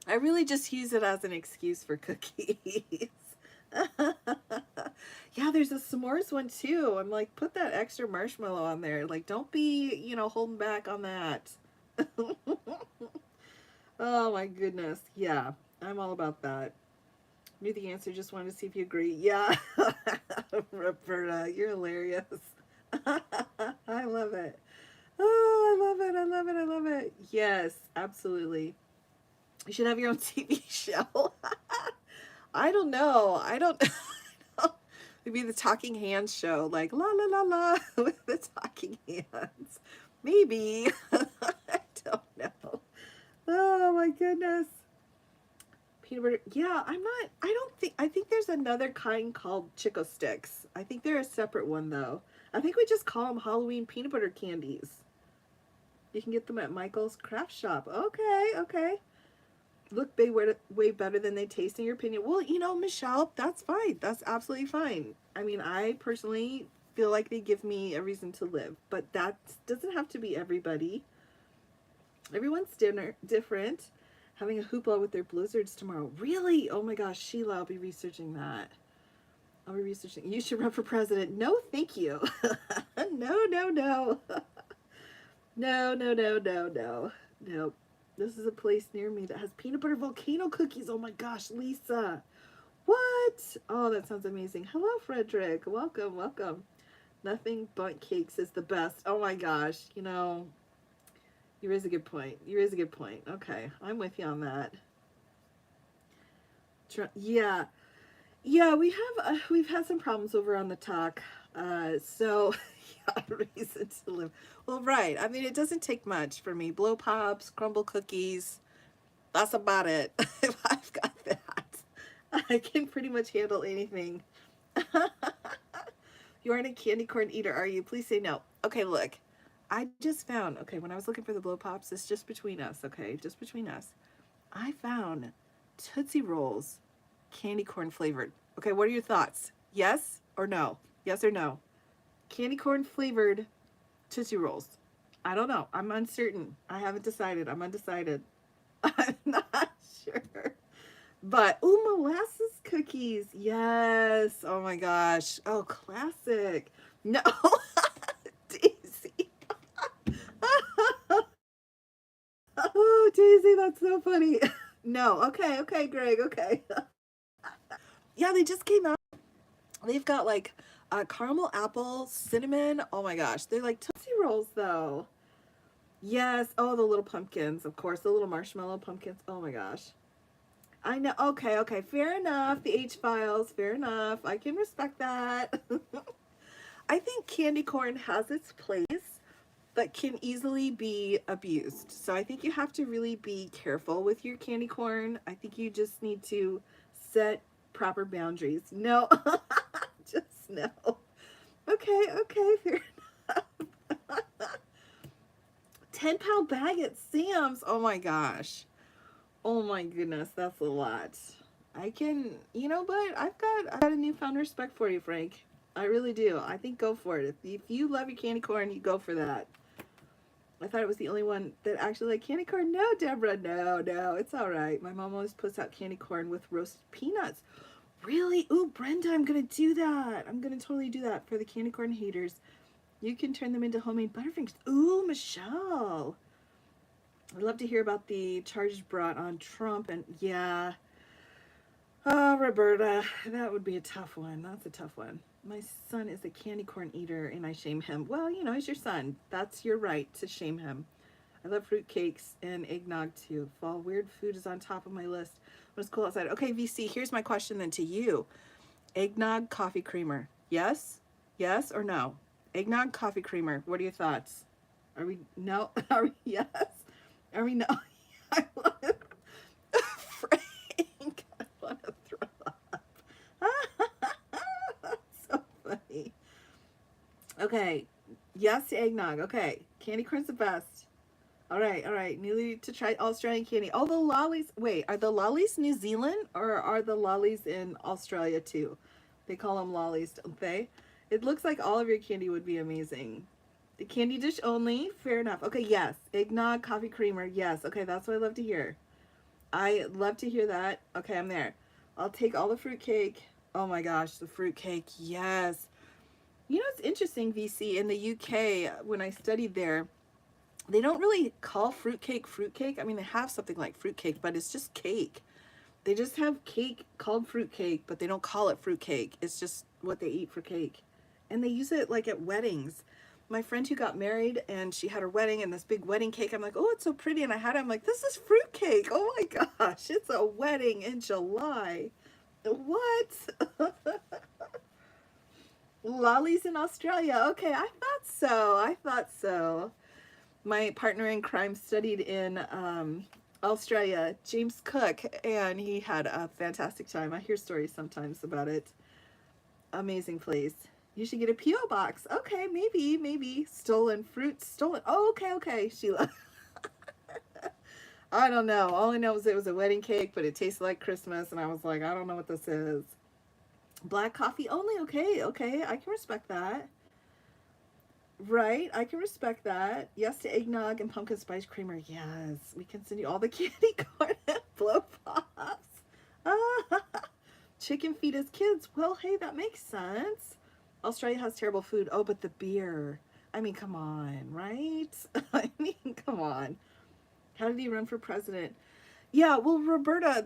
I really just use it as an excuse for cookies. Yeah, there's a s'mores one too. I'm like, put that extra marshmallow on there. Like, don't be, holding back on that. Oh my goodness. Yeah, I'm all about that. Knew the answer, just wanted to see if you agree. Yeah. Roberta, you're hilarious. I love it. Oh, I love it. I love it. I love it. Yes, absolutely. You should have your own TV show. I don't know. I don't know. It'd be the Talking Hands show, like la la la la with the talking hands. Maybe. I don't know. Oh my goodness. Peanut butter. Yeah, I think there's another kind called Chico Sticks. I think they're a separate one though. I think we just call them Halloween peanut butter candies. You can get them at Michael's Craft Shop. Okay, okay. look way better than they taste in your opinion. Well, you know, Michelle, that's fine. That's absolutely fine. I mean, I personally feel like they give me a reason to live, but that doesn't have to be everybody. Everyone's different. Having a hoopla with their blizzards tomorrow. Really? Oh my gosh, Sheila, I'll be researching that. I'll be researching. You should run for president. No, thank you. No, no, no. No, no, no, no, no. No. This is a place near me that has peanut butter volcano cookies. Oh my gosh, Lisa. What? Oh, that sounds amazing. Hello, Frederick. Welcome, welcome. Nothing but cakes is the best. Oh my gosh. You know, you raise a good point. You raise a good point. Okay, I'm with you on that. Yeah. Yeah, we've had some problems over on the talk. So yeah, reason to live. Well, right. I mean, it doesn't take much for me. Blow pops, crumble cookies. That's about it. If I've got that, I can pretty much handle anything. You aren't a candy corn eater, are you? Please say no. Okay, look. I just found, okay, when I was looking for the blow pops, it's just between us, okay? Just between us. I found Tootsie Rolls candy corn flavored. Okay, what are your thoughts? Yes or no? Yes or no? Candy corn flavored Tootsie Rolls. I don't know. I'm uncertain. I haven't decided. I'm undecided. I'm not sure. But, ooh, molasses cookies. Yes. Oh my gosh. Oh, classic. No. Daisy. Oh, Daisy, that's so funny. No. Okay, okay, Greg. Okay. Yeah, they just came out. They've got like caramel apple, cinnamon. Oh my gosh. They're like Tootsie Rolls, though. Yes. Oh, the little pumpkins. Of course, the little marshmallow pumpkins. Oh my gosh. I know. Okay, okay. Fair enough. The H Files. Fair enough. I can respect that. I think candy corn has its place, but can easily be abused. So I think you have to really be careful with your candy corn. I think you just need to set proper boundaries. No, just no. Okay, okay, fair enough. 10-pound bag at Sam's. Oh my gosh. Oh my goodness, that's a lot. I can, you know, but I've got a newfound respect for you, Frank. I really do. I think go for it. If you love your candy corn, you go for that. I thought it was the only one that actually liked candy corn. No, Deborah, no, no, it's all right. My mom always puts out candy corn with roasted peanuts. Really? Ooh, Brenda, I'm gonna do that. I'm gonna totally do that for the candy corn haters. You can turn them into homemade Butterfingers. Ooh, Michelle. I'd love to hear about the charges brought on Trump and yeah. Oh, Roberta, that would be a tough one. That's a tough one. My son is a candy corn eater and I shame him. Well, you know, he's your son. That's your right to shame him. I love fruitcakes and eggnog too. Fall weird food is on top of my list when it's cool outside. Okay, VC, here's my question then to you. Eggnog coffee creamer. Yes? Yes or no? Eggnog coffee creamer. What are your thoughts? Are we no? Are we yes? Are we no? I want to Frank. I want to throw up. So funny. Okay. Yes to eggnog. Okay. Candy corn's the best. All right, all right. Need to try Australian candy. Oh, the lollies. Wait, are the lollies New Zealand or are the lollies in Australia too? They call them lollies, don't they? It looks like all of your candy would be amazing. The candy dish only. Fair enough. Okay, yes. Eggnog, coffee creamer. Yes. Okay, that's what I love to hear. I love to hear that. Okay, I'm there. I'll take all the fruitcake. Oh my gosh, the fruitcake. Yes. You know, it's interesting, VC. In the UK, when I studied there, they don't really call fruitcake fruitcake. I mean, they have something like fruitcake, but it's just cake. They just have cake called fruitcake, but they don't call it fruitcake. It's just what they eat for cake. And they use it like at weddings. My friend who got married and she had her wedding and this big wedding cake. I'm like, oh, it's so pretty. And I had it. I'm like, this is fruitcake. Oh my gosh, it's a wedding in July. What? Lollies in Australia. Okay, I thought so. I thought so. My partner in crime studied in Australia, James Cook, and he had a fantastic time. I hear stories sometimes about it. Amazing place. You should get a P.O. box. Okay, maybe. Stolen fruit, stolen. Oh, okay, Sheila. I don't know. All I know is it was a wedding cake, but it tasted like Christmas, and I was like, I don't know what this is. Black coffee only. Okay, okay, I can respect that. Right, I can respect that. Yes to eggnog and pumpkin spice creamer. Yes, we can send you all the candy corn and blow pops. Ah, chicken feed as kids. Well, hey, that makes sense. Australia has terrible food. Oh, but the beer. I mean, come on, right? I mean, come on. How did he run for president? Yeah, well, Roberta,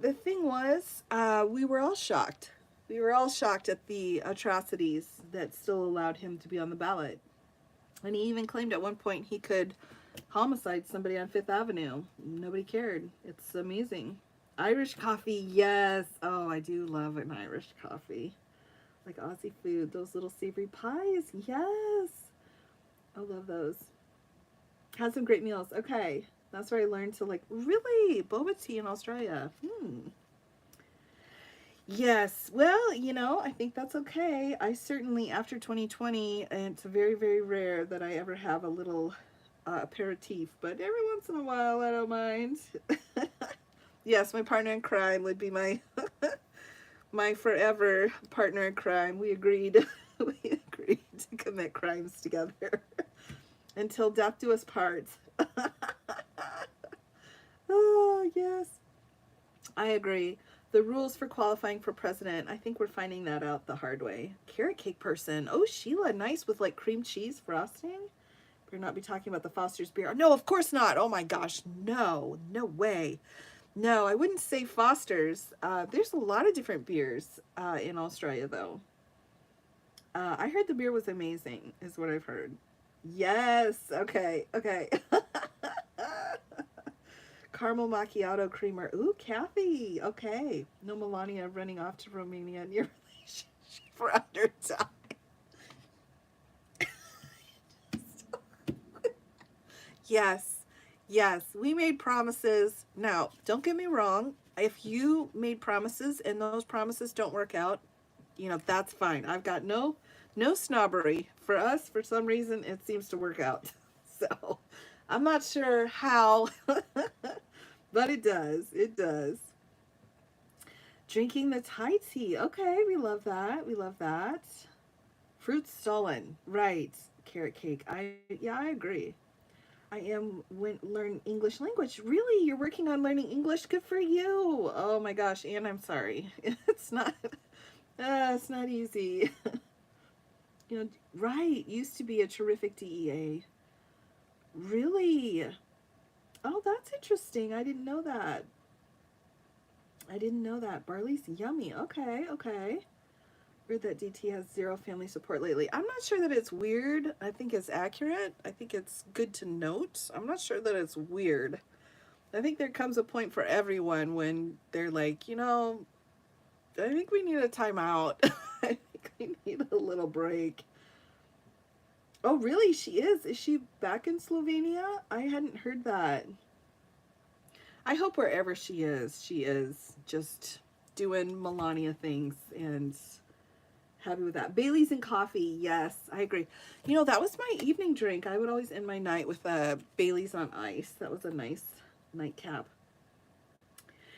the thing was, we were all shocked. We were all shocked at the atrocities that still allowed him to be on the ballot. And he even claimed at one point he could homicide somebody on Fifth Avenue. Nobody cared. It's amazing. Irish coffee, yes. Oh, I do love an Irish coffee. Like Aussie food, those little savory pies, yes. I love those. Had some great meals. Okay, that's where I learned to like, really, boba tea in Australia. Yes, well, I think that's okay. I certainly, after 2020, and it's very, very rare that I ever have a little aperitif, but every once in a while, I don't mind. Yes, my partner in crime would be my my forever partner in crime. We agreed, we agreed to commit crimes together until death do us part. Oh yes, I agree. The rules for qualifying for president, I think we're finding that out the hard way. Carrot cake person. Oh, Sheila, nice with like cream cheese frosting. Better not be talking about the Foster's beer. No, of course not. Oh my gosh, no, no way. No, I wouldn't say Foster's. There's a lot of different beers in Australia, though. I heard the beer was amazing, is what I've heard. Yes. Okay. Okay. Caramel macchiato creamer. Ooh, Kathy. Okay. No Melania running off to Romania in your relationship for under time. Yes. Yes. We made promises. Now, don't get me wrong. If you made promises and those promises don't work out, that's fine. I've got no snobbery. For us, for some reason, it seems to work out. So, I'm not sure how, but it does. It does. Drinking the Thai tea. Okay, we love that. We love that. Fruit stolen. Right. Carrot cake. I agree. I am learn English language. Really? You're working on learning English? Good for you. Oh my gosh, and I'm sorry. It's not easy. Right. Used to be a terrific DEA. Really? Oh, that's interesting. I didn't know that. I didn't know that. Barley's yummy. Okay, okay. Weird that DT has zero family support lately. I'm not sure that it's weird. I think it's accurate. I think it's good to note. I'm not sure that it's weird. I think there comes a point for everyone when they're like, I think we need a timeout. I think we need a little break. Oh, really? She is? Is she back in Slovenia? I hadn't heard that. I hope wherever she is just doing Melania things and happy with that. Bailey's and coffee. Yes, I agree. That was my evening drink. I would always end my night with Bailey's on ice. That was a nice nightcap.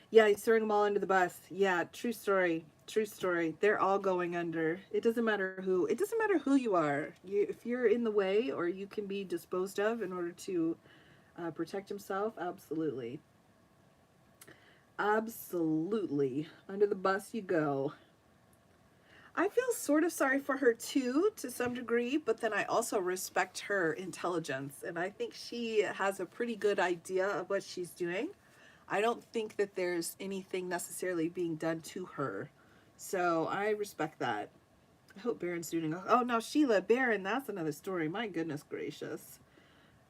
Yeah, he's throwing them all under the bus. Yeah, true story. True story. They're all going under. It doesn't matter who. It doesn't matter who you are. If you're in the way or you can be disposed of in order to protect himself, absolutely. Absolutely. Under the bus you go. I feel sort of sorry for her too, to some degree, but then I also respect her intelligence, and I think she has a pretty good idea of what she's doing. I don't think that there's anything necessarily being done to her, so I respect that. I hope Baron's doing. Oh no, Sheila, Baron, that's another story. My goodness gracious.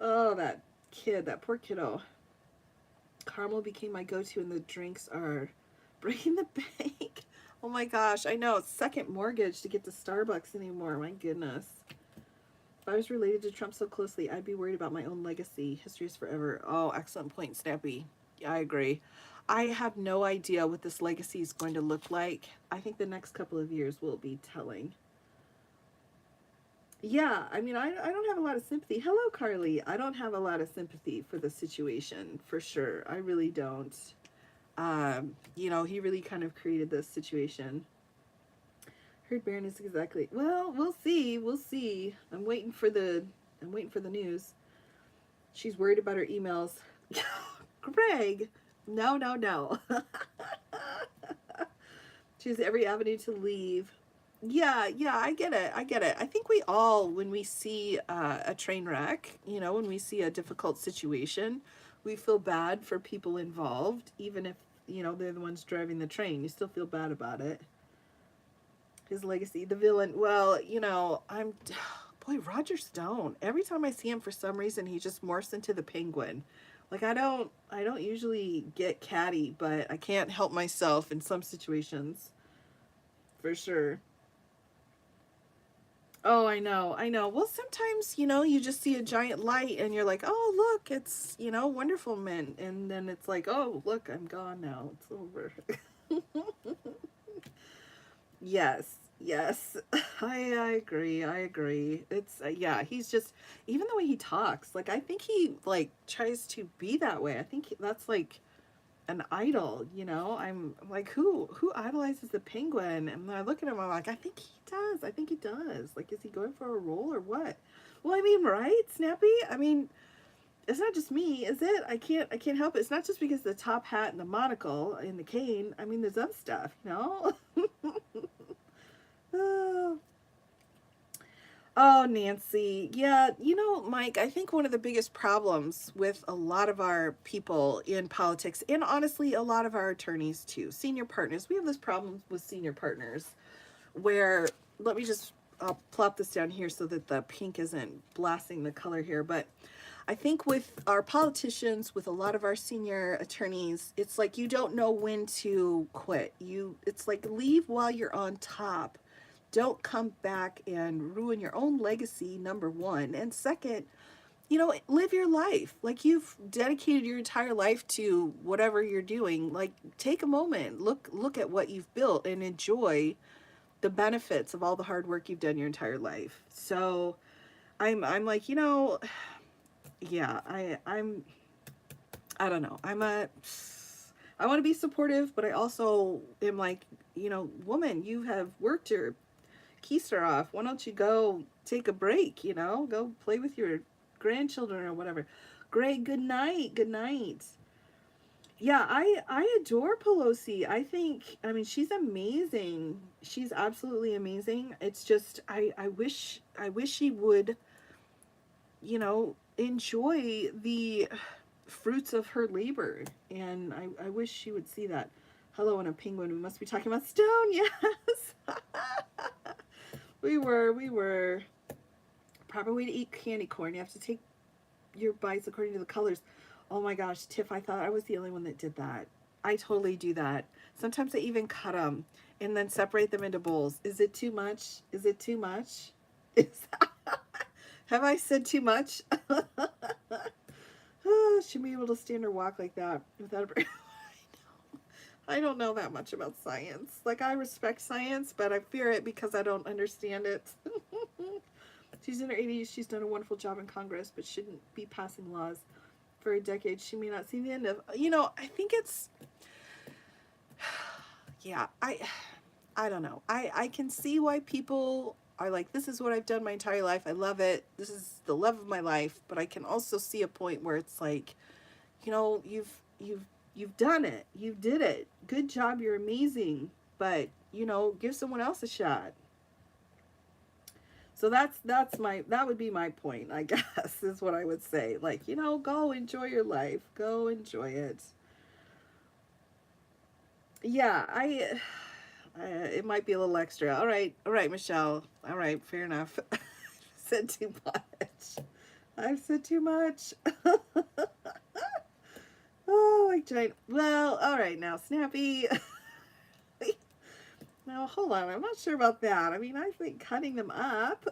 Oh, that kid, that poor kiddo. Caramel became my go-to, and the drinks are breaking the bank. Oh my gosh, I know. It's second mortgage to get to Starbucks anymore. My goodness. If I was related to Trump so closely, I'd be worried about my own legacy. History is forever. Oh, excellent point, Snappy. Yeah, I agree. I have no idea what this legacy is going to look like. I think the next couple of years will be telling. Yeah, I mean, I don't have a lot of sympathy. Hello, Carly. I don't have a lot of sympathy for the situation, for sure. I really don't. You know, he really kind of created this situation. Heard Baron is exactly. Well, we'll see. We'll see. I'm waiting for the news. She's worried about her emails. Greg, no, no, no. She has every avenue to leave. Yeah, yeah, I get it. I get it. I think we all, when we see a train wreck, you know, when we see a difficult situation, we feel bad for people involved, even if, you know, they're the ones driving the train. You still feel bad about it. His legacy, the villain. Well, you know, boy, Roger Stone. Every time I see him, for some reason, he just morphs into the Penguin. Like I don't usually get catty, but I can't help myself in some situations, for sure. Oh, I know, I know. Well, sometimes, you know, you just see a giant light and you're like, oh, look, it's, you know, Wonderful Man. And then it's like, oh, look, I'm gone now. It's over. Yes, yes. I agree. I agree. It's, yeah, he's just, even the way he talks, like, I think he, like, tries to be that way. I think that's, like, an idol, you know. I'm like, who idolizes the Penguin? And I look at him, I'm like, I think he does. I think he does. Like, is he going for a role or what? Well, I mean, right, Snappy? I mean, it's not just me, is it? I can't help it. It's not just because of the top hat and the monocle and the cane. I mean, there's other stuff, you know. Oh, oh, Nancy. Yeah, you know, Mike, I think one of the biggest problems with a lot of our people in politics, and honestly, a lot of our attorneys too, senior partners, we have this problem with senior partners where, let me just, I'll plop this down here so that the pink isn't blasting the color here, but I think with our politicians, with a lot of our senior attorneys, it's like you don't know when to quit. It's like leave while you're on top. Don't come back and ruin your own legacy, number one. And second, you know, live your life. Like you've dedicated your entire life to whatever you're doing. Like take a moment, look at what you've built and enjoy the benefits of all the hard work you've done your entire life. So I'm like, you know, yeah, I don't know. I want to be supportive, but I also am like, you know, woman, you have worked your keister off. Why don't you go take a break, you know? Go play with your grandchildren or whatever. Greg, good night. Good night. Yeah, I adore Pelosi. I mean she's amazing. She's absolutely amazing. It's just I wish she would, you know, enjoy the fruits of her labor. And I wish she would see that. Hello, and a penguin. We must be talking about Stone. Yes. We were. Proper way to eat candy corn. You have to take your bites according to the colors. Oh my gosh, Tiff, I thought I was the only one that did that. I totally do that. Sometimes I even cut them and then separate them into bowls. Is it too much? Is it too much? Is, have I said too much? Oh, should be able to stand or walk like that without a break. I don't know that much about science. Like, I respect science, but I fear it because I don't understand it. She's in her 80s. She's done a wonderful job in Congress, but shouldn't be passing laws for a decade. She may not see the end of. You know, I think it's. Yeah, I don't know. I can see why people are like, this is what I've done my entire life. I love it. This is the love of my life. But I can also see a point where it's like, you know, you've done it. You did it. Good job. You're amazing. But you know, give someone else a shot. So that would be my point, I guess, is what I would say. Like, you know, go enjoy your life. Go enjoy it. Yeah, it might be a little extra. All right, Michelle. All right, fair enough. Said too much. I've said too much. Oh, like giant. Well, all right, now, Snappy. Now, hold on. I'm not sure about that. I mean, I think cutting them up.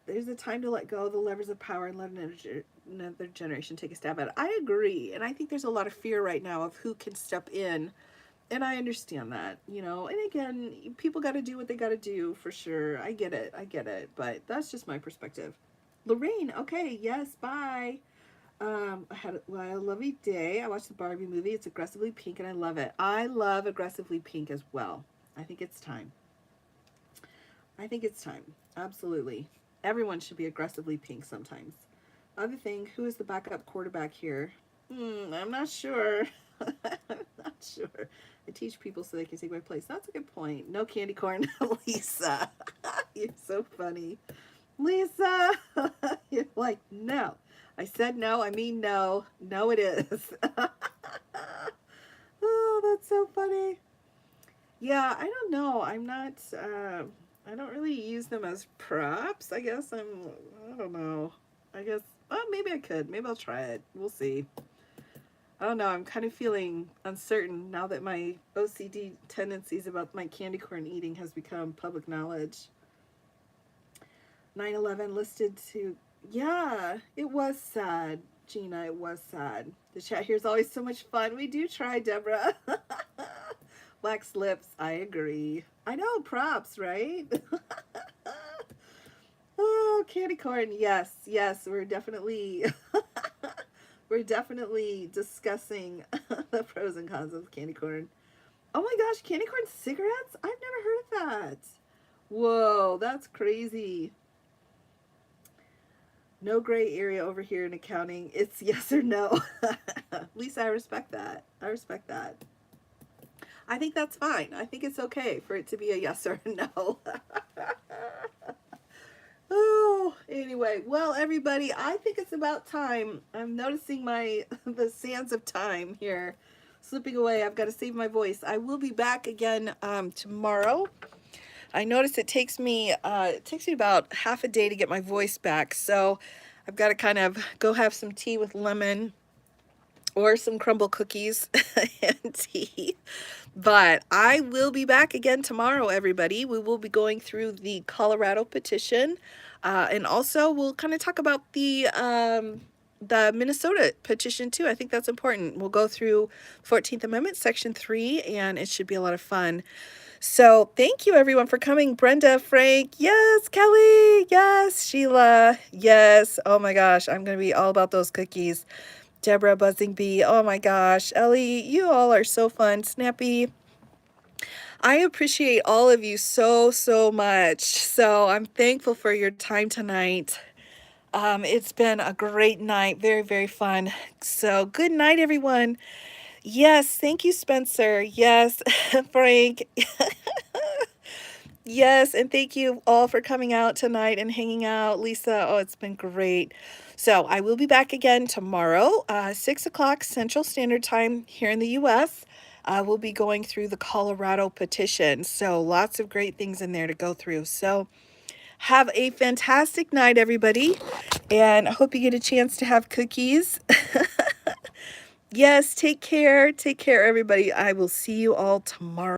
There's a time to let go of the levers of power and let another generation take a stab at it. I agree. And I think there's a lot of fear right now of who can step in And I understand that, and again, people got to do what they got to do for sure. I get it. I get it. But that's just my perspective. Lorraine, okay, yes, bye. I had a lovely day. I watched the Barbie movie. It's aggressively pink and I love it. I love aggressively pink as well. I think it's time. I think it's time. Absolutely. Everyone should be aggressively pink sometimes. Other thing, who is the backup quarterback here? I'm not sure. I'm not sure. I teach people so they can take my place. That's a good point. No candy corn, Lisa. You're so funny. Lisa, you're like, no. I said no, I mean no. No, it is. Oh, that's so funny. Yeah, I don't know. I'm not, I don't really use them as props. I don't know. I guess, well, maybe I could. Maybe I'll try it. We'll see. I don't know. I'm kind of feeling uncertain now that my OCD tendencies about my candy corn eating has become public knowledge. 9/11 listed to, yeah, it was sad, Gina. It was sad. The chat here is always so much fun. We do try, Deborah. Wax lips. I agree. I know, props, right? Oh, candy corn. Yes, yes, we're definitely discussing the pros and cons of candy corn. Oh my gosh, candy corn cigarettes? I've never heard of that. Whoa, that's crazy. No gray area over here in accounting. It's yes or no. Lisa, I respect that. I respect that. I think that's fine. I think it's okay for it to be a yes or a no. Oh, anyway, well, everybody, I think it's about time. I'm noticing the sands of time here slipping away. I've got to save my voice. I will be back again tomorrow. I notice it takes me about half a day to get my voice back, so I've got to kind of go have some tea with lemon or some crumble cookies and tea. But I will be back again tomorrow, everybody. We will be going through the Colorado petition, and also we'll kind of talk about the Minnesota petition too. I think that's important. We'll go through 14th Amendment, Section 3, and it should be a lot of fun. So thank you everyone for coming. Brenda, Frank, yes, Kelly, yes, Sheila, yes. Oh my gosh, I'm going to be all about those cookies. Deborah, Buzzing Bee, oh my gosh. Ellie, you all are so fun. Snappy, I appreciate all of you so, so much. So I'm thankful for your time tonight. It's been a great night. Very, very fun. So good night, everyone. Yes, thank you, Spencer. Yes, Frank. Yes, and thank you all for coming out tonight and hanging out. Lisa, oh, it's been great. So I will be back again tomorrow, 6 o'clock Central Standard Time here in the U.S. We'll be going through the Colorado petition. So lots of great things in there to go through. So have a fantastic night, everybody. And I hope you get a chance to have cookies. Yes, take care. Take care, everybody. I will see you all tomorrow.